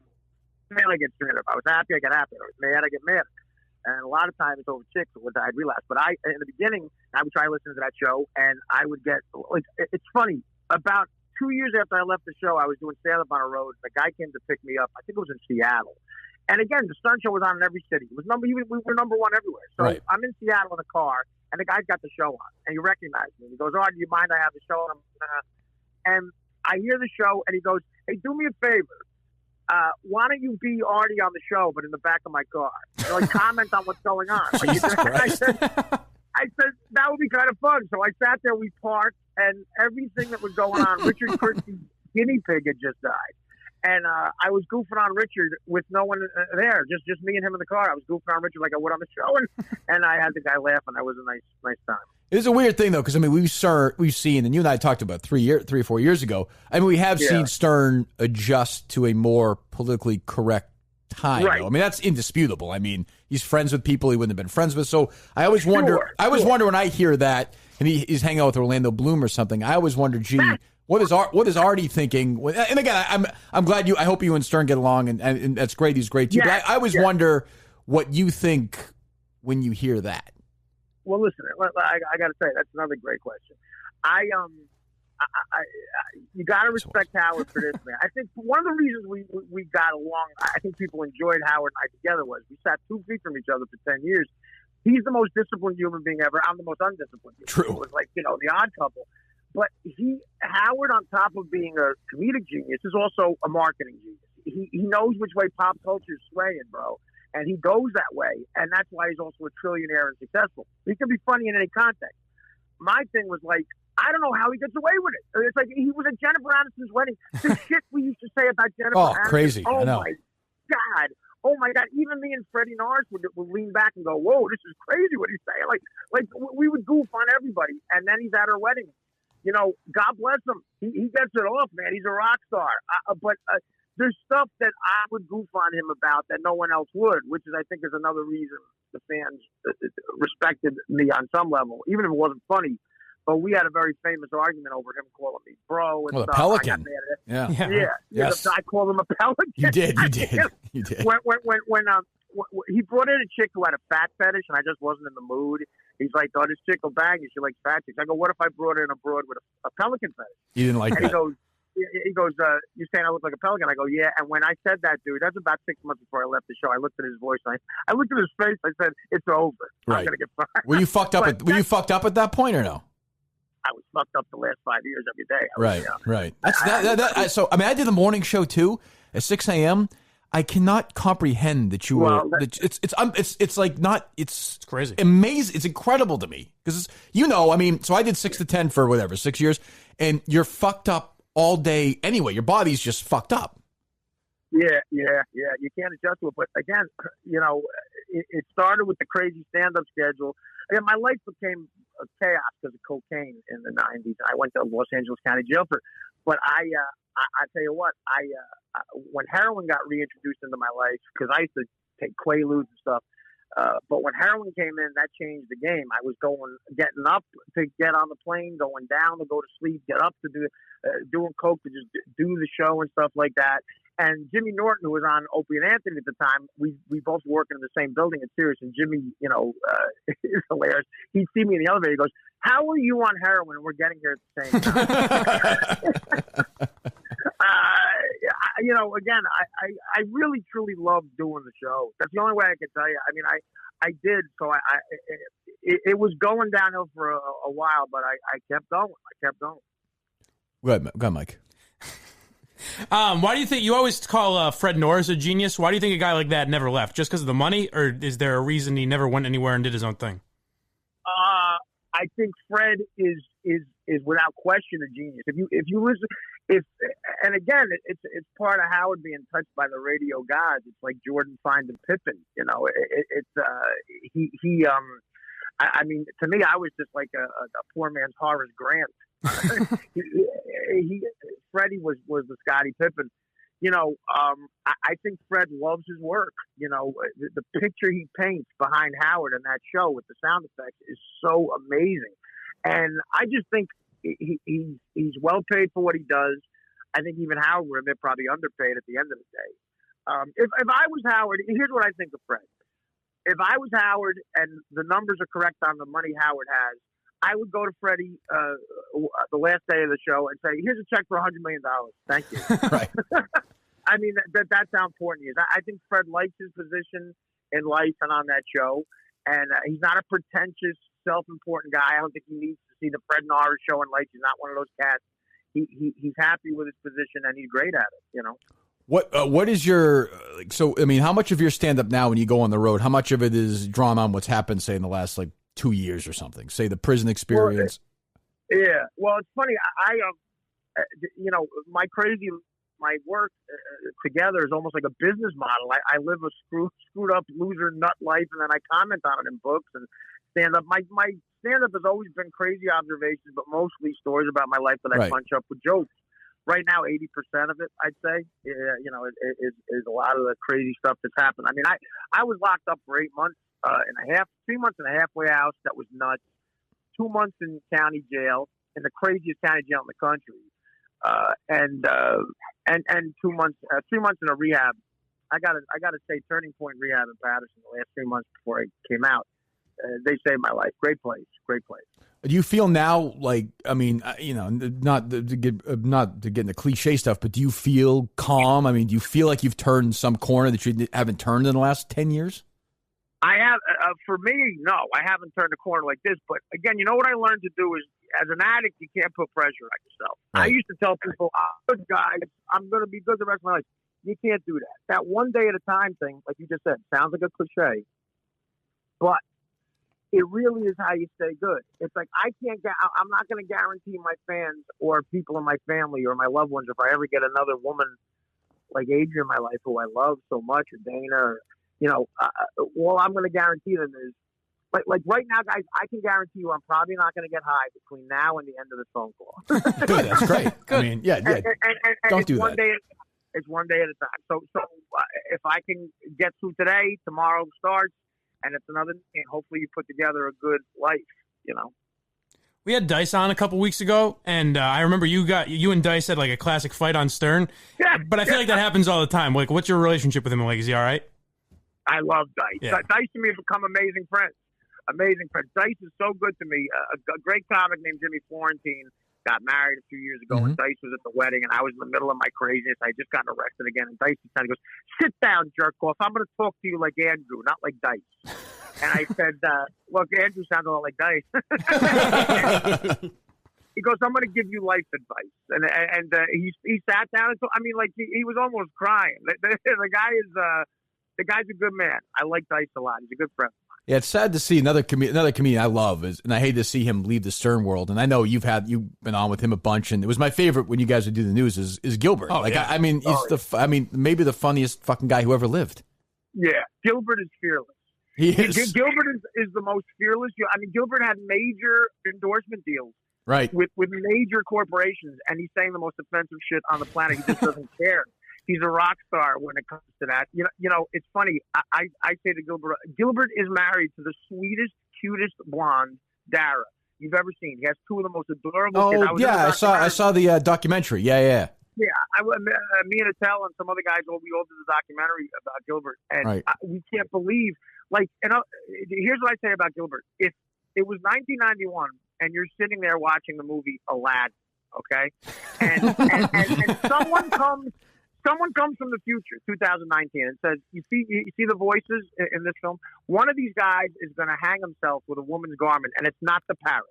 Man, I get mad. If I was happy, I get happy. If I was mad, I get mad. And a lot of times it's over chicks, which I'd relapse. But in the beginning, I would try listening to that show, and I would get it's funny. About 2 years after I left the show, I was doing stand-up on a road. The guy came to pick me up. I think it was in Seattle. And again, the Stern Show was on in every city. We were #1 everywhere. So I'm in Seattle in the car, and the guy's got the show on, and he recognized me. He goes, "Oh, do you mind? I have the show on." And I hear the show, and he goes, "Hey, do me a favor. Why don't you be Artie on the show, but in the back of my car? Comment on what's going on." I said, that would be kind of fun. So I sat there, we parked, and everything that was going on, Richard Christie's guinea pig had just died. And I was goofing on Richard with no one there, just me and him in the car. I was goofing on Richard like I would on the show, and I had the guy laughing. That was a nice time. It is a weird thing, though, because, I mean, we've seen, and you and I talked about 3 or 4 years ago, I mean, we have seen Stern adjust to a more politically correct time. Right. Though. I mean, that's indisputable. I mean, he's friends with people he wouldn't have been friends with. So I always wonder when I hear that, and he's hanging out with Orlando Bloom or something, I always wonder, gee, what is Artie thinking? And again, I'm glad I hope you and Stern get along, and that's great. He's great too. Yeah. But I always wonder what you think when you hear that. Well, listen, I got to say, that's another great question. You got to respect Howard for this, man. I think one of the reasons we got along, I think people enjoyed Howard and I together, was we sat 2 feet from each other for 10 years. He's the most disciplined human being ever. I'm the most undisciplined. True. It was like, the odd couple. But Howard, on top of being a comedic genius, is also a marketing genius. He knows which way pop culture is swaying, bro. And he goes that way, and that's why he's also a trillionaire and successful. He can be funny in any context. My thing was like, I don't know how he gets away with it. It's like he was at Jennifer Aniston's wedding. The shit we used to say about Jennifer Aniston. Crazy. Oh, I know. my God. Even me and Freddie Norris would lean back and go, whoa, this is crazy what he's saying. Like we would goof on everybody, and then he's at her wedding. God bless him. He gets it off, man. He's a rock star. But there's stuff that I would goof on him about that no one else would, which I think is another reason the fans respected me on some level, even if it wasn't funny. But we had a very famous argument over him calling me bro and stuff. A pelican. Yeah. Yes. I called him a pelican. You did. When he brought in a chick who had a fat fetish, and I just wasn't in the mood. He's like, "Oh, this chick will bang you. She likes fat chicks." I go, "What if I brought in a broad with a pelican fetish?" You didn't like and that. He goes, "You saying I look like a pelican?" I go, "Yeah." And when I said that, dude, that's about 6 months before I left the show. I looked at his voice. I looked at his face. I said, "It's over. Right. I'm gonna get fired." Were you fucked up? Were you fucked up at that point or no? I was fucked up the last 5 years every day. Right. So I mean, I did the morning show too at 6 a.m. I cannot comprehend that you were. It's like not. It's crazy, amazing. It's incredible to me because I mean, so I did 6 to 10 for whatever 6 years, and you're fucked up all day anyway. Your body's just fucked up. You can't adjust to it. But again, it started with the crazy stand-up schedule. Again, my life became chaos because of cocaine in the 90s. I went to Los Angeles County Jail but I tell you what, when heroin got reintroduced into my life, because I used to take Quaaludes and stuff, but when heroin came in, that changed the game. I was getting up to get on the plane, going down to go to sleep, get up to doing coke to just do the show and stuff like that. And Jimmy Norton, who was on Opie and Anthony at the time, we both working in the same building at Sirius. And Jimmy, is hilarious. He'd see me in the elevator. He goes, "How are you on heroin? We're getting here at the same time." Again, I really truly loved doing the show. That's the only way I can tell you. I mean, I did. So it was going downhill for a while, but I kept going. Go ahead, Mike. Why do you think you always call Fred Norris a genius? Why do you think a guy like that never left? Just because of the money, or is there a reason he never went anywhere and did his own thing? I think Fred is without question a genius. If you listen, and again, it's part of Howard being touched by the radio gods. It's like Jordan finding Pippen. I mean, to me, I was just like a poor man's Horace Grant. Freddie was the Scottie Pippen. I think Fred loves his work. The picture he paints behind Howard in that show with the sound effects is so amazing. And I just think he's well paid for what he does. I think even Howard would have been probably underpaid at the end of the day. If I was Howard, here's what I think of Fred. If I was Howard and the numbers are correct on the money Howard has, I would go to Freddie the last day of the show and say, "Here's a check for $100 million. Thank you." Right. I mean, that's how important he is. I think Fred likes his position in life and on that show, and he's not a pretentious, self-important guy. I don't think he needs to see the Fred Norris show in life. He's not one of those cats. He's happy with his position, and he's great at it. What is your how much of your stand-up now when you go on the road, how much of it is drawn on what's happened, say, in the last 2 years or something, say the prison experience? Well, it's funny. My work together is almost like a business model. I live a screwed up loser nut life, and then I comment on it in books and stand up. My stand up has always been crazy observations, but mostly stories about my life that I punch up with jokes. Right now, 80% of it, I'd say, is a lot of the crazy stuff that's happened. I mean, I was locked up for 8 months and a half, 3 months in a halfway house. That was nuts. 2 months in county jail, in the craziest county jail in the country, and 2 months, 3 months in a rehab. I gotta say, Turning Point Rehab in Patterson the last 3 months before I came out. They saved my life. Great place. Do you feel now not to get into cliche stuff, but do you feel calm? I mean, do you feel like you've turned some corner that you haven't turned in the last 10 years? I have. For me, no, I haven't turned a corner like this. But again, what I learned to do is, as an addict, you can't put pressure on yourself. Right. I used to tell people, "Good guys, I'm going to be good the rest of my life." You can't do that. That one day at a time thing, like you just said, sounds like a cliche, but it really is how you stay good. It's like I'm not going to guarantee my fans or people in my family or my loved ones, if I ever get another woman like Adrian in my life, who I love so much, or Dana, or, all I'm going to guarantee them is, like right now, guys, I can guarantee you I'm probably not going to get high between now and the end of this phone call. Good, that's great. Good. I mean, yeah. And Don't do that. It's one day at a time. So if I can get through today, tomorrow starts. And it's another thing. Hopefully you put together a good life, We had Dice on a couple weeks ago, and I remember you and Dice had a classic fight on Stern. Yeah, but I feel like that happens all the time. What's your relationship with him? Is he all right? I love Dice. Yeah. Dice to me have become amazing friends. Dice is so good to me. A great comic named Jimmy Florentine got married a few years ago, and Dice was at the wedding, and I was in the middle of my craziness. I had just gotten arrested again, and Dice kind of goes, "Sit down, jerk off. I'm going to talk to you like Andrew, not like Dice." And I said, "Look, Andrew sounds a lot like Dice." He goes, "I'm going to give you life advice," and he sat down and he was almost crying. The guy is the guy's a good man. I like Dice a lot. He's a good friend. Yeah, it's sad to see another comedian I love and I hate to see him leave the Stern world. And I know you've been on with him a bunch, and it was my favorite when you guys would do the news is Gilbert. Oh, yeah. I mean, he's maybe the funniest fucking guy who ever lived. Yeah, Gilbert is fearless. He is. Gilbert is the most fearless. I mean, Gilbert had major endorsement deals, right, with major corporations, and he's saying the most offensive shit on the planet. He just doesn't care. He's a rock star when it comes to that. You know, it's funny. I say to Gilbert is married to the sweetest, cutest blonde, Dara, you've ever seen. He has two of the most adorable kids. I saw the documentary. Yeah. Yeah, me and Attell and some other guys, we all did the documentary about Gilbert, and we can't believe. Like, here's what I say about Gilbert: if it was 1991 and you're sitting there watching the movie Aladdin, okay, and someone comes from the future, 2019, and says, "You see the voices in this film. One of these guys is going to hang himself with a woman's garment, and it's not the parrot."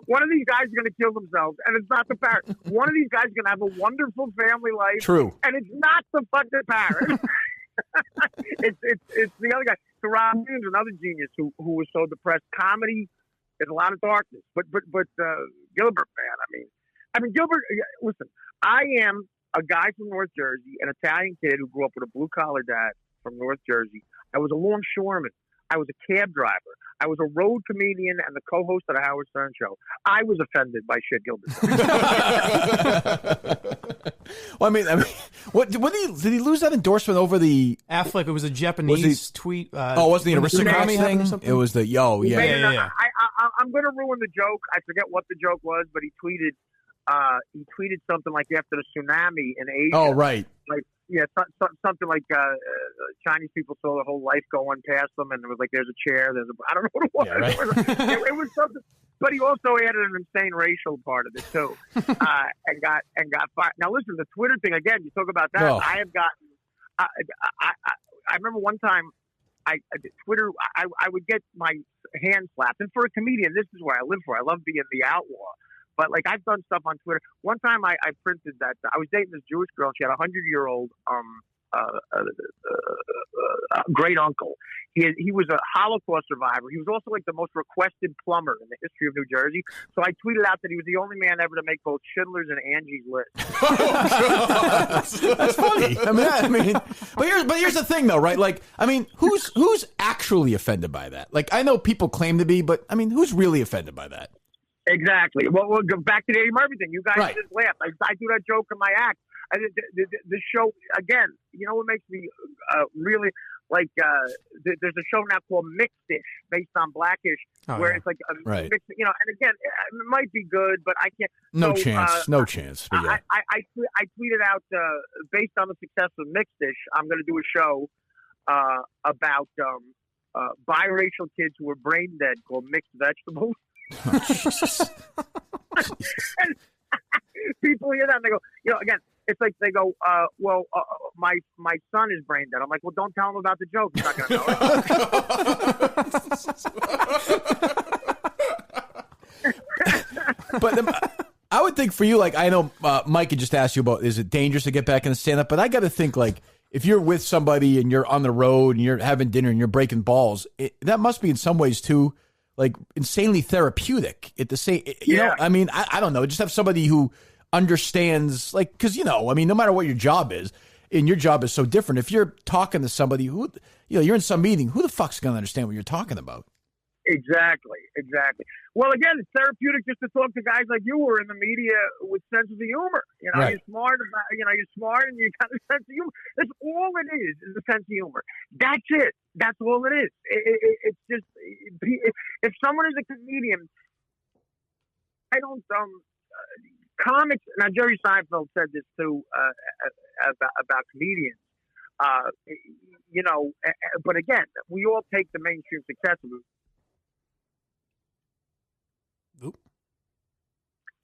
One of these guys is going to kill themselves, and it's not the parrot. One of these guys is going to have a wonderful family life. True. And it's not the fucking parrot. it's the other guy. So Rob Williams, another genius who was so depressed. Comedy is a lot of darkness. But Gilbert, man, I mean, Gilbert, listen, I am a guy from North Jersey, an Italian kid who grew up with a blue-collar dad from North Jersey. I was a longshoreman. I was a cab driver. I was a road comedian and the co-host of the Howard Stern Show. I was offended by shit Gilbert. Well, I mean, what did he lose that endorsement over the Affleck? It was a Japanese tweet. Wasn't the aristocrats thing? It was the yeah. I'm going to ruin the joke. I forget what the joke was, but he tweeted something like after the tsunami in Asia. Oh, right. Like, yeah, something like Chinese people saw the whole life going past them, and it was like, there's a chair, I don't know what it was. Yeah, right. it was something, but he also added an insane racial part of it too, and got fired. Now listen, the Twitter thing again. You talk about that. Oh. I have gotten. I remember one time, Twitter. I would get my hand slapped, and for a comedian, this is where I live for. I love being the outlaw. But, like, I've done stuff on Twitter. One time I printed that. I was dating this Jewish girl. She had a 100-year-old great uncle. He was a Holocaust survivor. He was also, like, the most requested plumber in the history of New Jersey. So I tweeted out that he was the only man ever to make both Schindler's and Angie's List. Oh, that's funny. But here's the thing, though, right? Like, I mean, who's actually offended by that? Like, I know people claim to be, but, I mean, who's really offended by that? Exactly. Well, we'll go back to the Eddie Murphy thing. You guys just laugh. I do that joke in my act. The show, again, you know what makes me really, like, there's a show now called Mixed-ish, based on Blackish, where it's like a mix, you know, and again, it might be good, but I can't. No chance. But yeah. I tweeted out, based on the success of Mixed-ish, I'm going to do a show about biracial kids who were brain dead called Mixed Vegetables. Oh, Jesus. And people hear that and they go, you know, again, it's like they go, my son is brain dead. I'm like, well, don't tell him about the joke. He's not going to know it. But I would think for you, like, I know Mike had just asked you about, is it dangerous to get back into stand-up? But I got to think, like, if you're with somebody and you're on the road and you're having dinner and you're breaking balls, that must be in some ways, too, like, insanely therapeutic at the same, you know, I mean, I don't know, just have somebody who understands, like, because, you know, I mean, no matter what your job is, and your job is so different, if you're talking to somebody who, you know, you're in some meeting, who the fuck's going to understand what you're talking about? Exactly. Well, again, it's therapeutic just to talk to guys like you who are in the media with sense of humor. You know, you're smart and you got a sense of humor. That's all it is a sense of humor. That's it. That's all it is. It's just, if someone is a comedian, I don't, comics, now Jerry Seinfeld said this too, about comedians. You know, but again, we all take the mainstream success of it.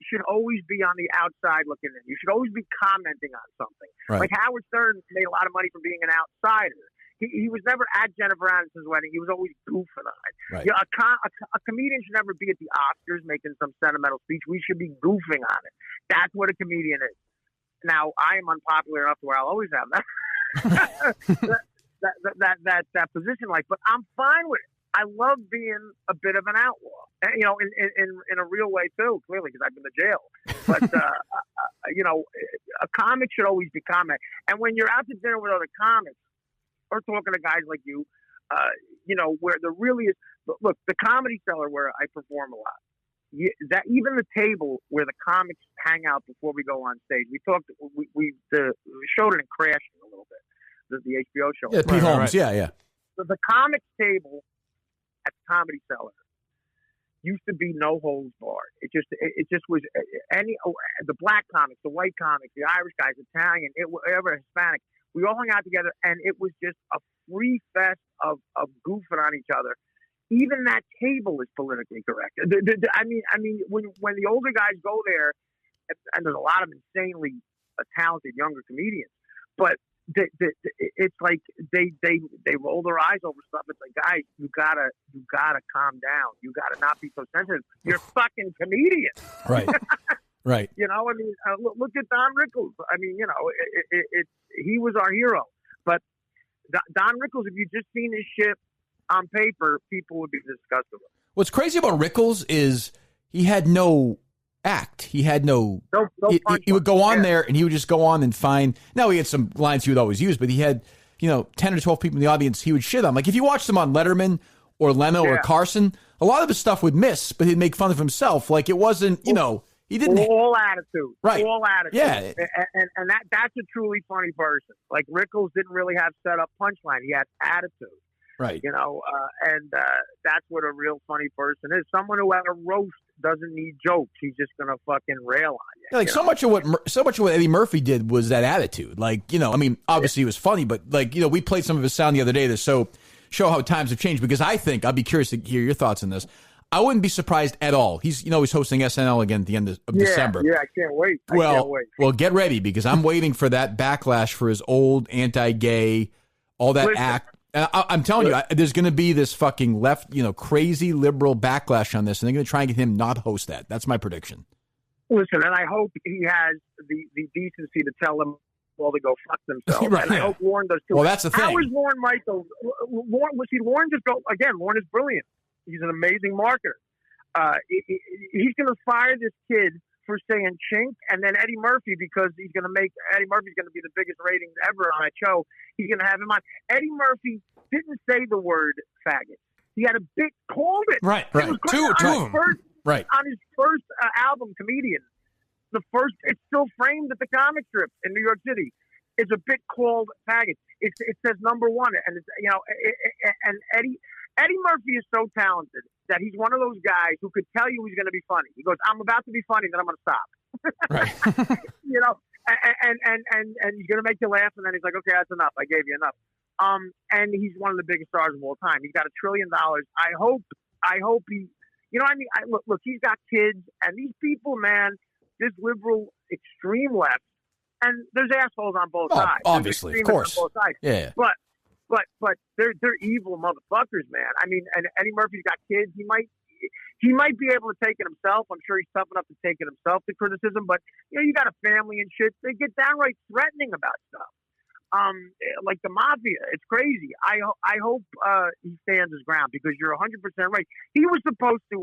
Should always be on the outside looking in. You should always be commenting on something. Right. Like Howard Stern made a lot of money from being an outsider. He was never at Jennifer Aniston's wedding. He was always goofing on it. Right. You know, a comedian should never be at the Oscars making some sentimental speech. We should be goofing on it. That's what a comedian is. Now, I am unpopular enough to where I'll always have that that position. Like, but I'm fine with it. I love being a bit of an outlaw, and, you know, in a real way too. Clearly, because I've been to jail. But you know, a comic should always be comic. And when you're out to dinner with other comics, or talking to guys like you, you know, where there really is. Look, the Comedy Cellar where I perform a lot. That even the table where the comics hang out before we go on stage. We talked. We showed it in Crashing a little bit. The HBO show. Yeah, Pete Holmes. Right. Yeah. So the comics table at the Comedy Cellar used to be no holds barred. It just was the black comics, the white comics, the Irish guys, Italian, whatever, Hispanic. We all hung out together, and it was just a free fest of goofing on each other. Even that table is politically correct. I mean, when the older guys go there, and there's a lot of insanely talented younger comedians, but it's like they roll their eyes over stuff. It's like, guys, you gotta calm down. You gotta not be so sensitive. You're fucking comedians, right? Right. You know, I mean, look at Don Rickles. I mean, you know, he was our hero. But Don Rickles, if you just seen his shit on paper, people would be disgusted with him. What's crazy about Rickles is he had no act. He had no he would go on there and he would just go on and find. Now, he had some lines he would always use, but he had, you know, 10 or 12 people in the audience he would shit on. Like, if you watched him on Letterman or Leno or Carson, a lot of his stuff would miss, but he'd make fun of himself. Like, it wasn't, you know, he didn't. All attitude. Right. All attitude. Yeah. And that's a truly funny person. Like, Rickles didn't really have set up punchline. He had attitude. Right. You know, and that's what a real funny person is. Someone who at a roast doesn't need jokes. He's just going to fucking rail on you. Yeah, like, so much of what Eddie Murphy did was that attitude. Like, you know, I mean, obviously he was funny, but, like, you know, we played some of his sound the other day to show how times have changed, because I think, I'd be curious to hear your thoughts on this. I wouldn't be surprised at all. He's hosting SNL again at the end of December. Yeah, I can't wait. Well, get ready, because I'm waiting for that backlash for his old anti-gay, all that act. And I'm telling you, there's going to be this fucking left, you know, crazy liberal backlash on this, and they're going to try and get him not to host that. That's my prediction. Listen, and I hope he has the decency to tell them all to go fuck themselves. Right, and I hope Warren does too. Well, that's the thing. How is Warren Michaels? Warren just go again. Warren is brilliant. He's an amazing marketer. He's going to fire this kid for saying chink, and then Eddie Murphy, because Eddie Murphy's going to be the biggest ratings ever on that show. He's going to have him on. Eddie Murphy didn't say the word faggot. He had a bit called it. Right. Two of them. Right. On his first album, Comedian, it's still framed at the comic strip in New York City. It's a bit called faggot. It says number one, and it's, you know, and Eddie Murphy is so talented that he's one of those guys who could tell you he's going to be funny. He goes, I'm about to be funny, then I'm going to stop. Right. You know, and he's going to make you laugh, and then he's like, okay, that's enough. I gave you enough. And he's one of the biggest stars of all time. He's got $1 trillion. I hope he, you know what I mean? Look, he's got kids, and these people, man, this liberal extreme left, and there's assholes on both sides. Obviously, of course. On both sides. Yeah. But they're evil motherfuckers, man. I mean, and Eddie Murphy's got kids. He might be able to take it himself. I'm sure he's tough enough to take it himself, the criticism. But, you know, you got a family and shit. They get downright threatening about stuff. Like the mafia. It's crazy. I hope he stands his ground, because you're 100% right. He was supposed to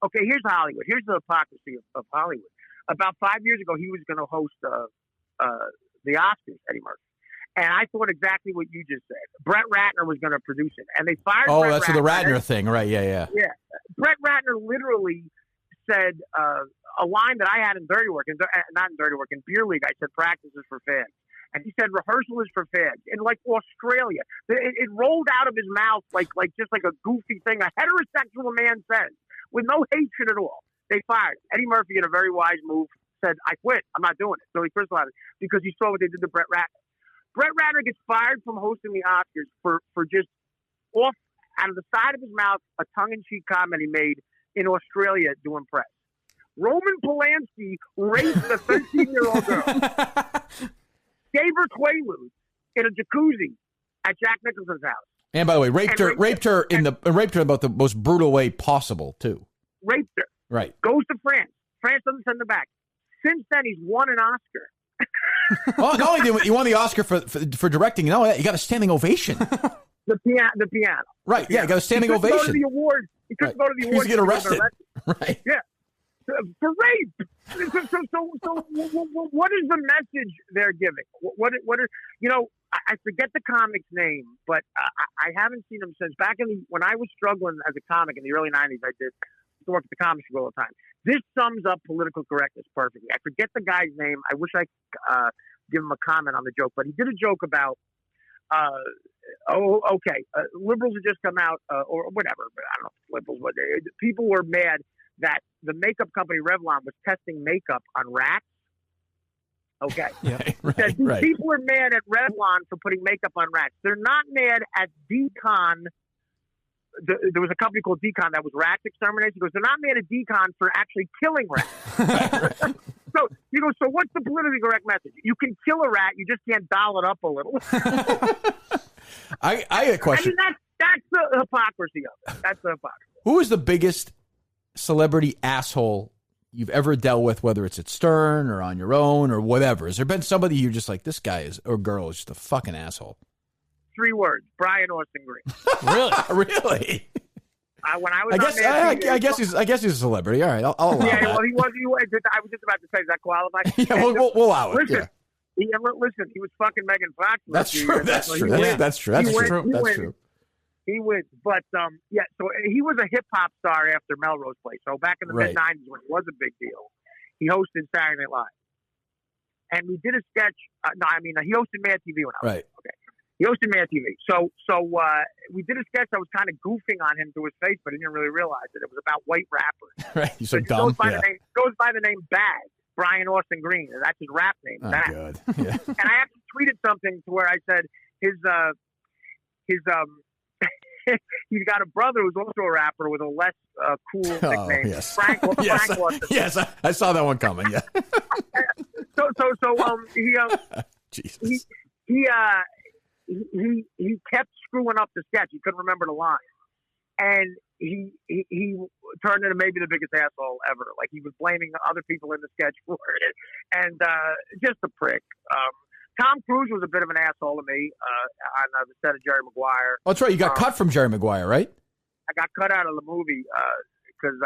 okay, here's Hollywood. Here's the hypocrisy of Hollywood. About 5 years ago, he was going to host the Oscars, Eddie Murphy. And I thought exactly what you just said. Brett Ratner was going to produce it, and they fired. Oh, Brett that's Ratner. the Ratner thing, right? Yeah. Yeah. Brett Ratner literally said a line that I had in Dirty Work, not in Dirty Work, in Beer League. I said practice is for fags, and he said rehearsal is for fags. In like Australia, it rolled out of his mouth like just like a goofy thing a heterosexual man says, with no hatred at all. They fired Eddie Murphy in a very wise move. Said, I quit. I'm not doing it. So he crystallized it because he saw what they did to Brett Ratner. Brett Ratner gets fired from hosting the Oscars for just off out of the side of his mouth a tongue-in-cheek comment he made in Australia doing press. Roman Polanski raped a 13-year-old girl, gave her Quaaludes in a jacuzzi at Jack Nicholson's house. And by the way, raped her about the most brutal way possible too. Raped her. Right. Goes to France. France doesn't send her back. Since then, he's won an Oscar. Well, not only did he won the Oscar for directing, he got a standing ovation. The piano. Right, yeah, he got a standing ovation. Go to the awards. He couldn't go to the awards. He was going to get arrested. Right. Yeah. For rape. So what is the message they're giving? What are, I forget the comic's name, but I haven't seen him since back when I was struggling as a comic in the early 90s. I did work at the comic shop all the time. This sums up political correctness perfectly. I forget the guy's name. I wish I could give him a comment on the joke, but he did a joke about, liberals had just come out, or whatever. I don't know if liberals, but people were mad that the makeup company Revlon was testing makeup on rats. Okay. Yeah, right. People are mad at Revlon for putting makeup on rats. They're not mad at Decon. There was a company called Decon that was rat extermination. He goes, they're not mad at Decon for actually killing rats. So what's the politically correct message? You can kill a rat, you just can't doll it up a little. I had a question. I mean, that's the hypocrisy of it. That's the hypocrisy. Who is the biggest celebrity asshole you've ever dealt with, whether it's at Stern or on your own or whatever? Has there been somebody you're just like, this guy is or girl is just a fucking asshole? 3 words: Brian Austin Green. Really? When I was, I guess he's a celebrity. All right, I'll allow that. Well, he was. I was just about to say, does that qualify? Yeah, we'll allow it. Listen, yeah. Listen, he was fucking Megan Fox. That's true. That's true. That's true. He wins. But so he was a hip hop star after Melrose Place. So back in the mid '90s, when it was a big deal, he hosted Saturday Night Live, and we did a sketch. He hosted Mad TV when I was okay. He hosted Mad TV. So we did a sketch that was kind of goofing on him to his face, but he didn't really realize it. It was about white rappers. Right. He's so dumb. Goes by the name Bag. Brian Austin Green. That's his rap name. Oh, Bag. good. Yeah. And I actually tweeted something to where I said his he's got a brother who's also a rapper with a less cool nickname. Yes. Frank Austin. Yes, I saw that one coming. Yeah. Jesus. He kept screwing up the sketch. He couldn't remember the line, and he turned into maybe the biggest asshole ever. Like, he was blaming other people in the sketch for it, and just a prick. Tom Cruise was a bit of an asshole to me on the set of Jerry Maguire. Oh, that's right. You got cut from Jerry Maguire, right? I got cut out of the movie because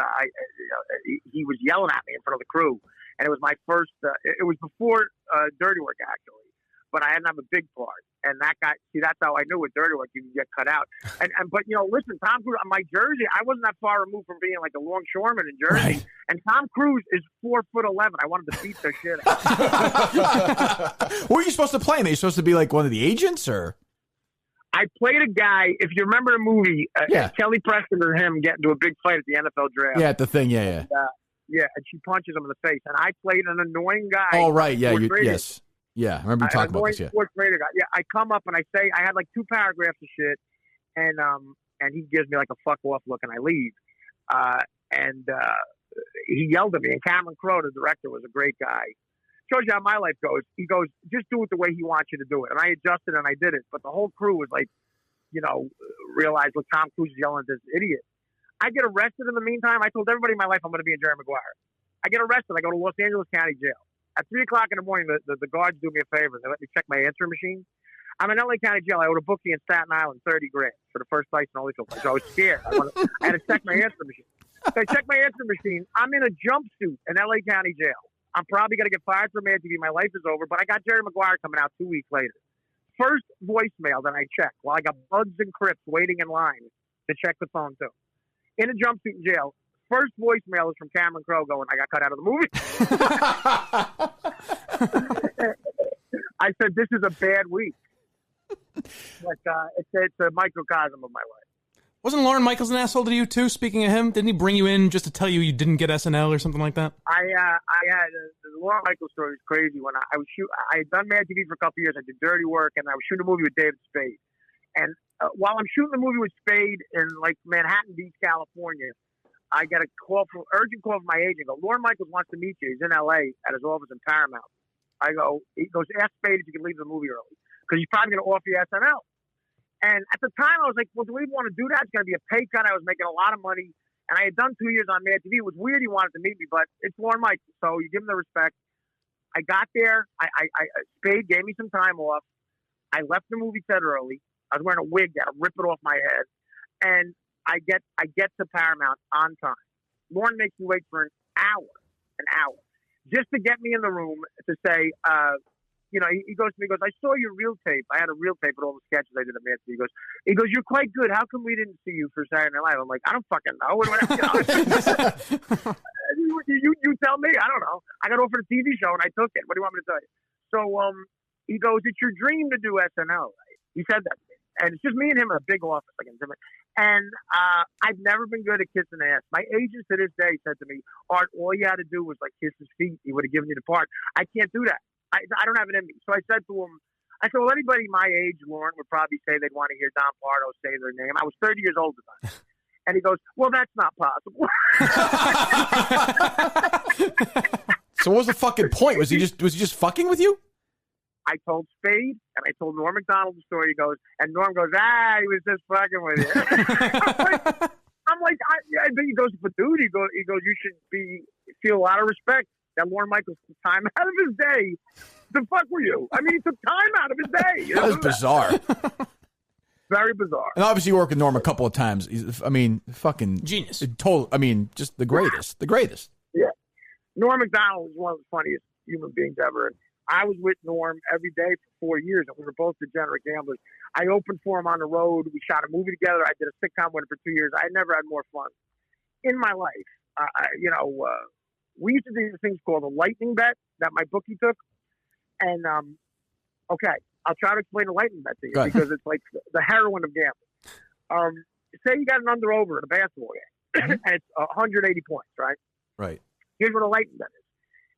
he was yelling at me in front of the crew, and it was my first. It was before Dirty Work, actually, but I didn't have a big part. And that guy, that's how I knew with Dirty Work you can get cut out. But listen, Tom Cruise on my jersey, I wasn't that far removed from being like a longshoreman in Jersey. Right. And Tom Cruise is 4'11". I wanted to beat the shit out. Who are you supposed to play? Are you supposed to be like one of the agents, or? I played a guy. If you remember the movie, Kelly Preston or him get into a big fight at the NFL draft. Yeah, at the thing. Yeah. And she punches him in the face, and I played an annoying guy. Oh, right. Yeah. Yes. Yeah, I remember you talking about this. Yeah. Fourth grader guy. Yeah, I come up and I say I had like 2 paragraphs of shit, and he gives me like a fuck off look, and I leave. He yelled at me. And Cameron Crowe, the director, was a great guy. Shows you how my life goes. He goes, just do it the way he wants you to do it. And I adjusted and I did it. But the whole crew was like, realized, look, Tom Cruise is yelling at this idiot. I get arrested in the meantime. I told everybody in my life I'm going to be in Jerry Maguire. I get arrested. I go to Los Angeles County Jail. At 3 o'clock in the morning, the guards do me a favor. They let me check my answering machine. I'm in LA County Jail. I owed a bookie in Staten Island $30,000 for the first Tyson Holyfield fight. So I was scared. I had to check my answering machine. So I checked my answering machine. I'm in a jumpsuit in LA County Jail. I'm probably going to get fired from Mad TV. My life is over. But I got Jerry Maguire coming out 2 weeks later. First voicemail that I checked while I got Bugs and Crips waiting in line to check the phone too. In a jumpsuit in jail. First voicemail is from Cameron Crowe going, I got cut out of the movie. I said, this is a bad week. But it's a microcosm of my life. Wasn't Lorne Michaels an asshole to you too? Speaking of him, didn't he bring you in just to tell you didn't get SNL or something like that? I had the Lorne Michaels story was crazy. When I had done Mad TV for a couple of years. I did Dirty Work, and I was shooting a movie with David Spade. And while I'm shooting the movie with Spade in like Manhattan Beach, California, I get a urgent call from my agent. I go, Lorne Michaels wants to meet you. He's in LA at his office in Paramount. He goes, ask Spade if you can leave the movie early because he's probably going to offer you SNL. And at the time, I was like, well, do we want to do that? It's going to be a pay cut. I was making a lot of money, And I had done 2 years on Mad TV. It was weird he wanted to meet me, but it's Lorne Michaels, so you give him the respect. I got there. Spade gave me some time off. I left the movie set early. I was wearing a wig. I had to rip it off my head. And I get to Paramount on time. Lorne makes me wait for an hour, just to get me in the room to say, he goes to me, I saw your reel tape. I had a reel tape with all the sketches I did at Mad TV. He goes, you're quite good. How come we didn't see you for Saturday Night Live? I'm like, I don't fucking know. You tell me. I don't know. I got offered a TV show and I took it. What do you want me to tell you? So he goes, it's your dream to do SNL, right? He said that to me. And it's just me and him in a big office. And I've never been good at kissing ass. My agent to this day said to me, Art, all you had to do was kiss his feet. He would have given you the part. I can't do that. I don't have it in me. So I said to him, well, anybody my age, Lorne, would probably say they'd want to hear Don Pardo say their name. I was 30 years old at the time. And he goes, well, that's not possible. So what was the fucking point? Was he just fucking with you? I told Spade and I told Norm Macdonald the story. He goes, and Norm goes, he was just fucking with you. I'm like, he goes, but dude, he goes, you should feel a lot of respect that Lorne Michaels took time out of his day. The fuck were you? I mean, he took time out of his day. That was bizarre. Very bizarre. And obviously you worked with Norm a couple of times. Fucking genius. Just the greatest. The greatest. Yeah. Norm Macdonald was one of the funniest human beings ever. And I was with Norm every day for 4 years, and we were both degenerate gamblers. I opened for him on the road. We shot a movie together. I did a sitcom with him for 2 years. I never had more fun in my life. We used to do these things called a lightning bet that my bookie took. And, okay, I'll try to explain a lightning bet to you because it's like the heroin of gambling. Say you got an under-over in a basketball game, and it's 180 points, right? Right. Here's what a lightning bet is.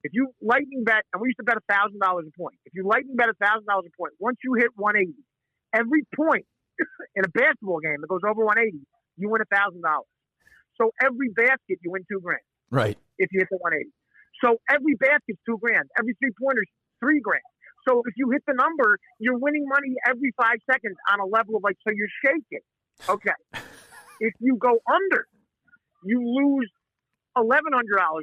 If you lightning bet, and we used to bet $1,000 a point. If you lightning bet $1,000 a point, once you hit 180, every point in a basketball game that goes over 180, you win $1,000. So every basket, you win $2,000. Right. If you hit the 180. So every basket's $2,000. Every 3-pointer's $3,000. So if you hit the number, you're winning money every 5 seconds on a level of so you're shaking. Okay. If you go under, you lose $1,100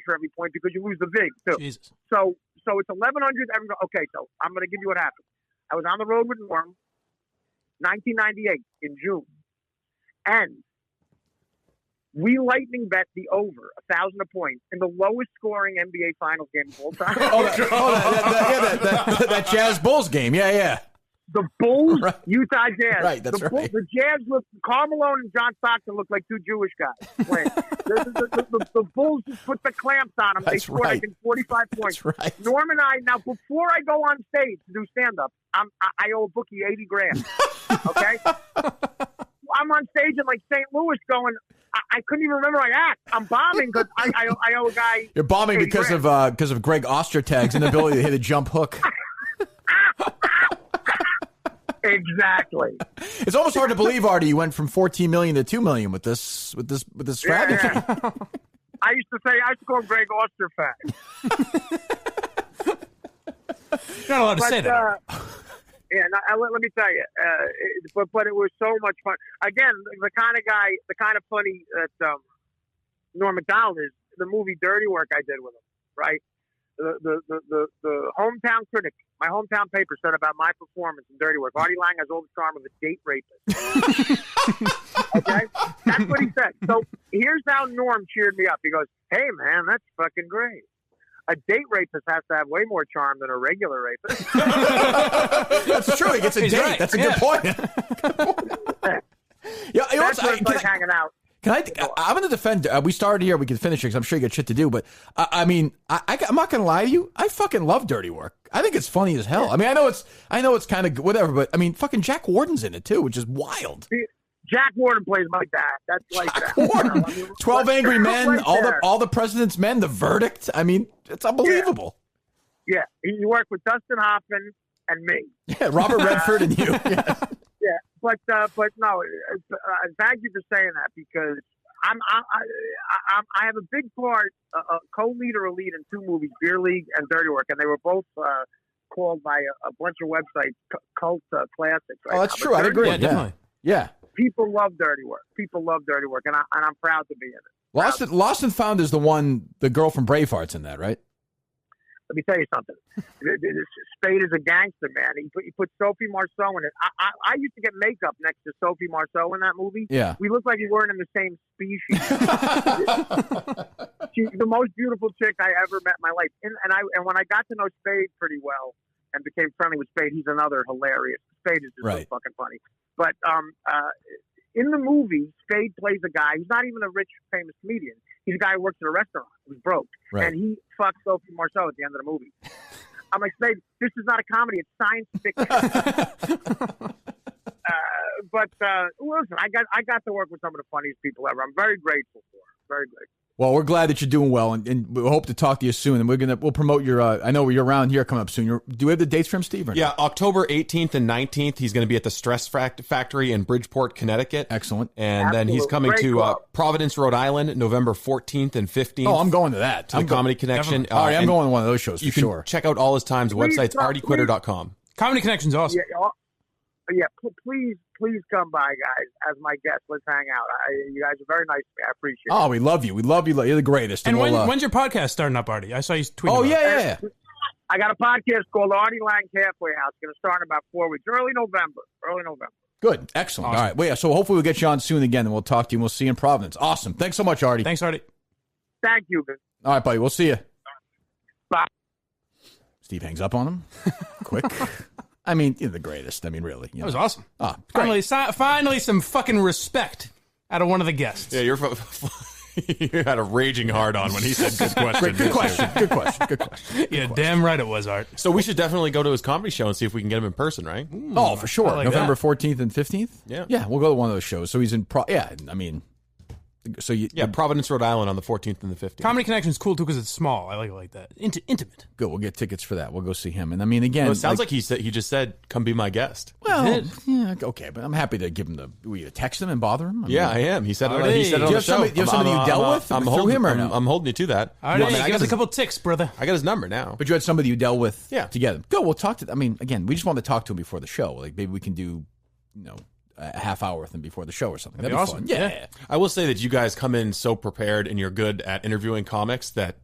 for every point because you lose the vig too. Jesus. So it's $1,100 every. Okay, so I'm going to give you what happened. I was on the road with Norm, 1998 in June, and we lightning bet the over 1,000 a point in the lowest scoring NBA Finals game of all time. That Jazz Bulls game. Yeah. The Bulls, right. Utah Jazz. Right, that's right. The Jazz looked, Karl Malone and John Stockton looked like two Jewish guys playing. the Bulls just put the clamps on them. They scored, I think, 45 points. That's right. Norm and I, now, before I go on stage to do stand-up, I owe a bookie $80,000. Okay? I'm on stage in, St. Louis going, I couldn't even remember my act. I'm bombing because I owe a guy. You're bombing because of Greg Ostertag's inability to hit a jump hook. Exactly. It's almost hard to believe, Artie, you went from 14 million to 2 million with this strategy. Yeah. I used to call Greg Ostertag. You're not allowed to say that. Yeah, let me tell you. But it was so much fun. Again, the kind of funny that Norm Macdonald is. The movie Dirty Work I did with him, right? The hometown critic, my hometown paper said about my performance in Dirty Work, Artie Lange has all the charm of a date rapist. Okay? That's what he said. So here's how Norm cheered me up. He goes, hey, man, that's fucking great. A date rapist has to have way more charm than a regular rapist. That's true. He gets a date. Right. That's a good point. Yeah, that's what it's like hanging out. I'm going to defend. We started here. We can finish it because I'm sure you got shit to do. But I'm not going to lie to you. I fucking love Dirty Work. I think it's funny as hell. I mean, I know it's kind of whatever, but I mean, fucking Jack Warden's in it too, which is wild. Jack Warden plays like that. That's like Jack that. Warden. 12 Angry Men. All the President's Men. The Verdict. I mean, it's unbelievable. Yeah, you work with Dustin Hoffman and me. Yeah, Robert Redford and you. Yes. Yeah, but no. Thank you for saying that because I have a big part, co-lead or lead in two movies, Beer League and Dirty Work, and they were both called by a bunch of websites cult classics. Right? Oh, that's true. I agree. Yeah, definitely. Yeah. People love Dirty Work. And I'm proud to be in it. Lost and Found is the girl from Braveheart's in that, right? Let me tell you something. Spade is a gangster, man. He put Sophie Marceau in it. I used to get makeup next to Sophie Marceau in that movie. Yeah. We looked like we weren't in the same species. She's the most beautiful chick I ever met in my life. And when I got to know Spade pretty well and became friendly with Spade, he's another hilarious. Spade is just so fucking funny. But in the movie, Spade plays a guy. He's not even a rich, famous comedian. He's a guy who works at a restaurant who's broke. Right. And he fucks Sophie Marceau at the end of the movie. I'm like, Spade, this is not a comedy. It's science fiction. But listen, I got to work with some of the funniest people ever. I'm very grateful for it. Very grateful. Well, we're glad that you're doing well, and we hope to talk to you soon. And we'll promote your. I know you're around here coming up soon. Do we have the dates from Steve? Or yeah, October 18th and 19th. He's going to be at the Stress Factory in Bridgeport, Connecticut. Excellent. And then he's coming to Providence, Rhode Island, November 14th and 15th. Oh, I'm going to that. To the Comedy Connection. I'm going to one of those shows for sure. Check out all his times. Website's artiequitter.com. Comedy Connection's awesome. Yeah, please come by, guys, as my guest. Let's hang out. You guys are very nice to me. I appreciate it. Oh, we love you. We love you. You're the greatest. And when's your podcast starting up, Artie? I saw you tweeting. Oh, yeah. I got a podcast called Artie Lange Halfway House. Going to start in about 4 weeks. Early November. Good. Excellent. Awesome. All right. Well, yeah, so hopefully we'll get you on soon again, and we'll talk to you, and we'll see you in Providence. Awesome. Thanks so much, Artie. Thanks, Artie. Thank you. All right, buddy. We'll see you. Bye. Steve hangs up on him. Quick. I mean, you're the greatest. I mean, really. That was awesome. Oh, finally, some fucking respect out of one of the guests. Yeah, you had a raging hard on when he said good question. Good question. Yeah, damn right it was, Art. So we should definitely go to his comedy show and see if we can get him in person, right? Oh, for sure. Like November that. 14th and 15th? Yeah, we'll go to one of those shows. So he's in Providence, Rhode Island on the 14th and the 15th. Comedy Connection's cool, too, because it's small. I like it like that. Intimate. Good. We'll get tickets for that. We'll go see him. And I mean, again. Well, it sounds like he just said, come be my guest. Well, yeah, okay. But I'm happy to give him will you text him and bother him? I am. He said it on do the you show. Do you have somebody you dealt with? I'm holding you to that. All right, give us a couple ticks, brother. I got his number now. But you had somebody you dealt with together. Good. We'll talk to. I mean, again, we just want to talk to him before the show. Like maybe we can do, a half hour with him before the show or something. That'd be awesome. Fun. Yeah. I will say that you guys come in so prepared and you're good at interviewing comics that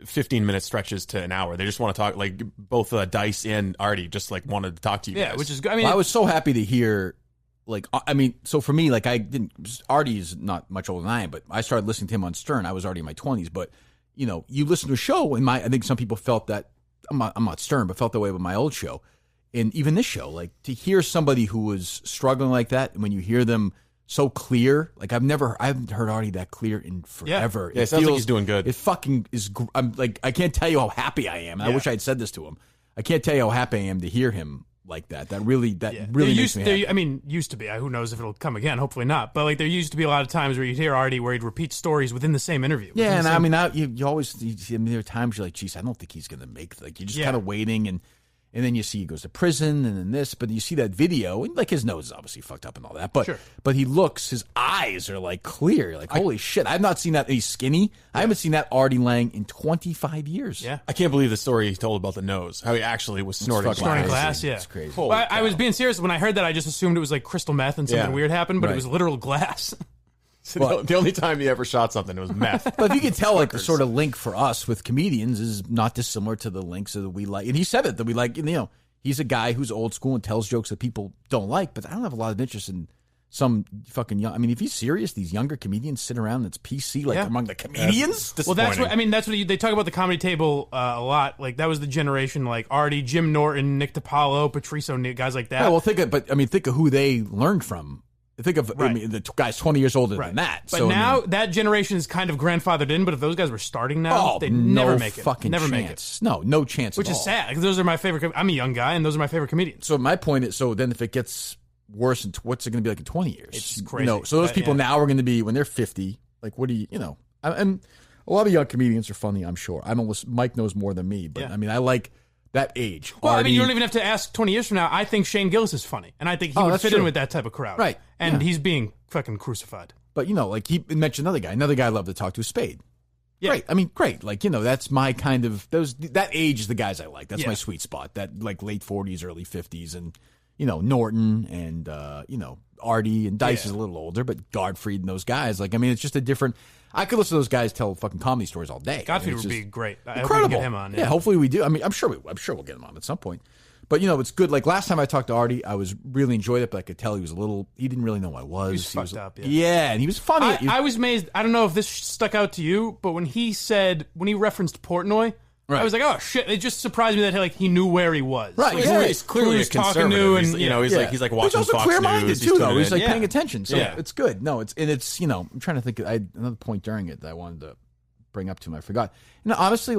15-minute stretches to an hour. They just want to talk. Like both Dice and Artie just like wanted to talk to you. Yeah, guys. which is good. I mean, I was so happy to hear. Like, I mean, so for me, like Artie's not much older than I am, but I started listening to him on Stern. I was already in my 20s, but you listen to a show, and I think some people felt that I'm not Stern, but felt that way with my old show. And even this show, like to hear somebody who was struggling like that, and when you hear them so clear, like I haven't heard Artie that clear in forever. Yeah, it sounds like he's doing good. It fucking is. I'm like, I can't tell you how happy I am. And I wish I had said this to him. I can't tell you how happy I am to hear him like that. That really makes me happy. I mean, used to be. Who knows if it'll come again? Hopefully not. But like, there used to be a lot of times where you'd hear Artie where he'd repeat stories within the same interview. Yeah, and I mean, you always. There are times you're like, geez, I don't think he's going to make. Like you're just kind of waiting and then you see he goes to prison and then this, but you see that video and like his nose is obviously fucked up and all that, but his eyes are like clear. You're like, holy shit, I've not seen that. He's skinny. I haven't seen that Artie Lange in 25 years. Yeah, I can't believe the story he told about the nose. How he actually was snorting glass. Yeah, it's crazy. Well, I was being serious when I heard that. I just assumed it was like crystal meth and something weird happened, but it was literal glass. So the only time he ever shot something, it was meth. But if you can tell, like the sort of link for us with comedians is not dissimilar to the links that we like. And he said it that we like. He's a guy who's old school and tells jokes that people don't like. But I don't have a lot of interest in some fucking young. I mean, if he's serious, these younger comedians sit around. It's PC among the comedians. Well, that's what they talk about the comedy table a lot. Like that was the generation like Artie, Jim Norton, Nick DiPaolo, Patrice O'Neal, guys like that. Yeah, well, think of who they learned from. Think of the guy's 20 years older than that. But now that generation is kind of grandfathered in. But if those guys were starting now, they'd never make it. Make it. No chance. Which is sad because those are my favorite. I'm a young guy, and those are my favorite comedians. So my point is, then if it gets worse, what's it going to be like in 20 years? It's crazy. So those people now are going to be when they're 50. Like, what do you? And a lot of young comedians are funny. I'm sure. I don't listen. Mike knows more than me, but I mean, I like that age. Well, Artie, you don't even have to ask 20 years from now. I think Shane Gillis is funny, and I think he would fit in with that type of crowd. Right. And he's being fucking crucified. But, like he mentioned another guy I love to talk to is Spade. Yeah. Great. I mean, great. Like, that's my kind of, that age is the guys I like. That's my sweet spot. That like late 40s, early 50s. And, Norton and, Artie and Dice is a little older, but Godfrey and those guys. Like, I mean, it's just a different. I could listen to those guys tell fucking comedy stories all day. Godfrey would be great. I Incredible. hope we can get him on. Yeah, hopefully we do. I mean, I'm sure we'll get him on at some point. But it's good. Like last time I talked to Artie, I was really enjoyed it, but I could tell he was he didn't really know who I was. He was fucked up. Yeah, and he was funny. I was amazed. I don't know if this stuck out to you, but when he referenced Portnoy, right. I was like, oh shit! It just surprised me that he knew where he was. Right. Like, Yeah, he's clearly who a he's talking conservative. to, and he's like watching he's also Fox clear-minded News. too, though. He's tuning like in. paying attention, so Yeah. it's good. No, it's I'm trying to think. I had another point during it that I wanted to bring up to him. I forgot. Honestly,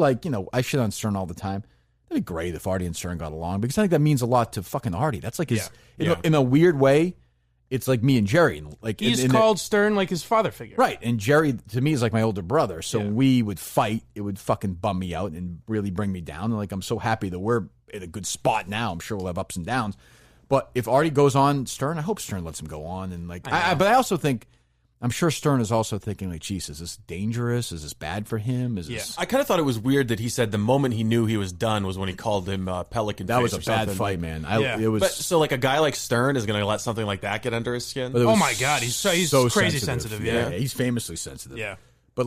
I shit on Stern all the time. That'd be great if Artie and Stern got along because I think that means a lot to fucking Artie. That's like his in a weird way. It's like me and Jerry. Like he's called Stern like his father figure. Right, and Jerry to me is like my older brother. So when we would fight, it would fucking bum me out and really bring me down. And I'm so happy that we're in a good spot now. I'm sure we'll have ups and downs. But if Artie goes on Stern, I hope Stern lets him go on. And but I also think I'm sure Stern is also thinking like, geez, is this dangerous? Is this bad for him? Is this? I kind of thought it was weird that he said the moment he knew he was done was when he called him Pelican. That was a face bad something. fight, man. Yeah. But so like a guy like Stern is going to let something like that get under his skin. Oh my God, he's so crazy sensitive. Yeah, he's famously sensitive. Yeah. But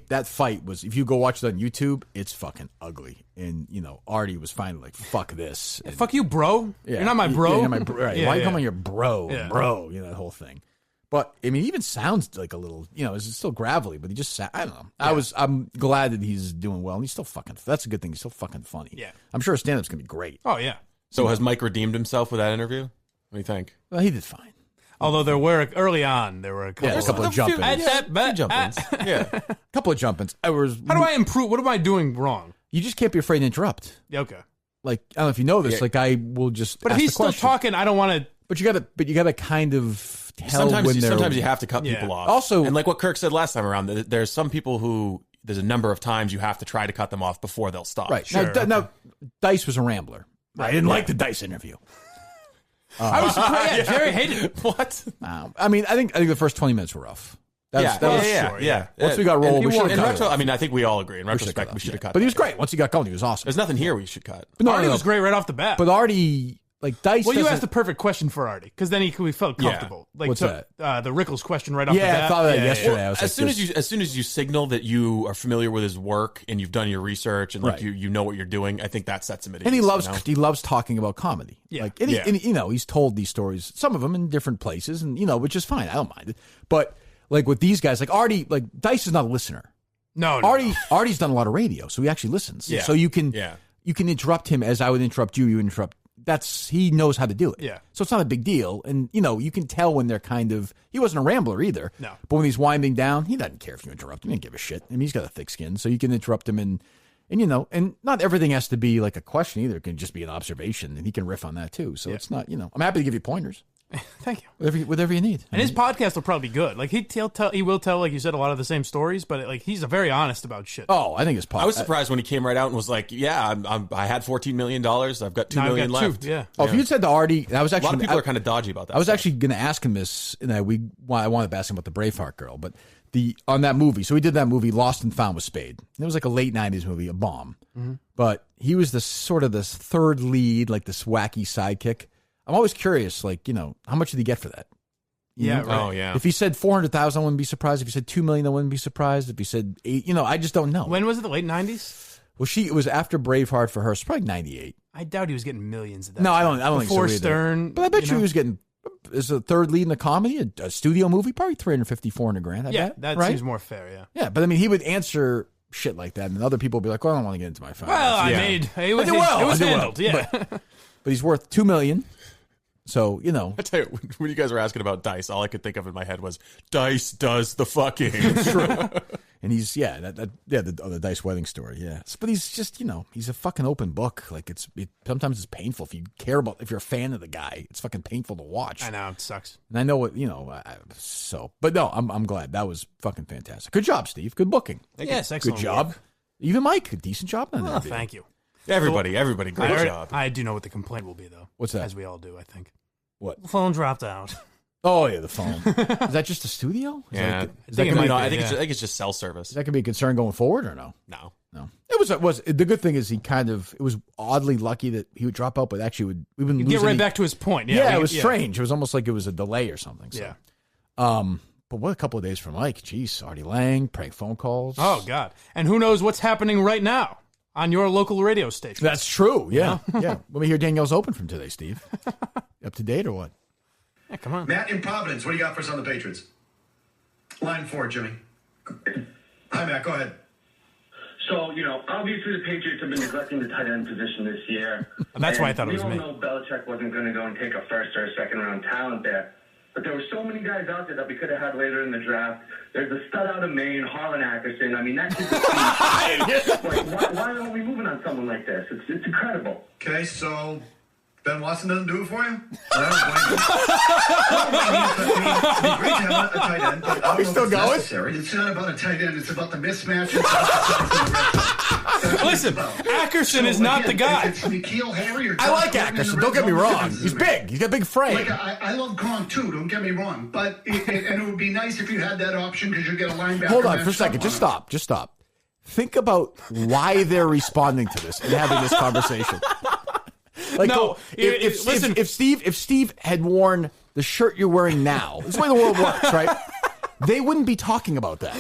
that fight was, if you go watch it on YouTube, it's fucking ugly. And Artie was finally like, "Fuck this." And, fuck you, bro. You're not my bro. Yeah, you're my bro. Right. Yeah, Why you come on your bro, Yeah. bro? That whole thing. But I mean, he even sounds like a little, it's still gravelly, but he just, I don't know. Yeah. I'm glad that he's doing well, and he's still fucking. That's a good thing. He's still fucking funny. Yeah. I'm sure his stand-up's gonna be great. Oh yeah. So has Mike redeemed himself with that interview? What do you think? Well, he did fine. Although there were a couple of jump-ins. Yeah. A couple of jump-ins. How do I improve? What am I doing wrong? You just can't be afraid to interrupt. Yeah, okay. Like, I don't know if you know this. Yeah. Like, I will just. But if ask he's the still question. talking, I don't want to. But you gotta kind of tell when they're. Sometimes you have to cut people off. Also, and like what Kirk said last time around, there's some people who there's a number of times you have to try to cut them off before they'll stop. right Sure, now, Dice was a rambler. I didn't like the Dice interview. I was surprised. Yeah, Jerry hated it. What? I mean, I think the first 20 minutes were rough. That was Yeah. Once we got rolled, we should have cut it off. I mean, I think we all agree. In retrospect, we should have cut. But he was great. Once he got going, he was awesome. There's nothing here we should cut. But Artie was great right off the bat. But Artie, like Dice. Well, you doesn't- asked the perfect question for Artie because then we felt comfortable. Like What's that? The Rickles question right off the bat. Yeah, I thought of that yesterday. I was As soon as you signal that you are familiar with his work and you've done your research and like Right. you know what you're doing, I think that sets him at ease. And he loves you know? he loves talking about comedy. Yeah. Like, and he's told these stories, some of them in different places, and which is fine. I don't mind it. But like with these guys, like Artie, like Dice is not a listener. No. Artie's done a lot of radio, so he actually listens. Yeah. So you can Yeah. interrupt him as I would interrupt you. You interrupt. He knows how to do it. Yeah. So it's not a big deal, and you can tell when they're kind of. He wasn't a rambler either. No. But when he's winding down, he doesn't care if you interrupt him. He doesn't give a shit. I mean, he's got a thick skin, so you can interrupt him and not everything has to be like a question either. It can just be an observation, and he can riff on that too. So it's not. I'm happy to give you pointers. Thank you. Whatever you need. And his podcast will probably be good. Like he will tell, like you said, a lot of the same stories, but like he's very honest about shit. Oh, I think his podcast. I was surprised when he came right out and was like, "Yeah, I had $14 million. I've got $2 million I've got left." two, yeah. Oh, if you had said to Artie, I was A actually lot of people are kind of dodgy about that. I was stuff. actually going to ask him this, and I wanted to ask him about the Braveheart girl, but on that movie. So we did that movie, Lost and Found with Spade. It was like a late '90s movie, a bomb. Mm-hmm. But he was this third lead, like this wacky sidekick. I'm always curious, like how much did he get for that? Yeah. Right. Oh yeah. If he said 400,000, I wouldn't be surprised. If he said 2 million, I wouldn't be surprised. If he said 8, I just don't know. When was it? The late 90s? Well, it was after Braveheart for her. It's probably 98. I doubt he was getting millions of that. No, I don't think so Before either. Stern. But I bet you he was getting as a third lead in the comedy, a studio movie, probably 350, 400 grand. I Yeah, bet, that right? seems more fair. Yeah. Yeah, but I mean, he would answer shit like that, and other people would be like, "Well, I don't want to get into my finances." Well, Yeah. it was, I did well. it was I did well. handled. Yeah. But he's worth $2 million. So I tell you, when you guys were asking about Dice, all I could think of in my head was Dice does the fucking. it's true. And he's the Dice wedding story. Yeah, but he's just he's a fucking open book. Like sometimes it's painful if you care about if you're a fan of the guy. It's fucking painful to watch. I know it sucks. And I know what but no, I'm glad that was fucking fantastic. Good job, Steve. Good booking. Yes, excellent. Good job. work. Even Mike, a decent job. On that Oh, video. thank you. Everybody, great job. I do know what the complaint will be, though. What's that? As we all do, I think. What? The phone dropped out. Oh yeah, the phone. Is that just a studio? Yeah, Is that it gonna might be, be. I think yeah. it's just cell service. is that gonna be a concern going forward or no? No, No. It was the good thing is it was oddly lucky that he would drop out, but actually we've been Get right back to his point. Yeah, it was strange. It was almost like it was a delay or something. So. Yeah. But what a couple of days from Mike. Jeez, Artie Lange, prank phone calls. Oh, God. And who knows what's happening right now on your local radio station. That's true. Yeah. Yeah. Let me hear Danielle's Open from today, Steve. Up to date or what? Yeah, come on. Matt in Providence, what do you got for us on the Patriots? Line 4, Jimmy. Hi, Matt. Go ahead. So, obviously the Patriots have been neglecting the tight end position this year. That's why I thought it was me. We all know Belichick wasn't going to go and take a first or a second round talent there. But there were so many guys out there that we could have had later in the draft. There's a stud out of Maine, Harlan Ackerson. I mean, that's just why aren't we moving on someone like this? It's incredible. Okay, so Ben Watson doesn't do it for you? It'd be great to have a tight end, but I don't know if it's necessary. It's not about a tight end. It's about the mismatch. Listen, Ackerson is not the guy. It's N'Keal Harry or I like Ackerson. Don't get me wrong. He's big. He's got a big frame. I love Gronk too. Don't get me wrong. But it would be nice if you had that option because you get a linebacker. Hold on for a second. Just stop. Think about why they're responding to this and having this conversation. Like, no, if Steve had worn the shirt you're wearing now, this is the way the world works, right? They wouldn't be talking about that.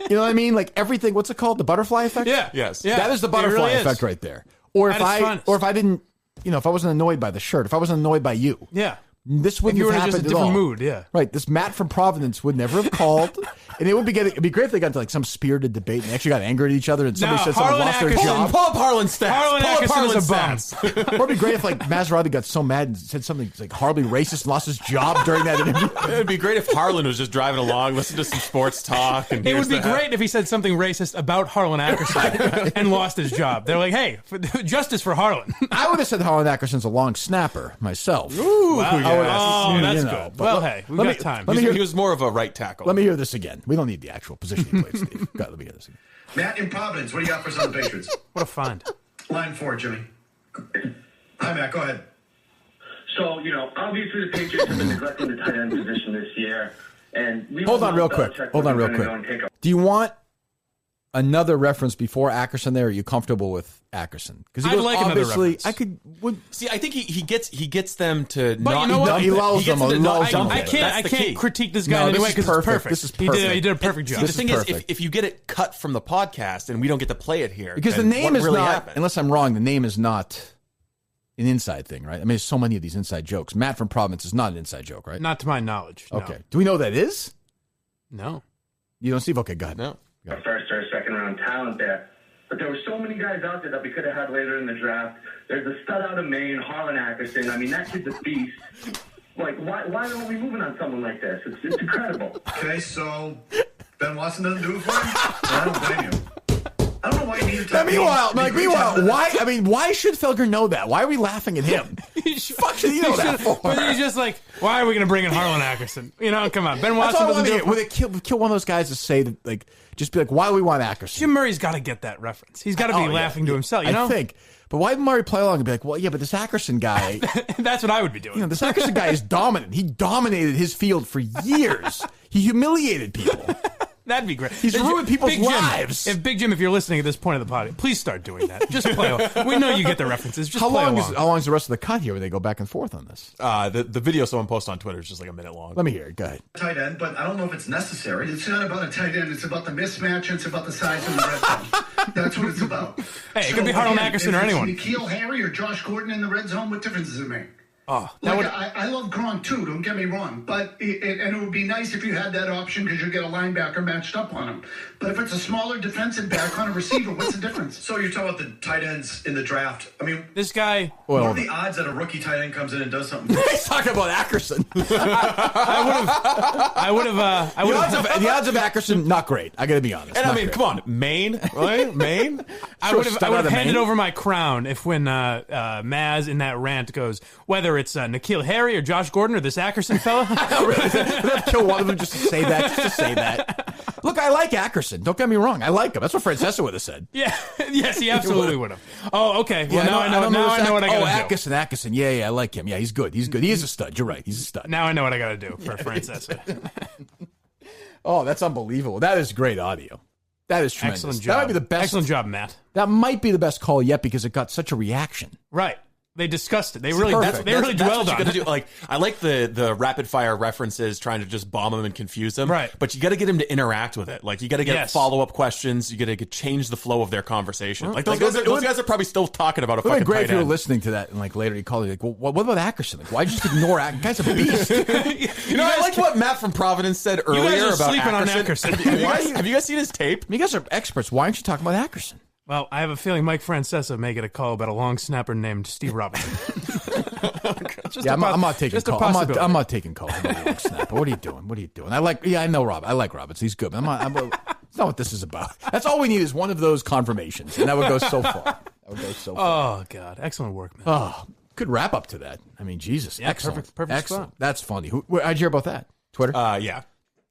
You know what I mean? Like everything. What's it called? The butterfly effect. Yeah. Yes. Yeah. That is the butterfly effect right there. Or if I didn't, if I wasn't annoyed by the shirt, if I wasn't annoyed by you, yeah, this wouldn't have happened just a at all. different mood. Yeah. Right. This Matt from Providence would never have called. And it'd be great if they got into like some spirited debate and they actually got angry at each other and somebody said someone lost their job. Pull up Harlan's stats. Harlan Ackerson is a bum. Or it'd be great if like Maserati got so mad and said something like horribly racist and lost his job during that interview. It would be great if Harlan was just driving along, listening to some sports talk. And it would be great if he said something racist about Harlan Ackerson and lost his job. They're like, hey, justice for Harlan. I would have said Harlan Ackerson's a long snapper myself. Ooh, wow. That's good. Well, hey, we've got time. He was more of a right tackle. Let me hear this again. We don't need the actual position he played, Steve. God, let me hear this again. Matt in Providence, what do you got for us on the Patriots? What a find. Line 4, Jimmy. Hi, Matt. Go ahead. So, obviously the Patriots have been neglecting the tight end position this year. And Hold on real quick. Do you want another reference before Ackerson there? Are you comfortable with Ackerson? Because I'd like another reference. I think he gets them to but not. You know what? He allows them. I can't critique this guy in any way because it's perfect. This is perfect. He did a perfect job. The thing is, if you get it cut from the podcast and we don't get to play it here, because the name is really not. happened? Unless I'm wrong, the name is not an inside thing, right? I mean, there's so many of these inside jokes. Matt from Providence is not an inside joke, right? Not to my knowledge. No. Okay. Do we know that is? No. You don't, Steve? Okay, go ahead. No. A first or a second round talent there. But there were so many guys out there that we could have had later in the draft. There's a stud out of Maine, Harlan Ackerson. I mean, that kid's a beast. Like, why aren't we moving on someone like this? It's incredible. Okay, so Ben Watson doesn't do it for you? I don't blame you. I don't know why you need to. Meanwhile, why? I mean, why should Felger know that? Why are we laughing at him? Fuck should he know that for? But he's just like, why are we going to bring in Harlan Ackerson? Come on, Ben Watson doesn't do it. Would it kill one of those guys to say that, like, just be like, why do we want Ackerson? Jim Murray's got to get that reference. He's got to be laughing to himself. You know, I think. But why would Murray play along and be like, well, yeah, but this Ackerson guy. That's what I would be doing. This Ackerson guy is dominant. He dominated his field for years. He humiliated people. That'd be great. He's ruined people's lives. Big Jim, if you're listening at this point of the pod, please start doing that. Just play along. We know you get the references. Just play along. How long is the rest of the cut here when they go back and forth on this? The video someone posted on Twitter is just like a minute long. Let me hear it. Go ahead. Tight end, but I don't know if it's necessary. It's not about a tight end. It's about the mismatch. It's about the size of the red zone. That's what it's about. Hey, it could be Harlan Ackerson or anyone. N'Keal Harry or Josh Gordon in the red zone. What difference does it make? I love Gronk too, don't get me wrong, but it would be nice if you had that option because you get a linebacker matched up on him. But if it's a smaller defensive back on a receiver, what's the difference? So you're talking about the tight ends in the draft. I mean, this guy. What are the odds that a rookie tight end comes in and does something? He's talking about Ackerson. I would have. The odds of Ackerson, not great. I got to be honest. And I mean, come on, Maine, right? Maine. I would have handed over my crown if when Maz in that rant goes, whether it's N'Keal Harry or Josh Gordon or this Ackerson fella. I'd kill one of them just to say that. Look, I like Ackerson. Don't get me wrong. I like him. That's what Francesa would have said. Yeah. Yes, he absolutely would have. Oh, okay. Well, now I know what I got to do. Ackerson. Yeah, I like him. Yeah, he's good. He is a stud. You're right. He's a stud. Now I know what I got to do for Francesa. Oh, that's unbelievable. That is great audio. That is tremendous. Excellent job. That might be the best. Excellent job, Matt. That might be the best call yet because it got such a reaction. Right. They discussed it. They really perfect. dwelled on it. Do. Like, I like the rapid fire references trying to just bomb them and confuse them. Right. But you got to get them to interact with it. Like, you got to get follow-up questions. You got to change the flow of their conversation. Like, those guys are probably still talking about a fucking It would be great if you were end. listening to that and like later you call you like, well, what about Ackerson? Like, why just ignore Ackerson? Guy's a beast. I like what Matt from Providence said You earlier guys are about sleeping Ackerson. on Ackerson. Have you guys seen his tape? You guys are experts. Why aren't you talking about Ackerson? Well, I have a feeling Mike Francesa may get a call about a long snapper named Steve Robinson. I'm not taking just a calls. possibility. I'm not taking calls about long snapper. What are you doing? What are you doing? I know Rob. I like Roberts. He's good. But it's not what this is about. That's all we need is one of those confirmations, and that would go so far. Oh God, excellent work, man. Oh, good wrap up to that. I mean, Jesus, Yeah, excellent, perfect excellent. spot. That's funny. How'd you hear about that? Twitter? Yeah.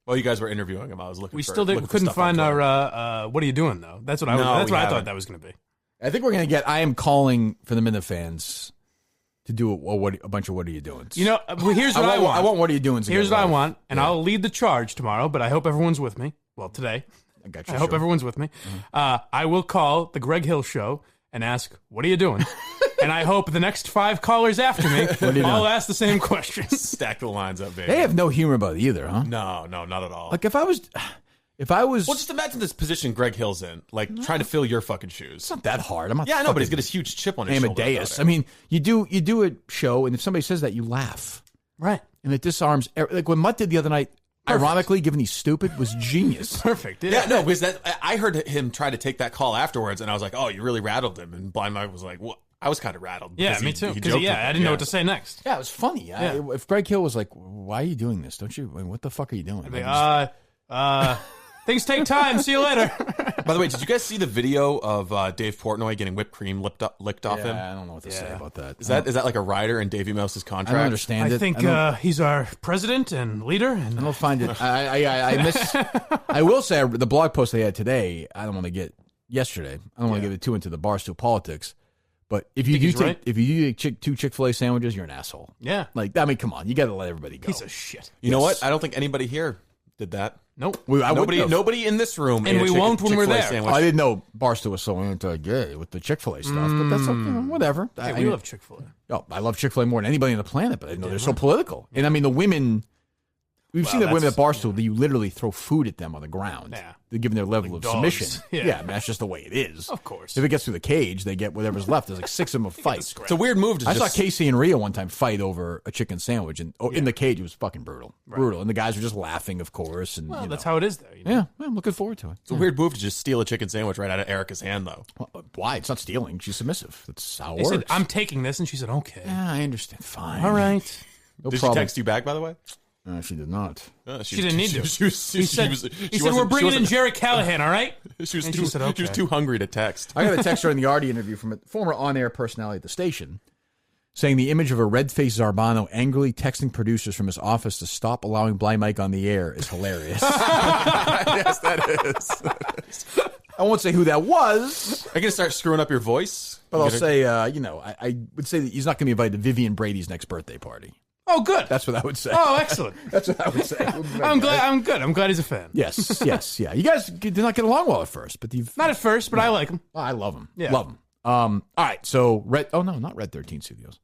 Well, you guys were interviewing him. I was looking. We for, still looking for couldn't stuff on find Twitter. our. What are you doing though? That's what I. No, that's we what I thought haven't. that was going to be. I think we're gonna get. I am calling for the Minifans to do a bunch of what are you doing? You know, here's what I want. I want what are you doing? Here's what I want, and I'll lead the charge tomorrow. But I hope everyone's with me. Well, today. I got you. I hope everyone's with me. I will call the Greg Hill Show and ask, "What are you doing?" And I hope the next 5 callers after me all ask the same questions. Stack the lines up, baby. They have no humor about it either, huh? No, not at all. Like if I was, well, just imagine this position Greg Hill's in, like trying to fill your fucking shoes. it's not that hard. I'm not. Yeah, I know, but he's got his huge chip on his shoulder. Amadeus. I mean, you do a show, and if somebody says that, you laugh, Right. and it disarms. Like when Mutt did the other night. Ironically, given he's stupid, was genius. Perfect. Yeah, no, because I heard him try to take that call afterwards, and I was like, "Oh, you really rattled him." And Blind Mike was like, "Well, I was kind of rattled." Yeah, me too. Because I didn't know what to say next. Yeah, it was funny. If Greg Hill was like, "Why are you doing this? Don't you? I mean, what the fuck are you doing?" Things take time. See you later. By the way, did you guys see the video of Dave Portnoy getting whipped cream licked off him? I don't know what to say about that. Is that like a rider in Davey Mouse's contract? I don't understand it. I think he's our president and leader. And I don't find it. I miss. I will say the blog post they had today. I don't want to get yesterday. I don't want to get it too into the Barstool politics. But if you do take 2 Chick-fil-A sandwiches, you're an asshole. Yeah. Like I mean, come on, you got to let everybody go. Piece of shit. You know what? I don't think anybody here did that. Nope. Nobody in this room. And we won't when we're Chick-fil-A there. sandwich. I didn't know Barstool was so anti-gay with the Chick-fil-A stuff, but that's whatever. Hey, we love Chick-fil-A. Oh, I love Chick-fil-A more than anybody on the planet, but I know they're so political. And I mean, the women. We've seen the women at Barstool that you literally throw food at them on the ground. Yeah. They're giving their level of dogs. submission. Yeah. I mean, that's just the way it is. Of course. If it gets through the cage, they get whatever's left. There's like 6 of them a fight. It's a weird move. I saw Casey and Rhea one time fight over a chicken sandwich, and in the cage it was fucking brutal. Brutal. And the guys were just laughing, of course. And That's how it is there. Yeah, I'm looking forward to it. It's a weird move to just steal a chicken sandwich right out of Erica's hand, though. Well, why? It's not stealing. She's submissive. That's how it They works. said, "I'm taking this," and she said, "Okay." Yeah, I understand. Fine. All right. No Did problem. she text you back, by the way? She did not. She didn't need to. He said, "We're bringing in Jerry Callahan, all right?" She was And too. she said, She was "Okay." too hungry to text. I got a text during the Artie interview from a former on-air personality at the station saying the image of a red-faced Zarbano angrily texting producers from his office to stop allowing Blind Mike on the air is hilarious. Yes, that is. I won't say who that was, Are you going to start screwing up your voice? but I'll say, I would say that he's not going to be invited to Vivian Brady's next birthday party. Oh, good. That's what I would say. Oh, excellent. That's what I would say. I'm glad. I'm good. I'm glad he's a fan. Yes, yeah. You guys did not get along well at first, but you've... Not at first, but I like him. I love him. Yeah. Love him. All right, so not Red 13 Studios.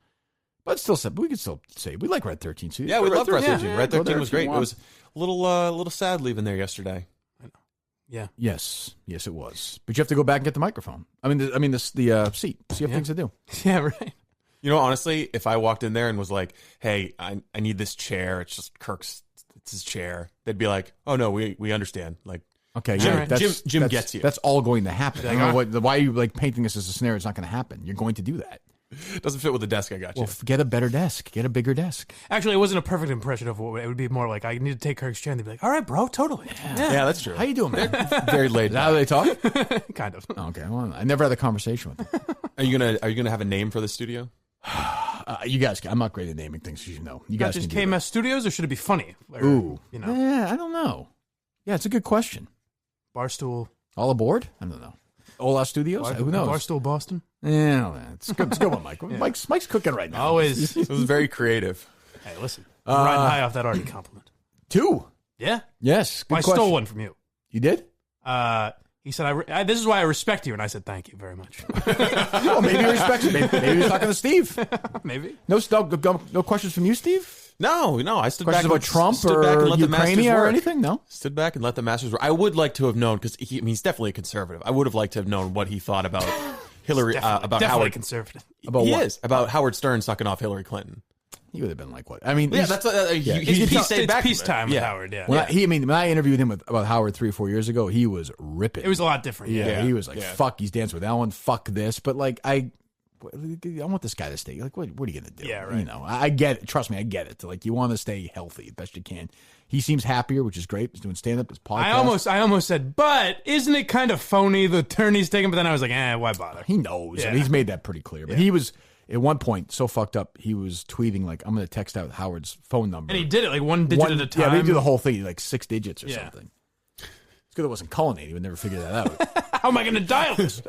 But still, we can still say we like Red 13 Studios. Yeah, we love Red 13. Yeah. Red Go 13 there was if you great. It want. was a little sad leaving there yesterday. Yeah. Yes, it was. But you have to go back and get the microphone. The seat. So you have things to do. Yeah, right. You know, honestly, if I walked in there and was like, "Hey, I need this chair. It's just Kirk's. It's his chair," they'd be like, "Oh no, we understand." Like, Okay, Jim- yeah, Jim gets you. That's all going to happen. I don't know why are you like painting this as a scenario? It's not going to happen. You're going to do that. it doesn't fit with the desk I got you. Well, get a better desk. Get a bigger desk. Actually, it wasn't a perfect impression of what it would be. More like I need to take Kirk's chair, and they'd be like, "All right, bro, totally." Yeah, that's true. How you doing, man? Very Is late. that how they talk? Kind of. Okay, well, I never had a conversation with them. Are you gonna have a name for the studio? You guys, I'm not great at naming things, as you know. You Not guys just can do KMS Studios, or should it be funny? Or, that. Ooh, you know, yeah, I don't know. Yeah, it's a good question. Barstool. All aboard? I don't know. Ola Studios? Who knows? Barstool Boston. Yeah, it's good. It's a good one, Mike. Mike's cooking right now. Always. It was very creative. Hey, listen. I'm riding high off that Artie compliment. 2. Yeah. Yes. Good Well, I question. stole one from you. You did? He said, this is why I respect you. And I said, thank you very much. Well, maybe he respects you. Maybe he's talking to Steve. Maybe. No questions from you, Steve? No. I stood Questions back about Trump or Ukraine or anything? No? Stood back and let the Masters work. I would like to have known, because he's definitely a conservative. I would have liked to have known what he thought about Hillary, about definitely Howard. Conservative. About Howard Stern sucking off Hillary Clinton. He would have been like, what? I mean, Yeah, that's he stayed back. Peacetime with Howard, yeah. When I interviewed him about Howard 3 or 4 years ago, he was ripping. It was a lot different. Yeah, he was like, fuck, he's dancing with Ellen, fuck this. But like, I want this guy to stay. Like, what are you going to do? Yeah, right. You know, I get it. Trust me, I get it. Like, you want to stay healthy as best you can. He seems happier, which is great. He's doing stand-up, his podcast. I almost said, but isn't it kind of phony the turn he's taking? But then I was like, why bother? He knows. Yeah. And he's made that pretty clear. But he was, at one point, so fucked up, he was tweeting, like, I'm going to text out Howard's phone number. And he did it like one digit at a time. Yeah, they do the whole thing, like 6 digits or something. It's good it wasn't Cullinane. He would never figure that out. How am I going to dial this?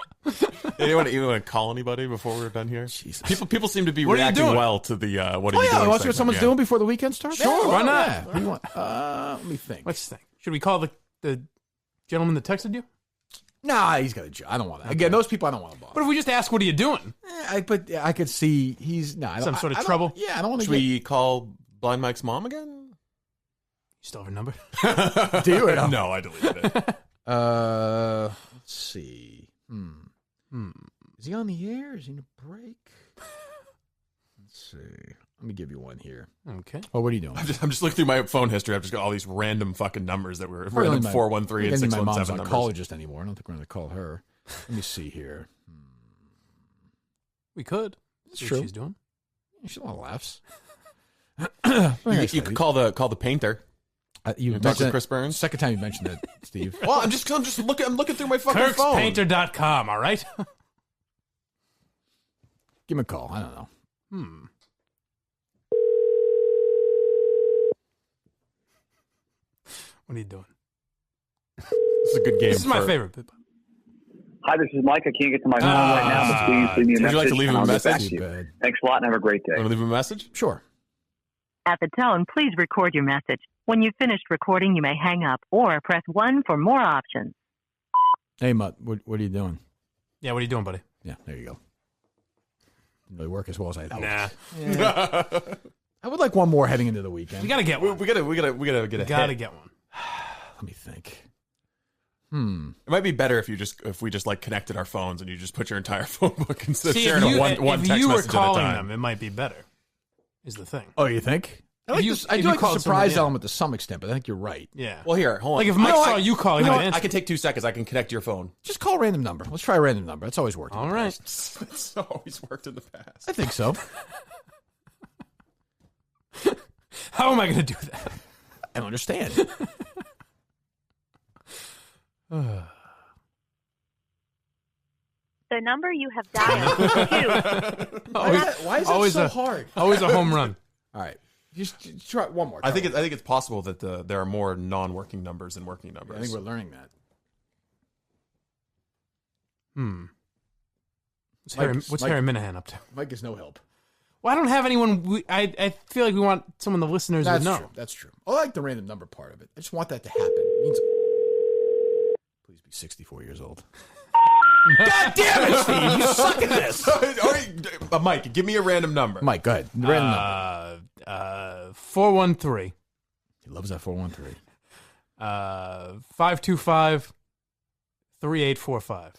You want to call anybody before we're done here? Jesus. People seem to be What are you reacting doing? well to the what are you doing? Want to see what segment. someone's doing before the weekend starts? Sure, why not? Yeah. What do you want? Let me think. Let's think. Should we call the gentleman that texted you? Nah, he's got a job. I don't want to. Again, those people I don't want to bother. But if we just ask, what are you doing? But I could see he's Some sort of trouble? Yeah, I don't want to. Should we call Blind Mike's mom again? You still have her number? Do you or no? No, I deleted it. Let's see. Is he on the air? Is he in a break? Let's see. Let me give you one here. Okay. Oh, what are you doing? I'm just looking through my phone history. I've just got all these random fucking numbers that were random 413 and 617 my mom's numbers. oncologist anymore. I don't think we're going to call her. Let me see here. We could. It's See true. what she's doing. She a lot of laughs. You could call the painter. You talk mentioned to Chris Burns? Second time you mentioned it, Steve. Well, I'm just looking. I'm looking through my fucking phone. KirksPainter.com, all right? Give him a call. I don't know. What are you doing? This is a good game. This is my favorite. Hi, this is Mike. I can't get to my phone right now, but please leave me a Would message. you like to leave him a and I'll get back message? to you. Thanks a lot and have a great day. Want to leave him a message? Sure. At the tone, please record your message. When you've finished recording, you may hang up or press 1 for more options. Hey, Mutt, what are you doing? Yeah, what are you doing, buddy? Yeah, there you go. Didn't really work as well as I'd hoped. Nah. I would like one more heading into the weekend. We got to get one. We gotta get a Gotta hit. get one. Let me think. It might be better if we just like connected our phones and you just put your entire phone book instead of See, sharing if one if text you were message calling at a them, time. it might be better, is the thing. Oh, you think? I If you- do if you like the called surprise someone, yeah. element to some extent, but I think you're right. Yeah. Well, here, hold on. Like if Mike saw you calling, you he know might what? answer. I can take 2 seconds. I can connect your phone. Just call a random number. Let's try a random number. That's always worked. All right. It's always worked in the past. I think so. How am I going to do that? I don't understand. The number you have dialed is 2. Why is Always that so hard? Always a home run. All right. Just try one more. I think it's possible that there are more non-working numbers than working numbers. I think we're learning that. What's Harry Minihane up to? Mike is no help. Well, I don't have anyone. I feel like we want someone the listeners That's would know. true. That's true. I like the random number part of it. I just want that to happen. It means please be 64 years old. God damn it, Steve! You suck at this. All right, Mike, give me a random number. Mike, go ahead. Random number. 413. He loves that 413. 525 3845.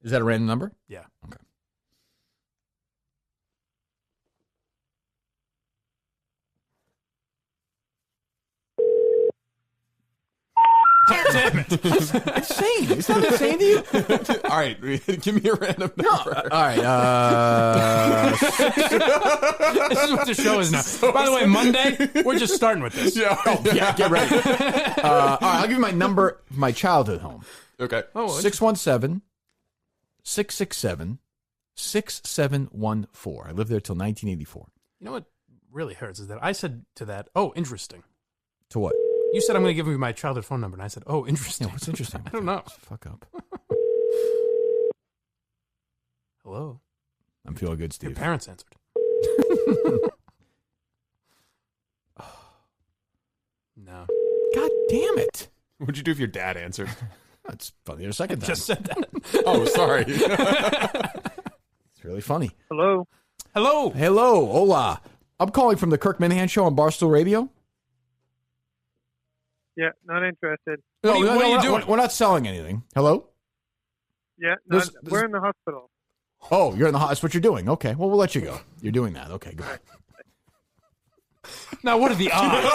Is that a random number? Yeah. Okay. Damn it. Insane. Is that insane to you? All right, give me a random number. All right. This is what the show is now. By the way, Monday, we're just starting with this. Yeah. Yeah, get ready. All right, I'll give you my number of my childhood home. Okay. 617-667-6714. I lived there till 1984. You know what really hurts is that I said to that, oh, interesting. To what? You said I'm going to give you my childhood phone number, and I said, oh, interesting. Yeah, what's interesting? I don't know. Fuck up. Hello. I'm feeling good, Your Steve. parents answered. No. God damn it. What'd you do if your dad answered? That's funny. The second time. Just said that. Oh, sorry. It's really funny. Hello. Hello. Hello. Hola. I'm calling from the Kirk Minihane Show on Barstool Radio. Yeah, not interested. What are you doing? We're not selling anything. Hello? Yeah, we're in the hospital. Oh, you're in the hospital. That's what you're doing. Okay. Well, we'll let you go. You're doing that. Okay, good. Now, what are the odds?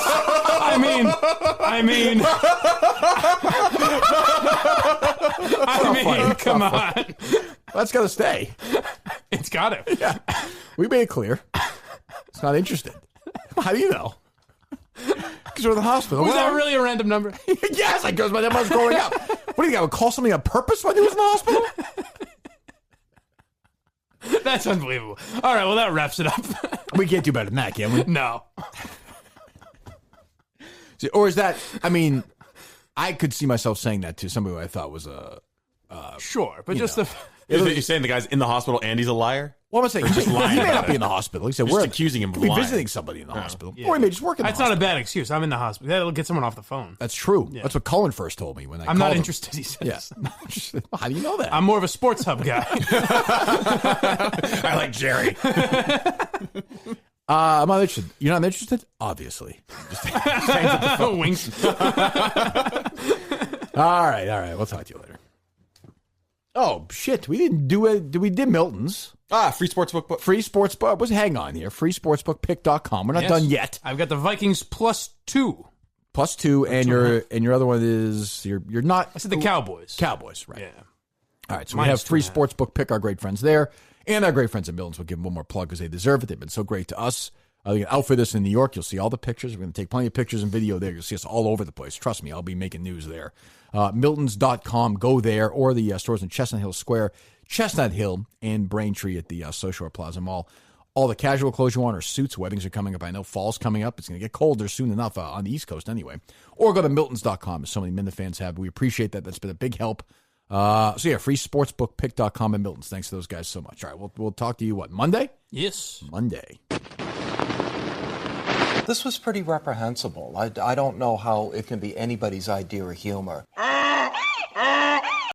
I mean, come on. That's got to stay. It's got to. Yeah. We made it clear. It's not interested. How do you know? Because we're in the hospital. Was that really a random number? Yes, because my number was growing up. What do you got? Call somebody on purpose when he was in the hospital? That's unbelievable. All right, well, that wraps it up. We can't do better than that, can we? No. Or is that, I mean, I could see myself saying that to somebody who I thought was a... Sure, but just You're saying the guy's in the hospital and he's a liar? What am I saying? Just lying He may about not be it. in the hospital. He said Just we're accusing him of could be lying. visiting somebody in the hospital. Yeah. Or he may just work in the That's hospital. not a bad excuse. I'm in the hospital. That'll get someone off the phone. That's true. Yeah. That's what Cullen first told me when I I'm called not him. interested, he says. Yes. How do you know that? I'm more of a sports hub guy. I like Jerry. I'm not interested. You're not interested? Obviously. Just hangs up the phone. Winks. All right. We'll talk to you later. Oh, shit. We didn't do it. We did Milton's. Free sportsbook book. Free sportsbook. Hang on here. Freesportsbookpick.com. We're not Yes. done yet. I've got the Vikings +2. +2, and your other one is you're not. I said the Cowboys. Cowboys, right? Yeah. All right, so Minus we have Free 2.5. Sportsbook Pick, our great friends there, and our great friends at Milton's. We'll give them one more plug because they deserve it. They've been so great to us. You can outfit us in New York. You'll see all the pictures. We're going to take plenty of pictures and video there. You'll see us all over the place. Trust me, I'll be making news there. Miltons.com. Go there, or the stores in Chestnut Hill Square, Chestnut Hill, and Braintree at the Soshore Plaza Mall. All the casual clothes you want are suits. Weddings are coming up. I know fall's coming up. It's going to get colder soon enough on the East Coast anyway. Or go to Miltons.com, as so many Minna fans have. We appreciate that. That's been a big help. freesportsbookpick.com and Miltons. Thanks to those guys so much. All right, we'll talk to you, what, Monday? Yes. Monday. This was pretty reprehensible. I don't know how it can be anybody's idea of humor.